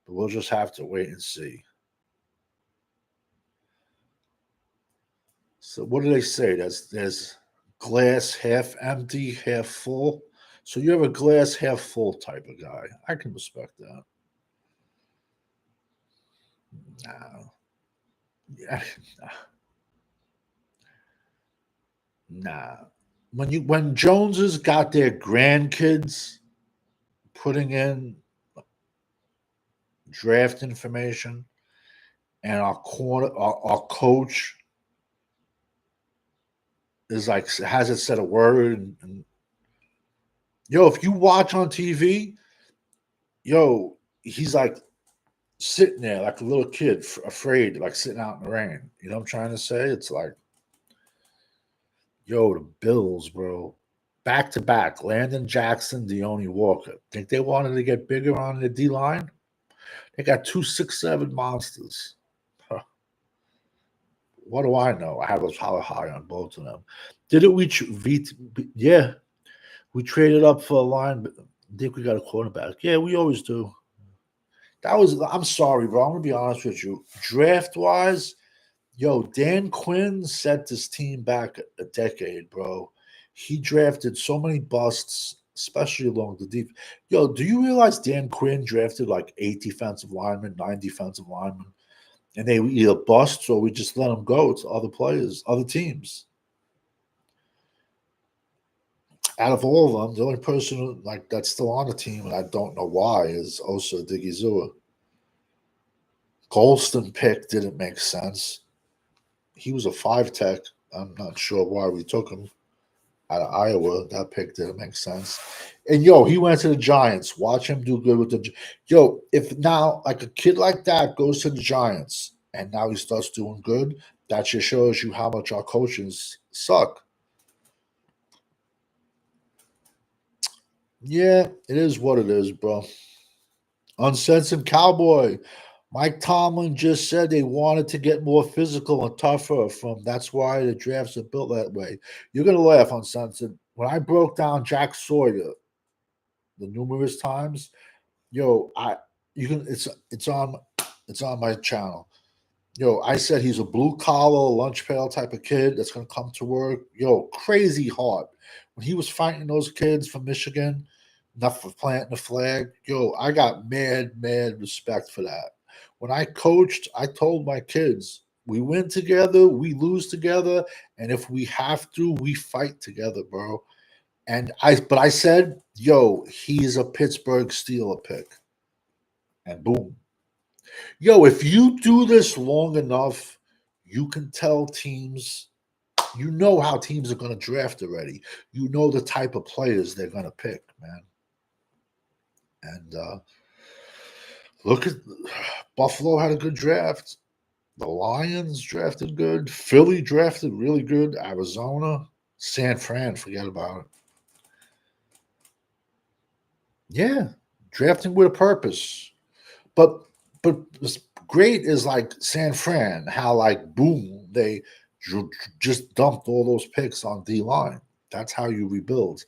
But we'll just have to wait and see. So what do they say? There's glass half empty, half full. So you're a glass half full type of guy. I can respect that. Nah. Yeah. Nah. When Joneses got their grandkids putting in draft information and our coach is like hasn't said a word and if you watch on TV, he's like sitting there like a little kid afraid, like sitting out in the rain. You know what I'm trying to say? It's like, the Bills, bro. Back to back. Landon Jackson, Deone Walker. Think they wanted to get bigger on the D line? They got 2'6'7" monsters. Huh. What do I know? I have us high on both of them. Didn't we? Yeah, we traded up for a line. I think we got a quarterback. Yeah, we always do. I'm sorry, bro. I'm gonna be honest with you. Draft wise, Dan Quinn set this team back a decade, bro. He drafted so many busts, especially along the deep. Do you realize Dan Quinn drafted like 8 defensive linemen, 9 defensive linemen, and they either bust or we just let them go to other players, other teams. Out of all of them, the only person that's still on the team, and I don't know why, is Osa Digizua. Golston pick didn't make sense. He was a 5 tech. I'm not sure why we took him out of Iowa. That pick didn't make sense. And he went to the Giants. Watch him do good with the if now like a kid like that goes to the Giants and now he starts doing good, that just shows you how much our coaches suck. Yeah, it is what it is, bro. Uncensored Cowboy. Mike Tomlin just said they wanted to get more physical and tougher that's why the drafts are built that way. You're gonna laugh, Uncensored. When I broke down Jack Sawyer the numerous times, it's on my channel. I said he's a blue collar, lunch pail type of kid that's gonna come to work. Crazy hard. When he was fighting those kids from Michigan, not for planting the flag, I got mad respect for that. When I coached, I told my kids, we win together, we lose together, and if we have to, we fight together, bro. But I said, he's a Pittsburgh Steeler pick. And boom. If you do this long enough, you can tell teams, you know how teams are going to draft already. You know the type of players they're going to pick, man. And look at Buffalo had a good draft. The Lions drafted good. Philly drafted really good. Arizona, San Fran, forget about it. Yeah, drafting with a purpose. But what's great is like San Fran, how like boom, they just dumped all those picks on D line. That's how you rebuild,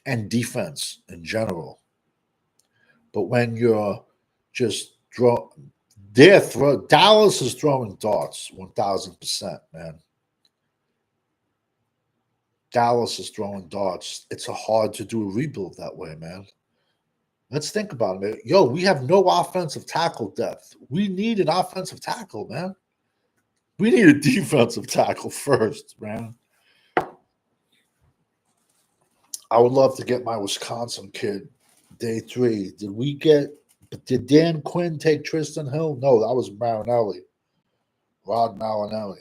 and defense in general. But when you're just Dallas is throwing darts 1,000%, man. Dallas is throwing darts. It's hard to do a rebuild that way, man. Let's think about it, man. Yo, we have no offensive tackle depth. We need an offensive tackle, man. We need a defensive tackle first, man. I would love to get my Wisconsin kid day 3. Did Dan Quinn take Tristan Hill? No, that was Marinelli. Rod Marinelli.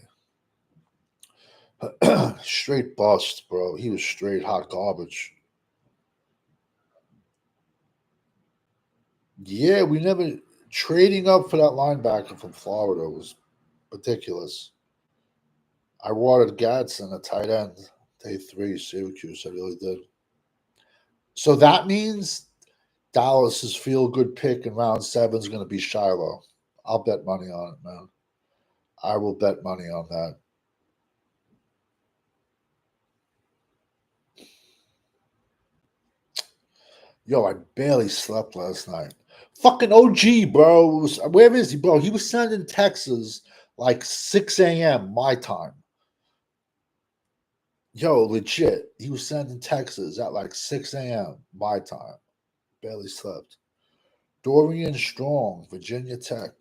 Straight bust, bro. He was straight hot garbage. Yeah, we never trading up for that linebacker from Florida was ridiculous. I wanted Gadsden a tight end. Day 3, Syracuse. I really did. So that means Dallas's feel good pick in round 7 is going to be Shiloh. I'll bet money on it, man. I will bet money on that. Yo, I barely slept last night. Fucking OG, bro. Where is he, bro? He was sending Texas like 6 a.m. my time. Yo, legit. He was sending Texas at like 6 a.m. my time. Barely slept. Dorian Strong, Virginia Tech.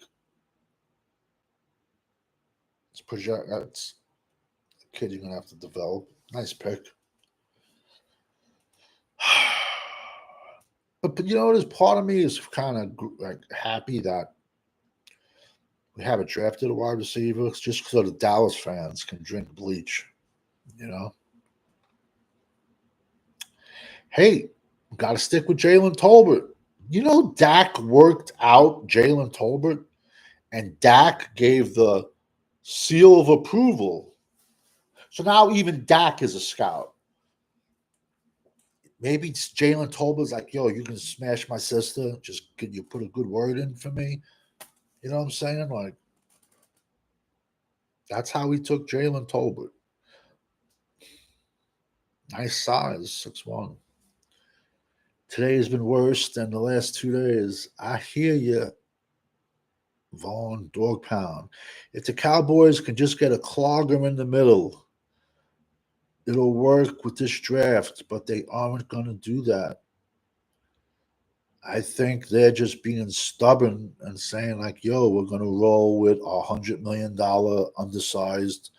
That's a kid you're gonna have to develop. Nice pick. But you know, there's part of me is kind of like happy that we haven't drafted a wide receiver just so the Dallas fans can drink bleach. You know, hey, got to stick with Jalen Tolbert. You know, Dak worked out Jalen Tolbert, and Dak gave the seal of approval. So now even Dak is a scout. Maybe Jalen Tolbert's like, yo, you can smash my sister. Just can you put a good word in for me? You know what I'm saying? Like, that's how he took Jalen Tolbert. Nice size, 6'1". Today has been worse than the last 2 days. I hear you, Vaughn Dog Pound. If the Cowboys can just get a clogger in the middle, it'll work with this draft, but they aren't going to do that. I think they're just being stubborn and saying, like, yo, we're going to roll with a $100 million undersized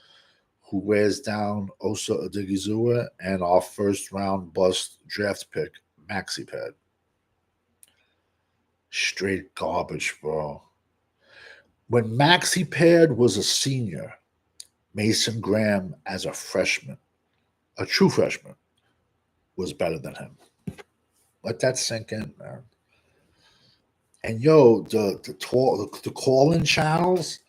who wears down Osa Odigizua and our first round bust draft pick, Maxi Pad. Straight garbage, bro. When Maxi Pad was a senior, Mason Graham as a freshman, a true freshman, was better than him. Let that sink in, man. And yo, the call-in channels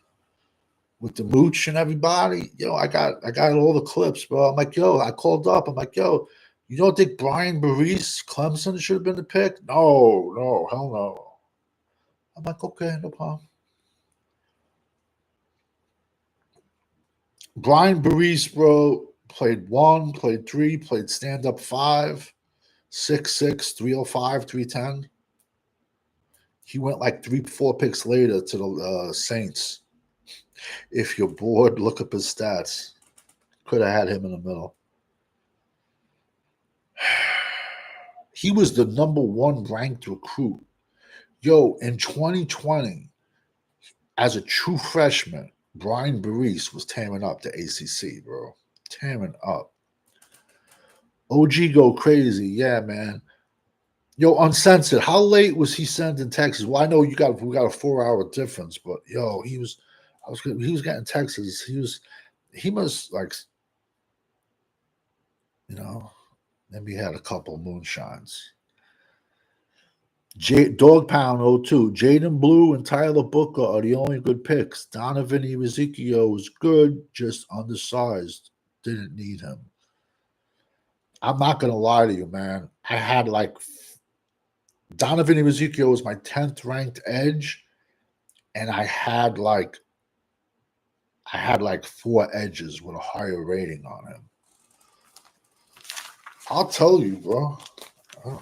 with the mooch and everybody, yo, I got all the clips, bro. I'm like, yo, I called up. I'm like, yo, you don't think Brian Barise, Clemson should have been the pick? No, hell no. I'm like, okay, no problem. Brian Barise, bro, played 1, played 3, played stand-up 5, 6'6", 305, 310. He went like 3-4 picks later to the Saints. If you're bored, look up his stats. Could have had him in the middle. He was the number 1 ranked recruit. Yo, in 2020, as a true freshman, Brian Barise was tearing up the ACC, bro. Tearing up. OG go crazy. Yeah, man. Yo, Uncensored, how late was he sent in Texas? Well, I know we got a 4-hour difference, but yo, he was getting Texas. He must like, you know, maybe he had a couple moonshines. Dog Pound 02. Jaden Blue and Tyler Booker are the only good picks. Donovan Ezekiel was good, just undersized. Didn't need him. I'm not gonna lie to you, man. I had like Donovan Ezekiel was my 10th ranked edge, and I had like 4 edges with a higher rating on him. I'll tell you, bro.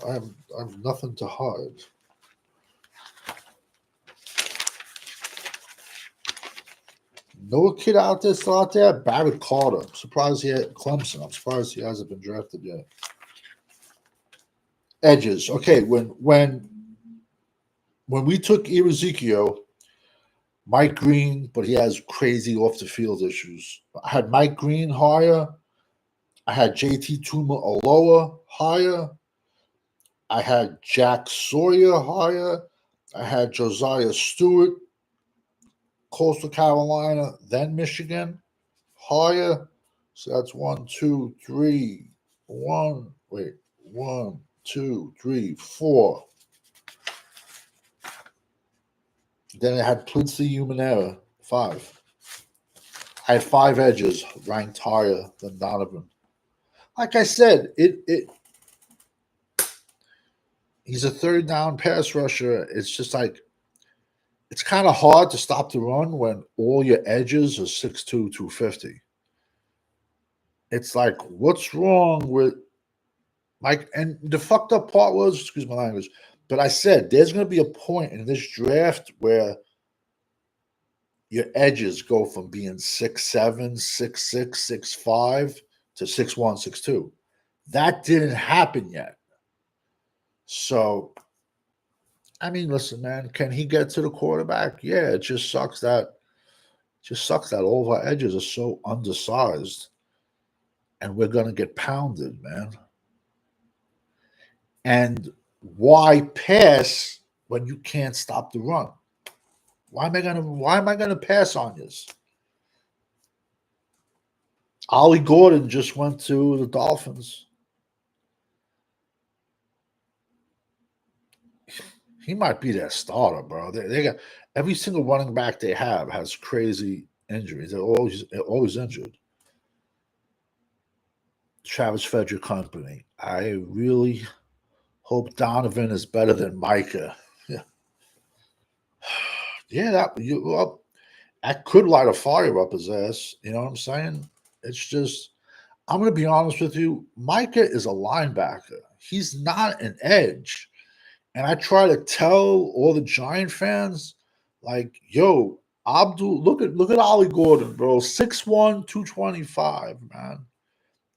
I have nothing to hide. No kid out there still out there. Barrett Carter. I'm surprised he had Clemson. I'm surprised he hasn't been drafted yet. Edges. Okay, when when we took Ezekiel, Mike Green, but he has crazy off the field issues. I had Mike Green higher. I had JT Tuma Aloha higher. I had Jack Sawyer higher. I had Josiah Stewart, Coastal Carolina, then Michigan higher. So that's one, two, three, one. Wait, one, two, three, four. Then I had Plitzy Humanera, five. I had five edges ranked higher than Donovan. Like I said, he's a third down pass rusher. It's just like it's kind of hard to stop the run when all your edges are 6'2", 250. It's like, what's wrong with Mike? And the fucked up part was, excuse my language, but I said there's going to be a point in this draft where your edges go from being 6'7", 6'6", 6'5" to 6'1", 6'2". That didn't happen yet. So, I mean, listen, man, can he get to the quarterback? Yeah, it just sucks that all of our edges are so undersized, and we're gonna get pounded, man. And why pass when you can't stop the run? Why am I gonna pass on this? Ollie Gordon just went to the Dolphins. He might be their starter, bro. They got every single running back they have has crazy injuries. They're always injured. Travis Frederick Company. I really hope Donovan is better than Micah. Yeah, yeah. I could light a fire up his ass. You know what I'm saying? It's just I'm going to be honest with you. Micah is a linebacker. He's not an edge. And I try to tell all the Giant fans, like, yo, Abdul, look at Ollie Gordon, bro. 6'1", 225, man.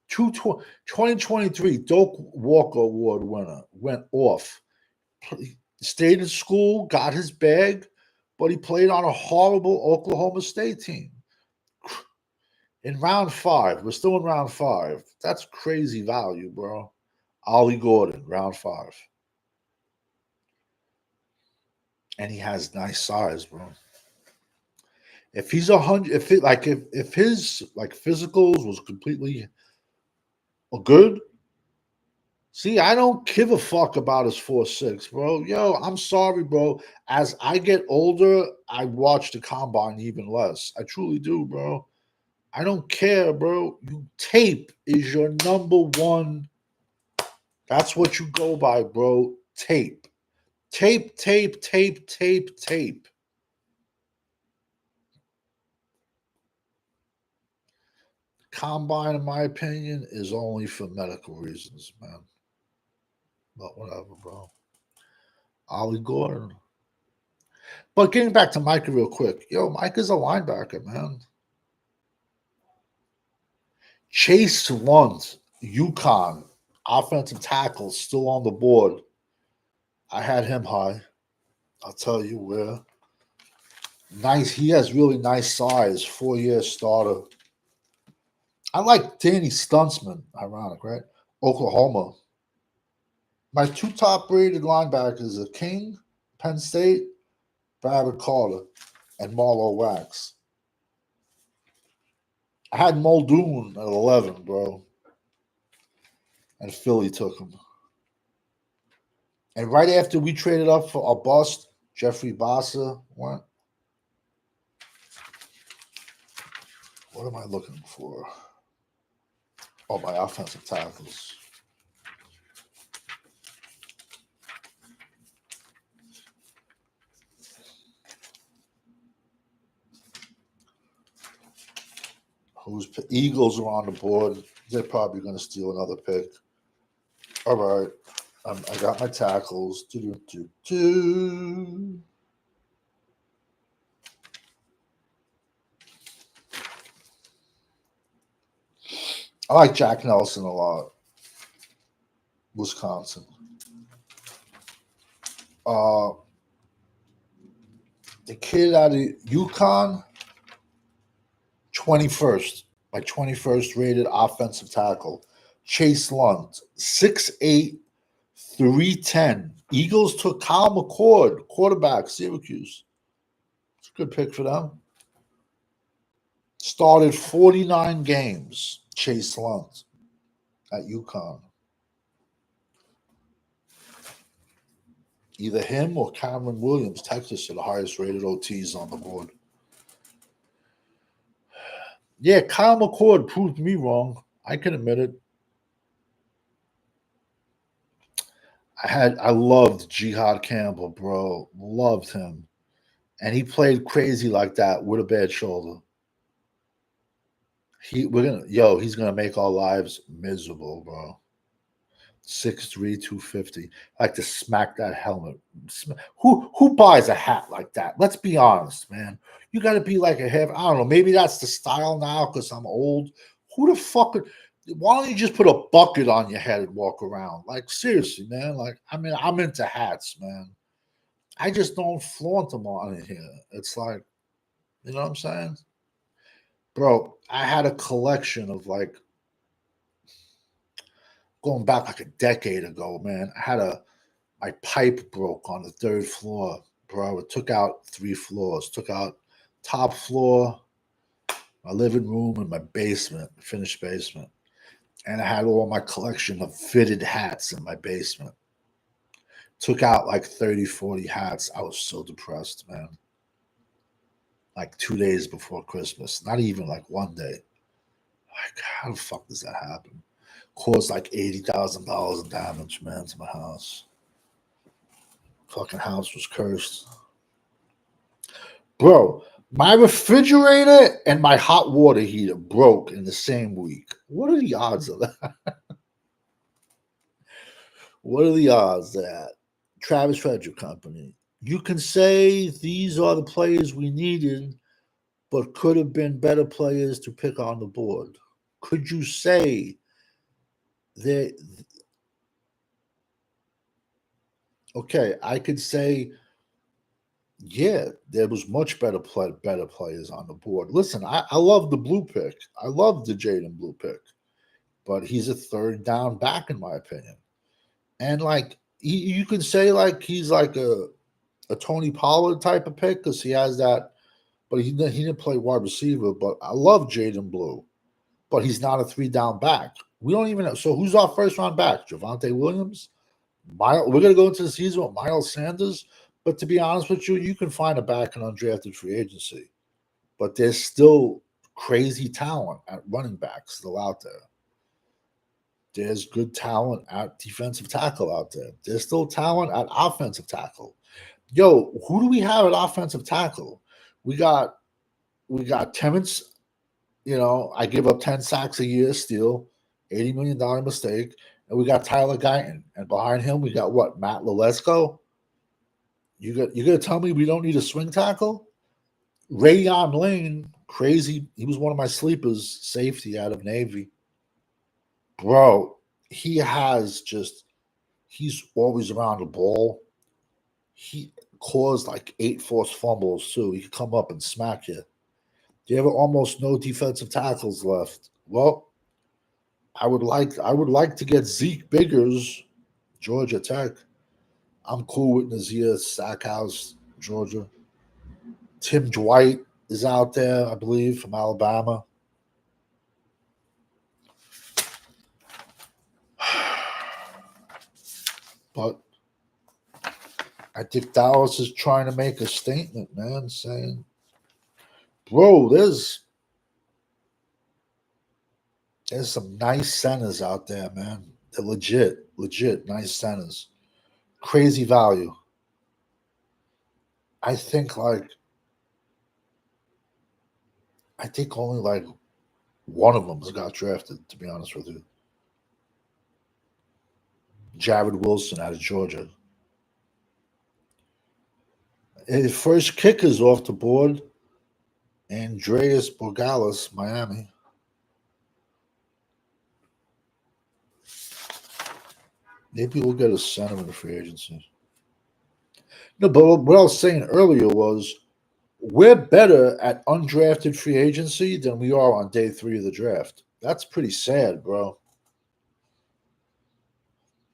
2023 Doak Walker Award winner went off. Stayed in school, got his bag, but he played on a horrible Oklahoma State team. In round five, we're still in round five. That's crazy value, bro. Ollie Gordon, round five. And he has nice size, bro. If he's 100, if his like physicals was completely good. See, I don't give a fuck about his 4'6", bro. Yo, I'm sorry, bro. As I get older, I watch the combine even less. I truly do, bro. I don't care, bro. Tape is your number one. That's what you go by, bro. Tape. Tape, tape, tape, tape, tape. Combine, in my opinion, is only for medical reasons, man. But whatever, bro. Ollie Gordon. But getting back to Micah real quick. Yo, Micah's a linebacker, man. Chase Lunt, UConn, offensive tackle, still on the board. I had him high. I'll tell you where. Nice. He has really nice size. 4-year starter. I like Danny Stunsman. Ironic, right? Oklahoma. My two top rated linebackers are King, Penn State, Barrett Carter, and Marlo Wax. I had Muldoon at 11, bro. And Philly took him. And right after we traded up for a bust, Jeffrey Bassa went. What am I looking for? Oh, my offensive tackles. Eagles are on the board. They're probably going to steal another pick. All right. I got my tackles. I like Jack Nelson a lot. Wisconsin. The kid out of UConn, 21st, my 21st rated offensive tackle. Chase Lunt, 6'8", 310. Eagles took Kyle McCord, quarterback, Syracuse. It's a good pick for them. Started 49 games, Chase Lunt at UConn. Either him or Cameron Williams, Texas, are the highest rated OTs on the board. Yeah, Kyle McCord proved me wrong. I can admit it. I loved Jihad Campbell, bro. Loved him. And he played crazy like that with a bad shoulder. He's gonna make our lives miserable, bro. 6'3", 250. I like to smack that helmet. Who buys a hat like that? Let's be honest, man. You got to be like I don't know. Maybe that's the style now because I'm old. Who the fuck? Why don't you just put a bucket on your head and walk around? Like seriously, man. Like I mean, I'm into hats, man. I just don't flaunt them on here. It's like, you know what I'm saying, bro? I had a collection of like going back like a decade ago, man. My pipe broke on the third floor, bro. It took out 3 floors. Took out top floor, my living room, and my basement, finished basement. And I had all my collection of fitted hats in my basement. Took out like 30, 40 hats. I was so depressed, man. Like 2 days before Christmas. Not even like one day. Like, how the fuck does that happen? Caused like $80,000 in damage, man, to my house. Fucking house was cursed. Bro, my refrigerator and my hot water heater broke in the same week. What are the odds of that? What are the odds that Travis Frederick Company? You can say these are the players we needed, but could have been better players to pick on the board. Could you say that? Okay, I could say, yeah, there was much better players on the board. Listen, I love the blue pick. I love the Jaden Blue pick, but he's a third down back in my opinion. And like you could say like he's like a Tony Pollard type of pick because he has that, but he didn't play wide receiver. But I love Jaden Blue, but he's not a 3 down back. We don't even know. So who's our first round back? Javonte Williams. We're going to go into the season with Miles Sanders. But to be honest with you, you can find a back in undrafted free agency. But there's still crazy talent at running back still out there. There's good talent at defensive tackle out there. There's still talent at offensive tackle. Yo, who do we have at offensive tackle? We got Timmons. You know, I give up 10 sacks a year, still $80 million mistake. And we got Tyler Guyton. And behind him, we got what? Matt Lesko? You're gonna tell me we don't need a swing tackle? Rayon Lane, crazy. He was one of my sleepers, safety out of Navy. Bro, he's always around the ball. He caused like 8 forced fumbles too. He could come up and smack you. You have almost no defensive tackles left. Well, I would like to get Zeke Biggers, Georgia Tech. I'm cool with Nazir Stackhouse, Georgia. Tim Dwight is out there, I believe, from Alabama. But I think Dallas is trying to make a statement, man, saying, bro, there's some nice centers out there, man. They're legit nice centers. Crazy value. I think only like one of them has got drafted, to be honest with you. Jared Wilson out of Georgia. His first kicker's off the board. Andreas Borgalis, Miami. Maybe we'll get a center in the free agency. No, but what I was saying earlier was We're better at undrafted free agency than we are on day 3 of the draft. That's pretty sad, bro.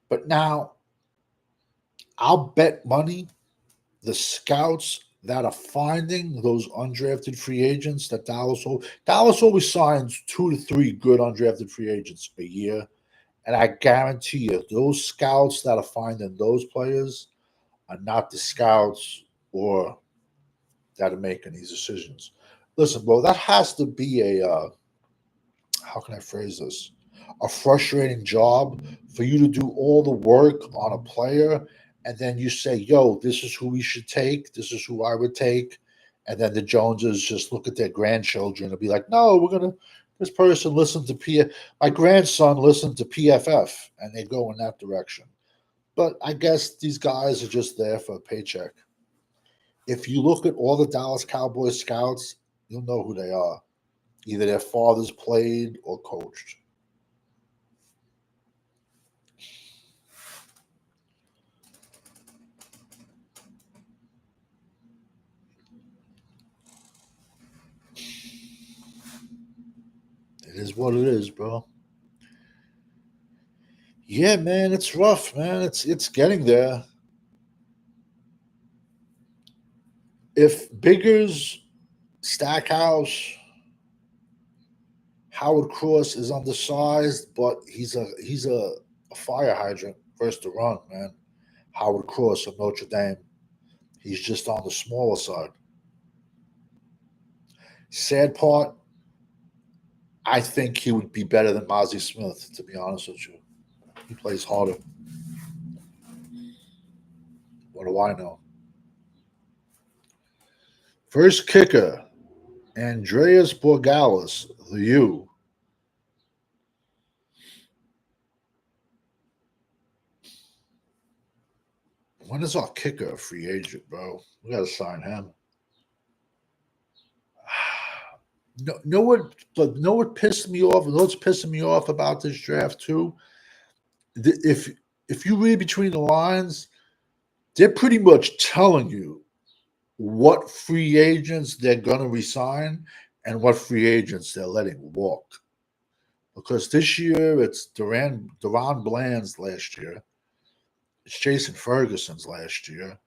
But now I'll bet money the scouts that are finding those undrafted free agents that Dallas always signs 2 to 3 good undrafted free agents a year, and I guarantee you those scouts that are finding those players are not the scouts or that are making these decisions. Listen, bro, that has to be a how can I phrase this? A frustrating job for you to do all the work on a player and then you say, yo, this is who we should take. This is who I would take. And then the Joneses just look at their grandchildren and be like, no, we're going to, this person listened to my grandson listened to PFF and they go in that direction. But I guess these guys are just there for a paycheck. If you look at all the Dallas Cowboys scouts, you'll know who they are. Either their fathers played or coached. It is what it is, bro. Yeah, man, it's rough, man. It's getting there. If Biggers, Stackhouse, Howard Cross is undersized, but he's a fire hydrant first to run, man. Howard Cross of Notre Dame. He's just on the smaller side. Sad part, I think he would be better than Mozzie Smith, to be honest with you. He plays harder. What do I know? First kicker, Andreas Borgalis, the U. When is our kicker a free agent, bro? We got to sign him. No, know what pissed me off? What's pissing me off about this draft too? If you read between the lines, they're pretty much telling you what free agents they're going to resign and what free agents they're letting walk. Because this year it's Duran Bland's last year. It's Jason Ferguson's last year.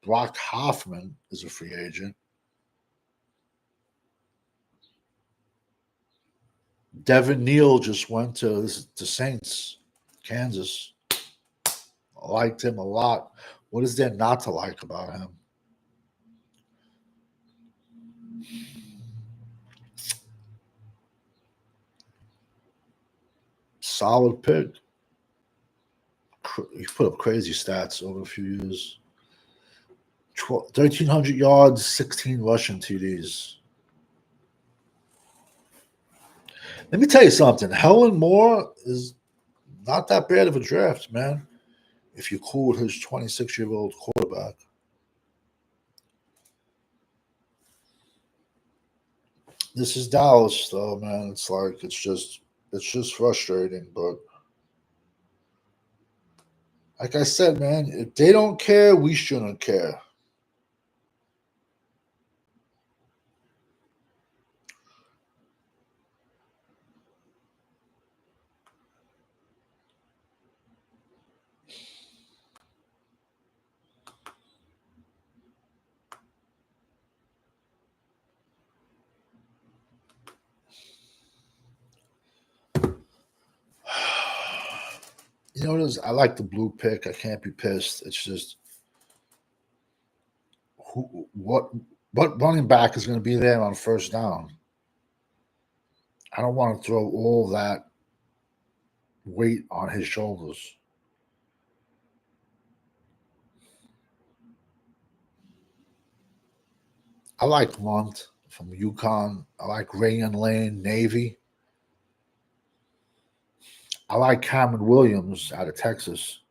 Brock Hoffman is a free agent. Devin Neal just went to the Saints, Kansas. I liked him a lot. What is there not to like about him? Solid pick. He put up crazy stats over a few years. 1,300 yards, 16 rushing TDs. Let me tell you something. Helen Moore is not that bad of a draft, man. If you cool his 26-year-old quarterback. This is Dallas, though, man. It's just frustrating. But like I said, man, if they don't care, we shouldn't care. You know, I like the blue pick. I can't be pissed. It's just what running back is going to be there on first down? I don't want to throw all that weight on his shoulders. I like Lunt from UConn. I like Rayan Lane, Navy. I like Cameron Williams out of Texas.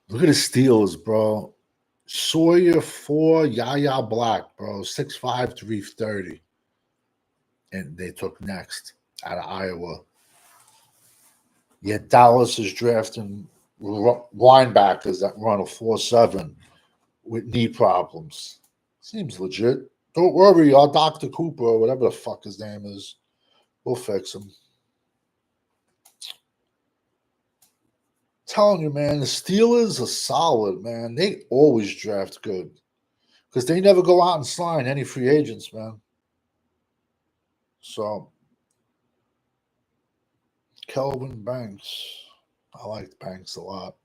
Look at the steals, bro. Sawyer 4, Yaya Black, bro. 6'5", 330. And they took next out of Iowa. Yet Dallas is drafting linebackers that run a 4.7 with knee problems. Seems legit. Don't worry, our Dr. Cooper or whatever the fuck his name is, we'll fix him. Telling you, man, the Steelers are solid, man. They always draft good because they never go out and sign any free agents, man. So, Kelvin Banks. I liked Banks a lot.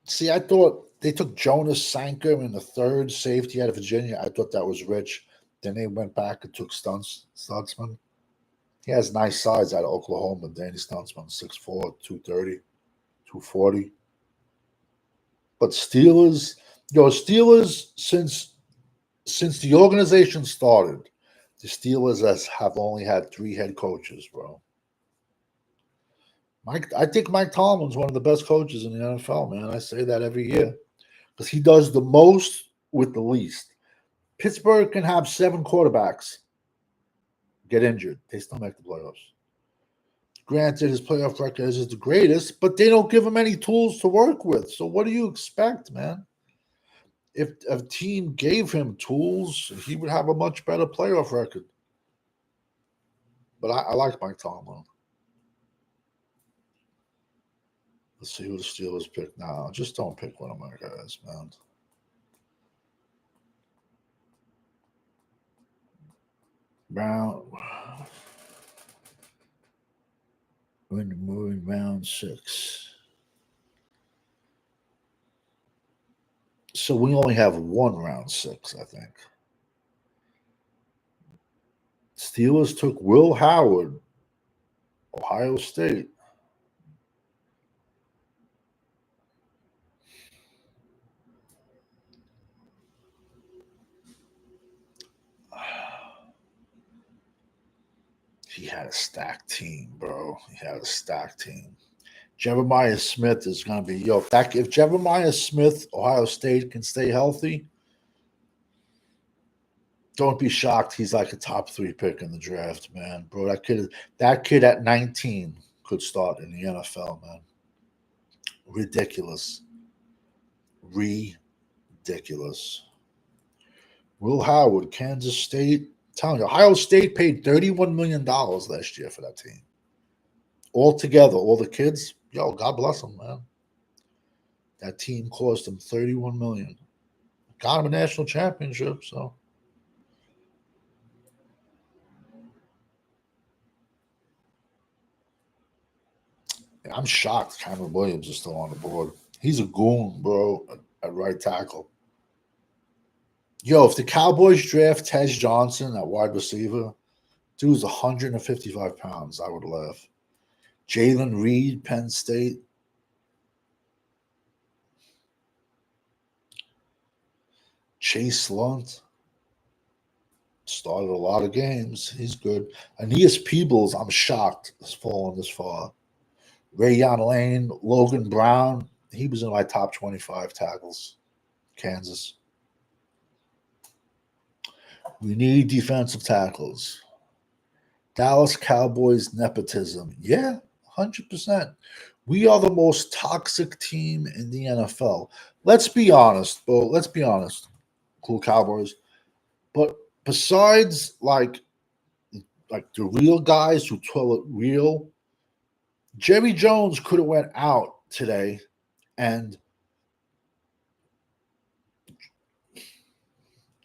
See, I thought they took Jonas Sanker in the third safety out of Virginia. I thought that was rich. Then they went back and took Stutzman. He has nice size out of Oklahoma. Danny Stutzman, 6'4", 230, 240. But Steelers, since the organization started, the Steelers have only had 3 head coaches, bro. I think Mike Tomlin's one of the best coaches in the NFL, man. I say that every year because he does the most with the least. Pittsburgh can have 7 quarterbacks get injured. They still make the playoffs. Granted, his playoff record is the greatest, but they don't give him any tools to work with. So what do you expect, man? If a team gave him tools, he would have a much better playoff record. But I like Mike Tomlin. Let's see who the Steelers pick now. Just don't pick one of my guys, man. Moving round 6. So we only have 1 round 6, I think. Steelers took Will Howard, Ohio State. He had a stacked team, bro. He had a stacked team. Jeremiah Smith is going to be, if Jeremiah Smith, Ohio State, can stay healthy, don't be shocked he's like a top 3 pick in the draft, man. Bro, that kid at 19 could start in the NFL, man. Ridiculous. Ridiculous. Will Howard, Kansas State. I'm telling you, Ohio State paid $31 million last year for that team. All together, all the kids, God bless them, man. That team cost them $31 million. Got him a national championship, so. I'm shocked Cameron Williams is still on the board. He's a goon, bro, at right tackle. If the Cowboys draft Tez Johnson at wide receiver, dude's 155 pounds, I would laugh. Jalen Reed, Penn State. Chase Lunt started a lot of games. He's good. Aeneas Peebles, I'm shocked, has fallen this far. Rayon Lane, Logan Brown. He was in my top 25 tackles. Kansas. We need defensive tackles. Dallas Cowboys nepotism. Yeah, 100%. We are the most toxic team in the NFL. Let's be honest, bro. Let's be honest. Cool Cowboys. But besides like the real guys who tell it real, Jerry Jones could have went out today and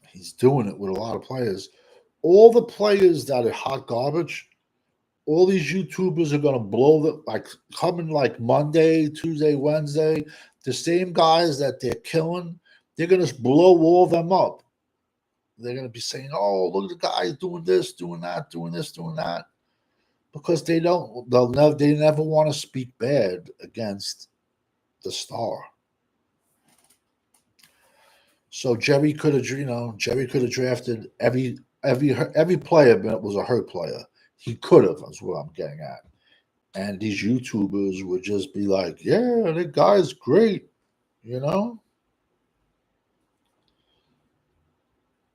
he's doing it with a lot of players. All the players that are hot garbage, all these YouTubers are gonna blow coming like Monday, Tuesday, Wednesday. The same guys that they're killing, they're gonna blow all of them up. They're gonna be saying, "Oh, look at the guy doing this, doing that, doing this, doing that," because they never want to speak bad against the star. So Jerry could have drafted every player, but it was a hurt player. He could have, is what I'm getting at. And these YouTubers would just be like, "Yeah, that guy's great," you know.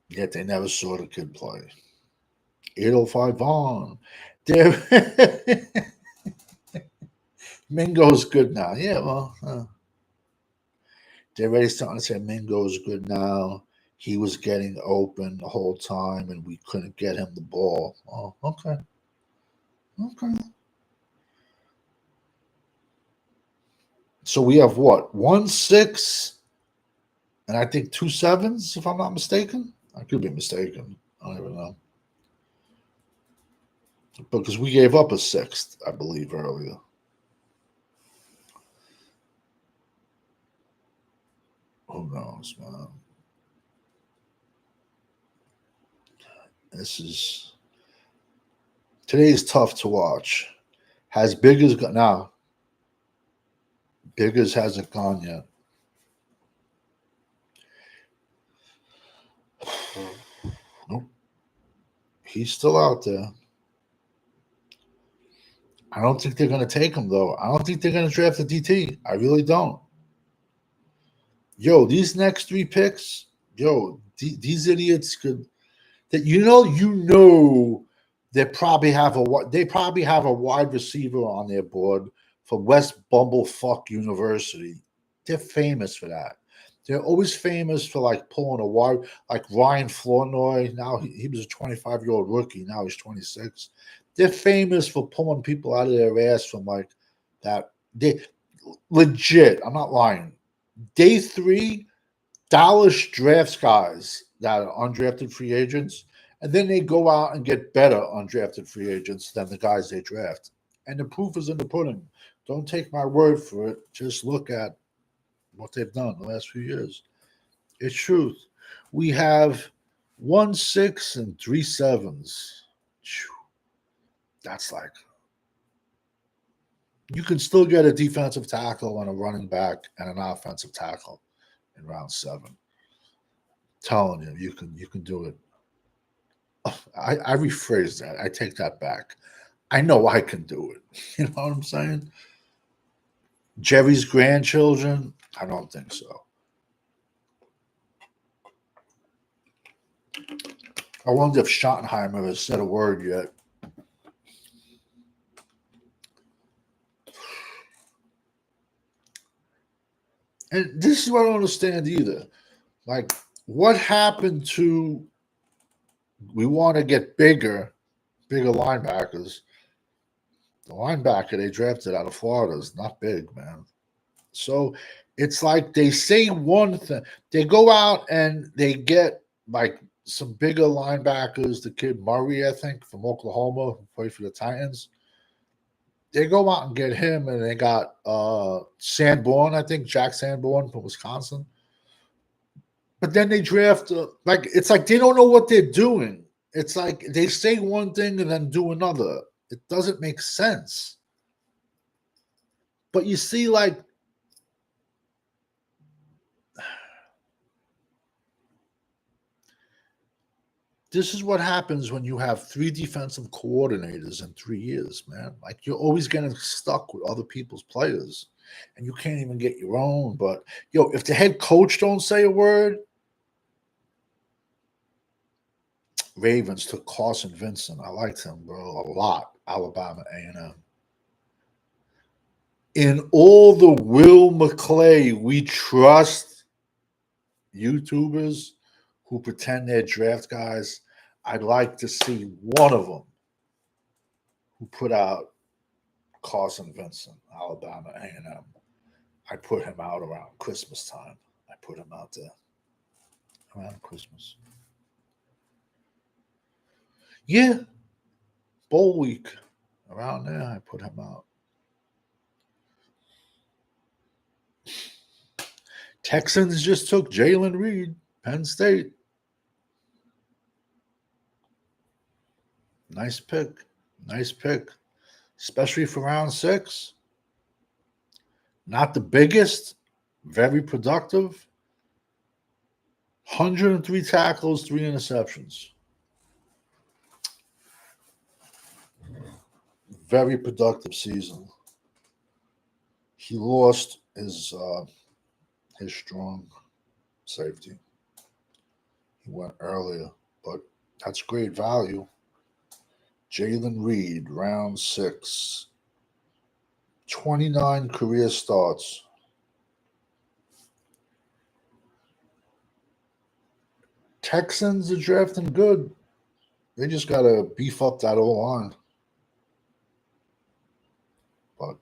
Yet they never saw the kid play. 805 Vaughn. There, Mingo's good now. Yeah, well, they're already starting to say Mingo's good now. He was getting open the whole time, and we couldn't get him the ball. Oh, okay, okay. So we have what 1-6, and I think 2-7s, if I'm not mistaken. I could be mistaken. I don't even know because we gave up a sixth, I believe, earlier. Who knows, man? This is today is tough to watch. Has Biggers gone now? Biggers hasn't gone yet. Nope, he's still out there. I don't think they're going to take him though. I don't think they're going to draft a DT. I really don't. Yo, these next three picks, yo, these idiots could that they probably have a wide receiver on their board for West Bumblefuck University. They're famous for that. They're always famous for like pulling a wide like Ryan Flournoy. Now he was a 25-year-old rookie. Now he's 26. They're famous for pulling people out of their ass from like that. They legit. I'm not lying. Day three, Dallas drafts guys that are undrafted free agents, and then they go out and get better undrafted free agents than the guys they draft. And the proof is in the pudding. Don't take my word for it. Just look at what they've done the last few years. It's truth. We have 1-6 and 3-7s. That's like you can still get a defensive tackle and a running back and an offensive tackle in round 7. Telling you, you can do it. I rephrase that. I take that back. I know I can do it. You know what I'm saying? Jerry's grandchildren? I don't think so. I wonder if Schottenheimer has said a word yet. And this is what I don't understand either. Like, what happened to we want to get bigger linebackers? The linebacker they drafted out of Florida is not big, man. So it's like they say one thing. They go out and they get like some bigger linebackers. The kid Murray, I think, from Oklahoma, who played for the Titans. They go out and get him, and they got Sanborn, I think, Jack Sanborn from Wisconsin. But then they draft like it's like they don't know what they're doing. It's like they say one thing and then do another. It doesn't make sense. But you see, like this is what happens when you have 3 defensive coordinators in 3 years, man. Like you're always getting stuck with other people's players, and you can't even get your own. But yo, if the head coach don't say a word, Ravens took Carson Vincent. I liked him, bro, a lot. Alabama A&M. In all the Will McClay we trust YouTubers who pretend they're draft guys, I'd like to see one of them who put out Carson Vincent, Alabama A&M. I put him out around Christmas time. I put him out there around Christmas. Yeah, bowl week around there. I put him out. Texans just took Jalen Reed, Penn State. Nice pick. Nice pick. Especially for round 6. Not the biggest, very productive. 103 tackles, 3 interceptions. Very productive season. He lost his strong safety. He went earlier, but that's great value. Jalen Reed, round 6. 29 career starts. Texans are drafting good. They just got to beef up that O line. But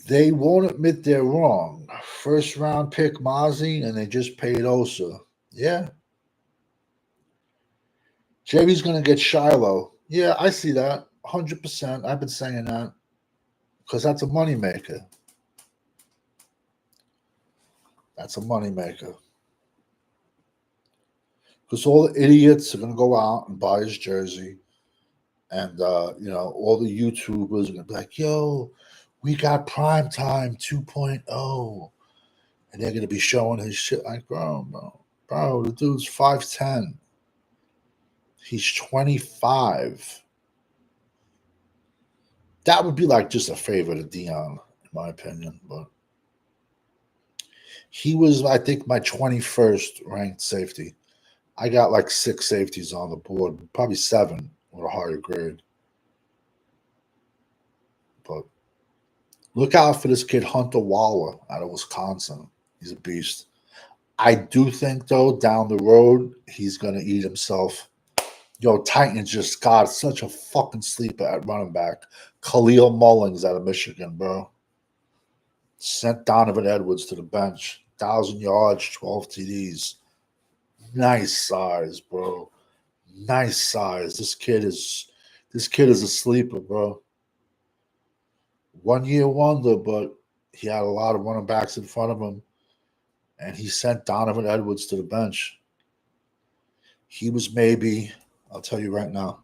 they won't admit they're wrong. First round pick Mozzie, and they just paid Osa. Yeah. Jerry's going to get Shiloh. Yeah, I see that. 100%. I've been saying that because that's a moneymaker. That's a moneymaker. Because all the idiots are going to go out and buy his jersey. And, all the YouTubers are going to be like, yo, we got Primetime 2.0. And they're going to be showing his shit like, bro, the dude's 5'10". He's 25. That would be like just a favor to Dion, in my opinion. But he was, I think, my 21st ranked safety. I got like 6 safeties on the board, probably 7 with a higher grade. But look out for this kid, Hunter Waller, out of Wisconsin. He's a beast. I do think, though, down the road, he's going to eat himself. Yo, Titans just got such a fucking sleeper at running back. Khalil Mullins out of Michigan, bro. Sent Donovan Edwards to the bench. 1,000 yards, 12 TDs. Nice size, bro. Nice size. This kid is a sleeper, bro. 1-year wonder, but he had a lot of running backs in front of him, and he sent Donovan Edwards to the bench. He was maybe, I'll tell you right now,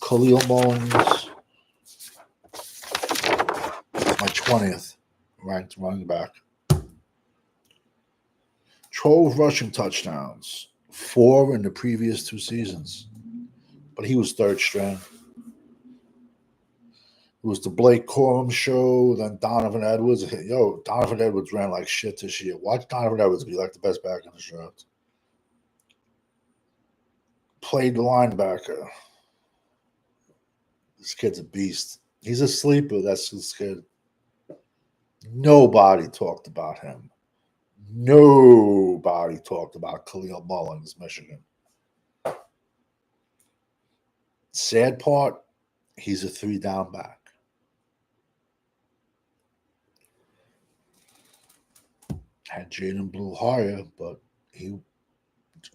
Khalil Mullins, my 20th ranked running back. 12 rushing touchdowns, 4 in the previous 2 seasons. But he was third string. It was the Blake Corum show, then Donovan Edwards. Yo, Donovan Edwards ran like shit this year. Watch Donovan Edwards be like the best back in the draft. Played the linebacker. This kid's a beast. He's a sleeper. That's this kid. Nobody talked about him. Nobody talked about Khalil Mullins, Michigan. Sad part, he's a 3-down back. Had Jaden Blue higher, but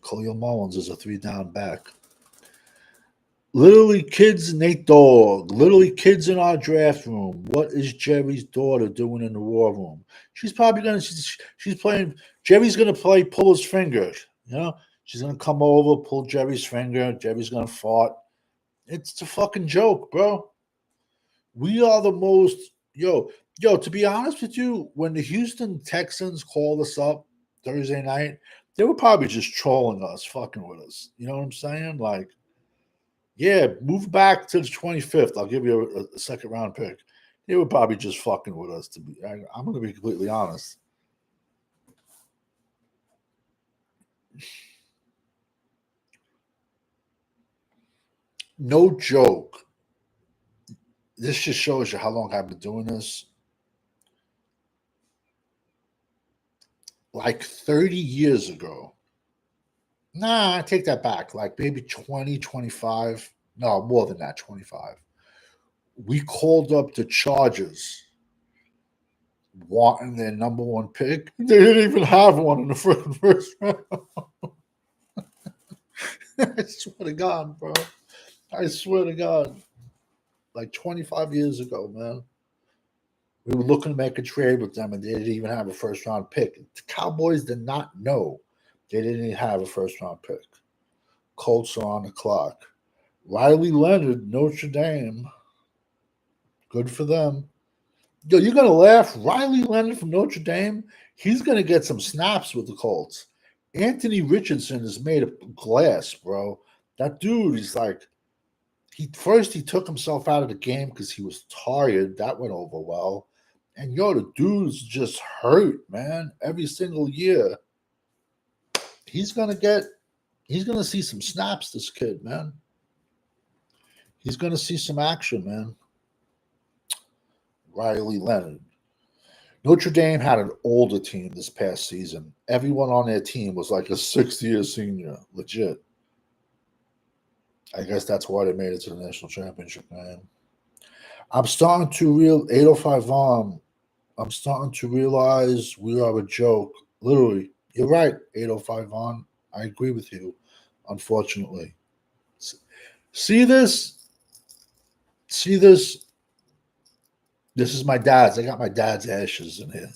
Khalil Mullins is a 3-down back. Literally kids, Nate Dogg. Literally kids in our draft room. What is Jerry's daughter doing in the war room? She's probably gonna. She's playing. Jerry's gonna pull his finger. She's gonna come over, pull Jerry's finger. Jerry's gonna fart. It's a fucking joke, bro. We are the most. Yo. To be honest with you, when the Houston Texans called us up Thursday night, they were probably just trolling us, fucking with us. You know what I'm saying? Like. Yeah, move back to the 25th. I'll give you a second round pick. They were probably just fucking with us. I'm going to be completely honest. No joke. This just shows you how long I've been doing this. Like 30 years ago. Nah, I take that back. Like maybe 20, 25. No, more than that, 25. We called up the Chargers wanting their number 1 pick. They didn't even have one in the first round. I swear to God, bro. I swear to God. Like 25 years ago, man. We were looking to make a trade with them, and they didn't even have a first-round pick. The Cowboys did not know they didn't even have a first-round pick. Colts are on the clock. Riley Leonard, Notre Dame. Good for them. Yo, you're going to laugh. Riley Leonard from Notre Dame, he's going to get some snaps with the Colts. Anthony Richardson is made of glass, bro. That dude is like, he took himself out of the game because he was tired. That went over well. And the dude's just hurt, man. Every single year. He's gonna see some snaps, this kid, man. He's going to see some action, man. Riley Leonard. Notre Dame had an older team this past season. Everyone on their team was like a 6-year senior, legit. I guess that's why they made it to the national championship, man. I'm starting to 805 on. I'm starting to realize we are a joke. Literally, you're right, 805 on. I agree with you, unfortunately. See this? See this? This is my dad's. I got my dad's ashes in here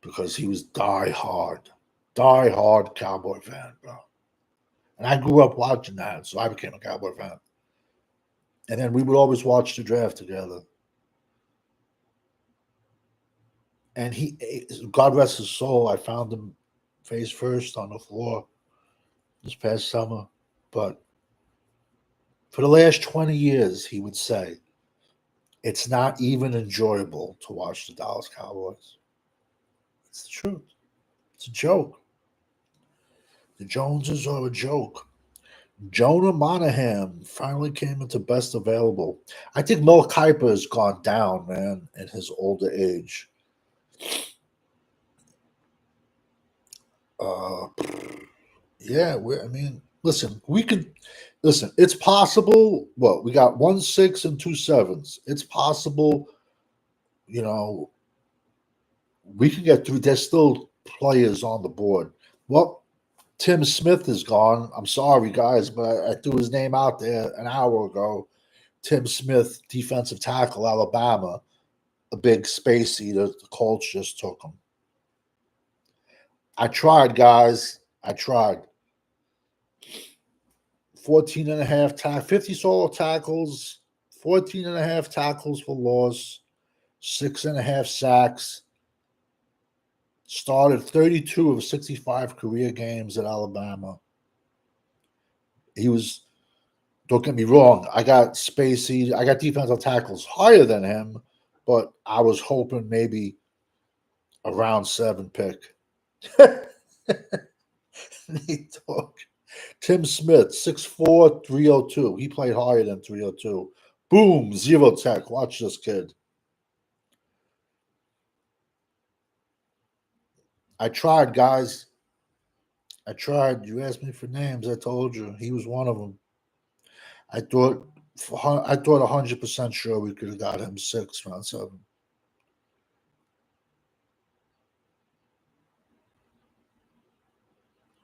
because he was die hard Cowboy fan, bro. And I grew up watching that, so I became a Cowboy fan. And then we would always watch the draft together. And he, God rest his soul, I found him face first on the floor this past summer. But for the last 20 years, he would say, it's not even enjoyable to watch the Dallas Cowboys. It's the truth. It's a joke. The Joneses are a joke. Jonah Monahan finally came into best available. I think Mel Kiper has gone down, man, in his older age. Yeah, listen, it's possible. Well, we got 1 6 and 2 7s. It's possible, you know, we can get through. There's still players on the board. Well, Tim Smith is gone. I'm sorry, guys, but I threw his name out there an hour ago. Tim Smith, defensive tackle, Alabama, a big space eater. The Colts just took him. I tried, guys. I tried. 14 and a half 50 solo tackles, 14 and a half tackles for loss, 6.5 sacks. Started 32 of 65 career games at Alabama. He was, don't get me wrong, I got spacey, I got defensive tackles higher than him, but I was hoping maybe a round 7 pick. Tim Smith, 6'4", 302. He played higher than 302. Boom, 0 tech. Watch this kid. I tried, guys. I tried. You asked me for names. I told you. He was one of them. I thought 100% sure we could have got him 6, round 7.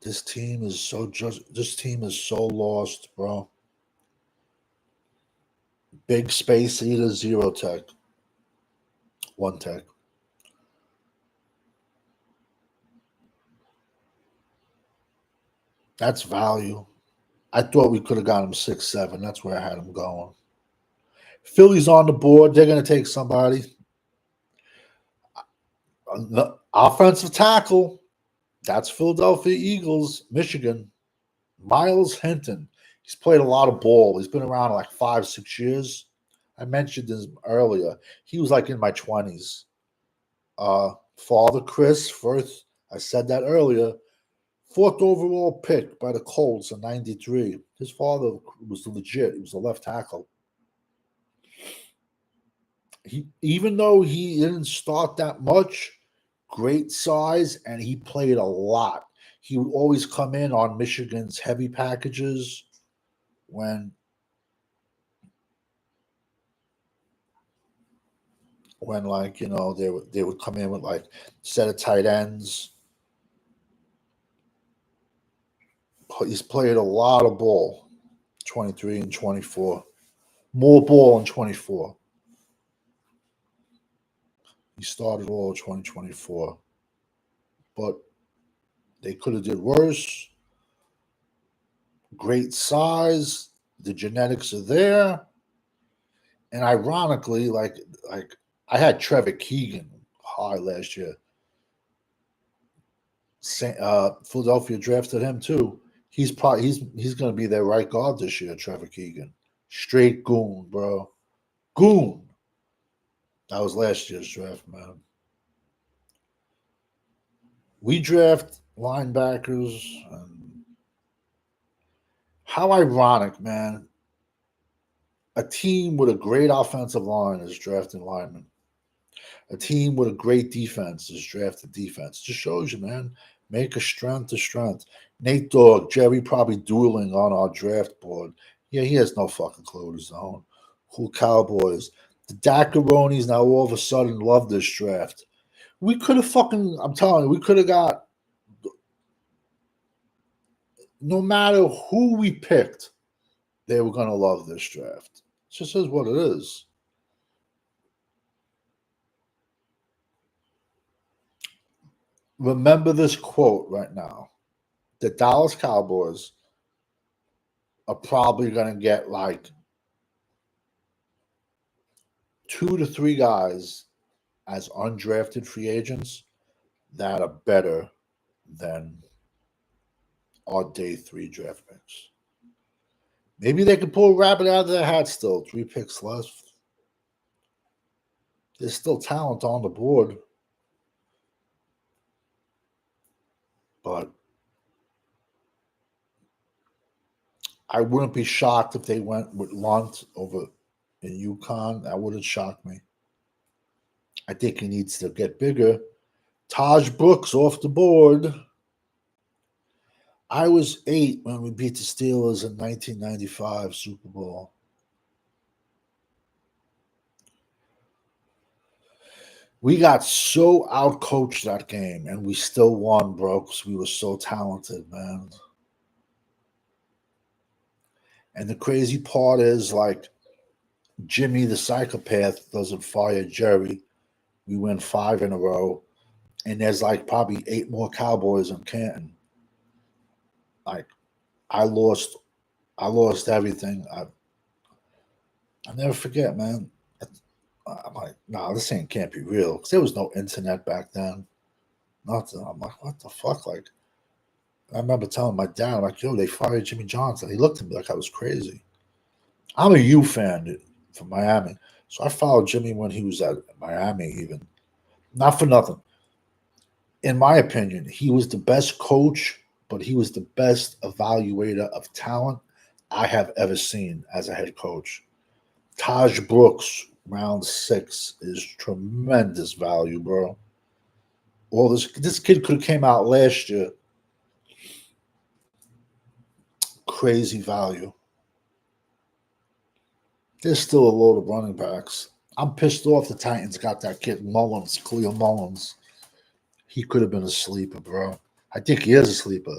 This team is so lost, bro. Big space eater, 0 tech. 1 tech. That's value. I thought we could have got him 6, 7. That's where I had him going. Philly's on the board. They're going to take somebody. The offensive tackle. That's Philadelphia Eagles, Michigan. Miles Hinton. He's played a lot of ball. He's been around like 5, 6 years. I mentioned this earlier. He was like in my 20s. Father Chris, first, I said that earlier. 4th overall pick by the Colts in '93. His father was legit. He was a left tackle. Even though he didn't start that much, great size, and he played a lot. He would always come in on Michigan's heavy packages when like, they would come in with like set of tight ends. He's played a lot of ball, 23 and 24. More ball in 24. He started all of 2024. But they could have did worse. Great size. The genetics are there. And ironically, like I had Trevor Keegan high last year. Philadelphia drafted him too. He's going to be their right guard this year, Trevor Keegan. Straight goon, bro. Goon. That was last year's draft, man. We draft linebackers. And how ironic, man. A team with a great offensive line is drafting linemen. A team with a great defense is drafting defense. Just shows you, man. Make a strength to strength. Nate Dogg, Jerry probably dueling on our draft board. Yeah, he has no fucking clue of his own. Cool Cowboys. The Daccaronis now all of a sudden love this draft. We could have fucking, I'm telling you, we could have got, no matter who we picked, they were going to love this draft. It just is what it is. Remember this quote right now. The Dallas Cowboys are probably going to get like 2 to 3 guys as undrafted free agents that are better than our day 3 draft picks. Maybe they can pull a rabbit out of their hat still. 3 picks left. There's still talent on the board. But I wouldn't be shocked if they went with Lunt over in UConn. That wouldn't shock me. I think he needs to get bigger. Taj Brooks off the board. I was 8 when we beat the Steelers in 1995 Super Bowl. We got so outcoached that game, and we still won, bro, because we were so talented, man. And the crazy part is, like, Jimmy the psychopath doesn't fire Jerry. We win 5 in a row, and there's like probably 8 more Cowboys in Canton. Like, I lost everything. I never forget, man. I'm like, nah, this ain't can't be real because there was no internet back then. Nothing. I'm like, what the fuck? Like, I remember telling my dad, I'm like, yo, they fired Jimmy Johnson. He looked at me like I was crazy. I'm a U fan from Miami, so I followed Jimmy when he was at Miami. Even not for nothing. In my opinion, he was the best coach, but he was the best evaluator of talent I have ever seen as a head coach. Taj Brooks, round 6, is tremendous value, bro. All this kid could have came out last year. Crazy value. There's still a load of running backs. I'm pissed off the Titans got that kid Mullins, Cleo Mullins. He could have been a sleeper, bro. I think he is a sleeper.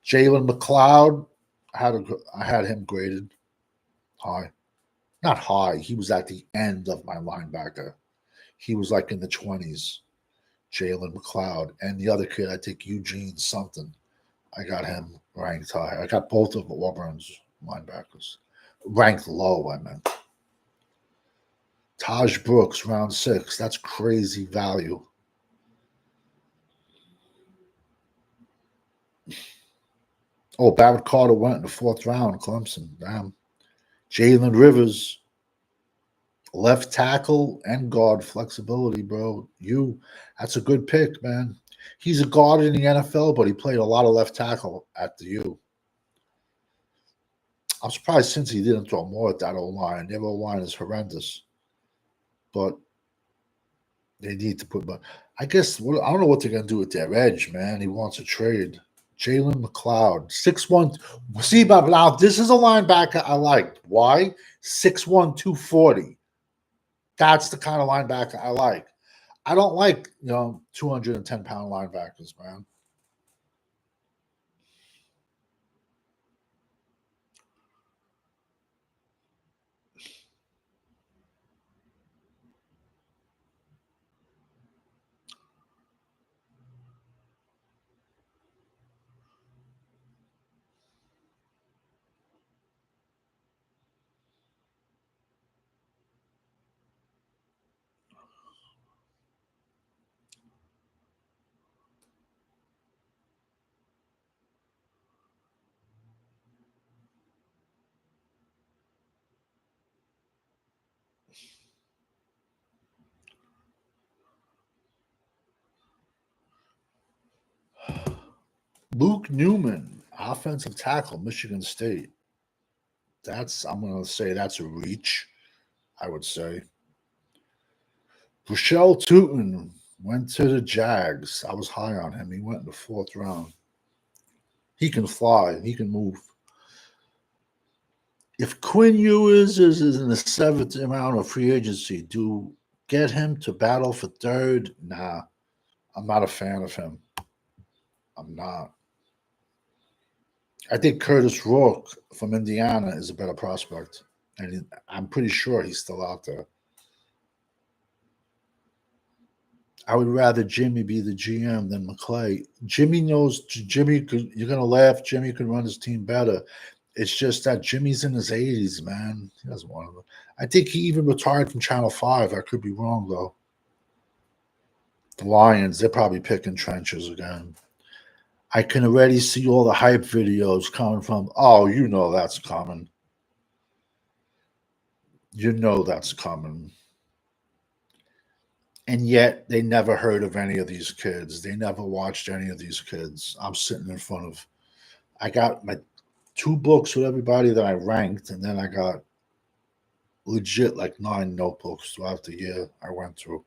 Jalen McLeod, I had him graded high. Not high. He was at the end of my linebacker. He was like in the 20s. Jalen McLeod. And the other kid, I think Eugene something. I got him ranked high. I got both of Auburn's linebackers. Ranked low, I meant. Taj Brooks, round 6. That's crazy value. Oh, Barrett Carter went in the 4th round, Clemson. Damn. Jalen Rivers, left tackle and guard flexibility, bro. That's a good pick, man. He's a guard in the NFL, but he played a lot of left tackle at the U. I'm surprised since he didn't throw more at that O-line. Their O-line is horrendous. But they need to put, but I guess, I don't know what they're going to do with their edge, man. He wants a trade. Jalen McLeod, 6'1". See, Bob, now this is a linebacker I like. Why? 6'1", 240. That's the kind of linebacker I like. I don't like, 210-pound linebackers, man. Luke Newman, offensive tackle, Michigan State. I'm going to say that's a reach, I would say. Rochelle Tootin went to the Jags. I was high on him. He went in the 4th round. He can fly. He can move. If Quinn Ewers is in the 7th round of free agency, do get him to battle for 3rd? Nah, I'm not a fan of him. I'm not. I think Curtis Rourke from Indiana is a better prospect, and I'm pretty sure he's still out there. I would rather Jimmy be the GM than McClay. Jimmy knows Jimmy could. You're gonna laugh. Jimmy could run his team better. It's just that Jimmy's in his 80s, man. He doesn't want to. I think he even retired from Channel 5. I could be wrong though. The Lions, they're probably picking trenches again. I can already see all the hype videos coming from. Oh, you know that's coming. You know that's coming. And yet they never heard of any of these kids. They never watched any of these kids. I'm sitting in front of. I got my 2 books with everybody that I ranked, and then I got legit like 9 notebooks throughout the year I went through.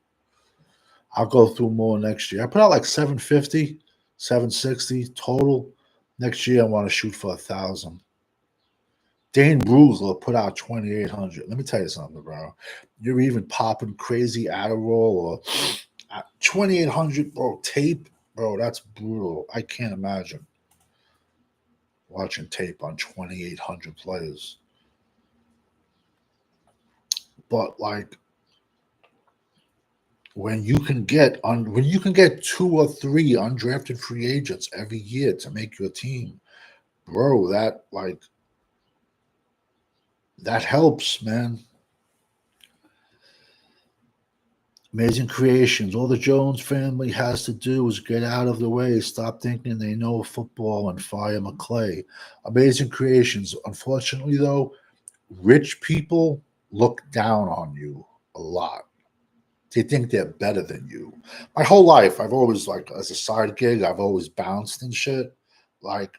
I'll go through more next year. I put out like 750, 760 total. Next year I want to shoot for 1,000. Dane Brugler put out 2,800. Let me tell you something, bro. You're even popping crazy Adderall or 2,800, bro. Tape, bro. That's brutal. I can't imagine watching tape on 2,800 players. But like when you can get 2 or 3 undrafted free agents every year to make your team, bro, that helps, man. Amazing Creations. All the Jones family has to do is get out of the way, stop thinking they know football, and fire McClay. Amazing Creations. Unfortunately, though, rich people look down on you a lot. They think they're better than you. My whole life, I've always, like, as a side gig, I've always bounced and shit. Like,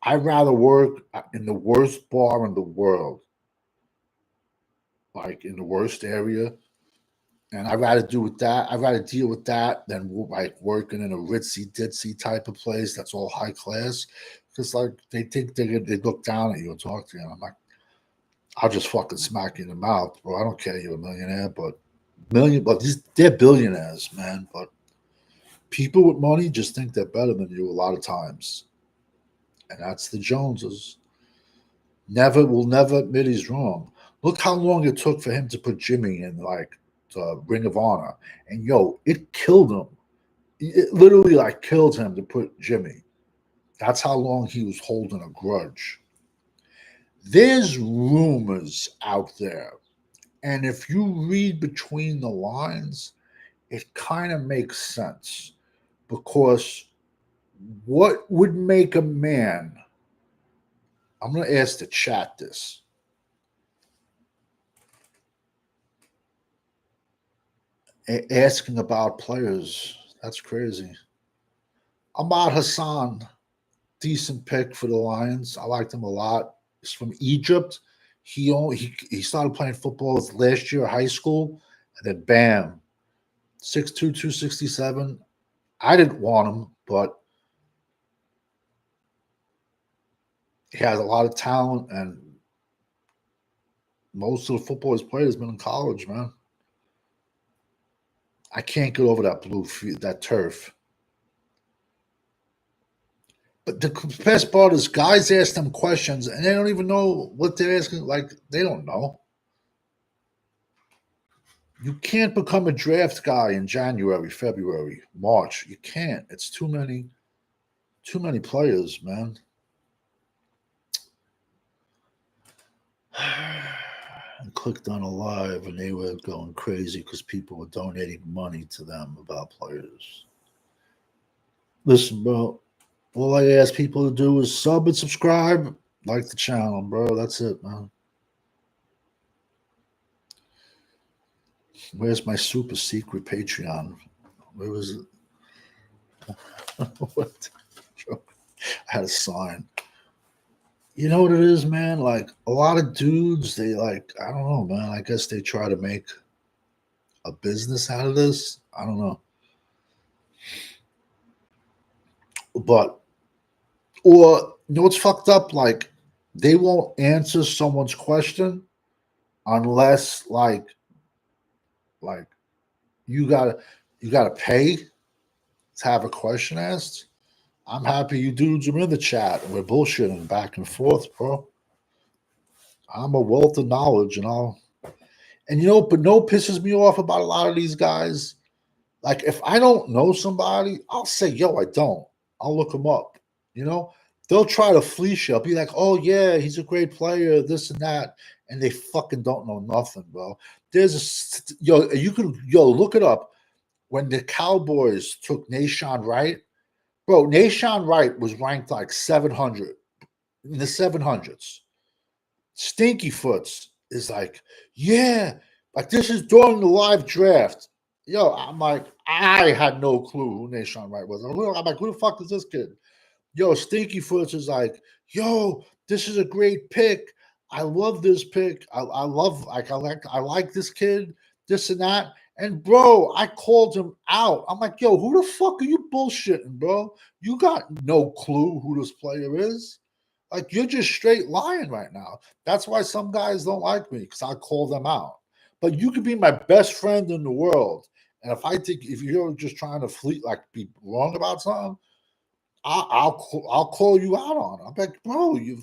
I'd rather work in the worst bar in the world, like in the worst area, and I'd rather do with that. I'd rather deal with that than like working in a ritzy ditzy type of place that's all high class. Because like they think they look down at you and talk to you. And I'm like, I'll just fucking smack you in the mouth, bro. I don't care you're a millionaire, but they're billionaires, man. But people with money just think they're better than you a lot of times, and that's the Joneses. Will never admit he's wrong. Look how long it took for him to put Jimmy in like the Ring of Honor, and yo, it killed him. It literally like killed him to put Jimmy. That's how long he was holding a grudge. There's rumors out there, and if you read between the lines, it kind of makes sense because what would make a man? I'm going to ask the chat this. Asking about players. That's crazy. Ahmad Hassan, decent pick for the Lions. I liked him a lot. He's from Egypt. He started playing football last year, high school, and then bam, 6'2", 267. I didn't want him, but he has a lot of talent, and most of the football he's played has been in college, man. I can't get over that turf. But the best part is guys ask them questions and they don't even know what they're asking. Like, they don't know. You can't become a draft guy in January, February, March. You can't. It's too many players, man. I clicked on a live and they were going crazy because people were donating money to them about players. Listen, bro, all I ask people to do is sub and subscribe, like the channel, bro. That's it, man. Where's my super secret Patreon? Where was it? What? I had a sign. You know what it is, man? Like a lot of dudes, they like, I don't know, man. I guess they try to make a business out of this. I don't know. But, or, you know what's fucked up? Like, they won't answer someone's question unless, like you gotta, you gotta pay to have a question asked. I'm happy you dudes are in the chat and we're bullshitting back and forth, bro. I'm a wealth of knowledge, and but no pisses me off about a lot of these guys. Like if I don't know somebody, I'll say, yo, I don't. I'll look them up. You know, they'll try to fleece you. I'll be like, oh yeah, he's a great player, this and that, and they fucking don't know nothing, bro. You can look it up. When the Cowboys took Nahshon Wright, bro, Nahshon Wright was ranked like 700 in the 700s. Stinky Foots is like, yeah, like this is during the live draft. Yo, I'm like, I had no clue who Nahshon Wright was. I'm like, who the fuck is this kid? Yo, Stinky Foots is like, yo, this is a great pick. I love this pick. I like this kid, this and that. And bro, I called him out. I'm like, yo, who the fuck are you bullshitting, bro? You got no clue who this player is. Like you're just straight lying right now. That's why some guys don't like me because I call them out. But you could be my best friend in the world, and if you're just trying to be wrong about something, I'll call you out on it. I'm like, bro, you're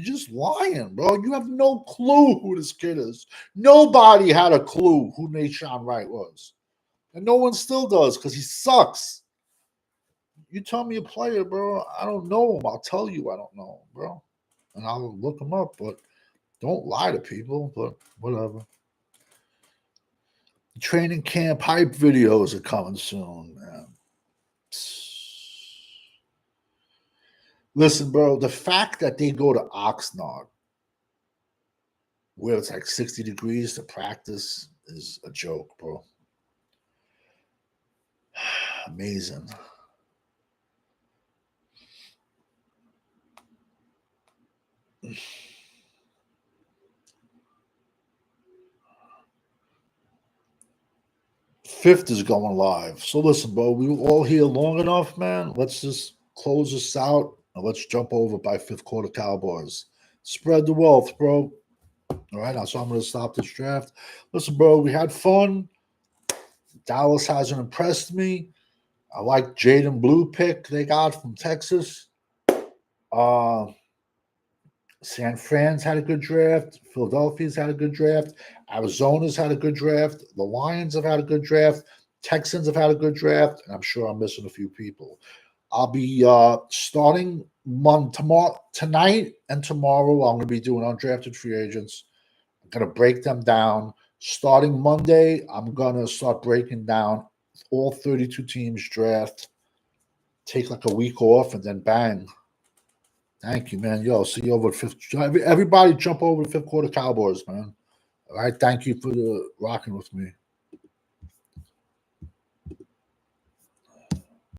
just lying, bro. You have no clue who this kid is. Nobody had a clue who Nahshon Wright was, and no one still does because he sucks. You tell me a player, bro. I don't know him. I'll tell you I don't know him, bro, and I'll look him up. But don't lie to people. But whatever. Training camp hype videos are coming soon, man. Listen, bro, the fact that they go to Oxnard, where it's like 60 degrees to practice, is a joke, bro. Amazing. Fifth is going live. So listen, bro, we were all here long enough, man. Let's just close this out and let's jump over by fifth quarter Cowboys. Spread the wealth, bro. All right, now so I'm going to stop this draft. Listen, bro, we had fun. Dallas hasn't impressed me. I like Jaden Blue pick they got from Texas. San Fran's had a good draft. Philadelphia's had a good draft. Arizona's had a good draft. The Lions have had a good draft. Texans have had a good draft. And I'm sure I'm missing a few people. I'll be starting tonight and tomorrow. I'm going to be doing undrafted free agents. I'm going to break them down. Starting Monday, I'm going to start breaking down all 32 teams draft. Take like a week off and then bang. Thank you, man. Yo, see you over at fifth. Everybody jump over to fifth quarter Cowboys, man. All right. Thank you for rocking with me.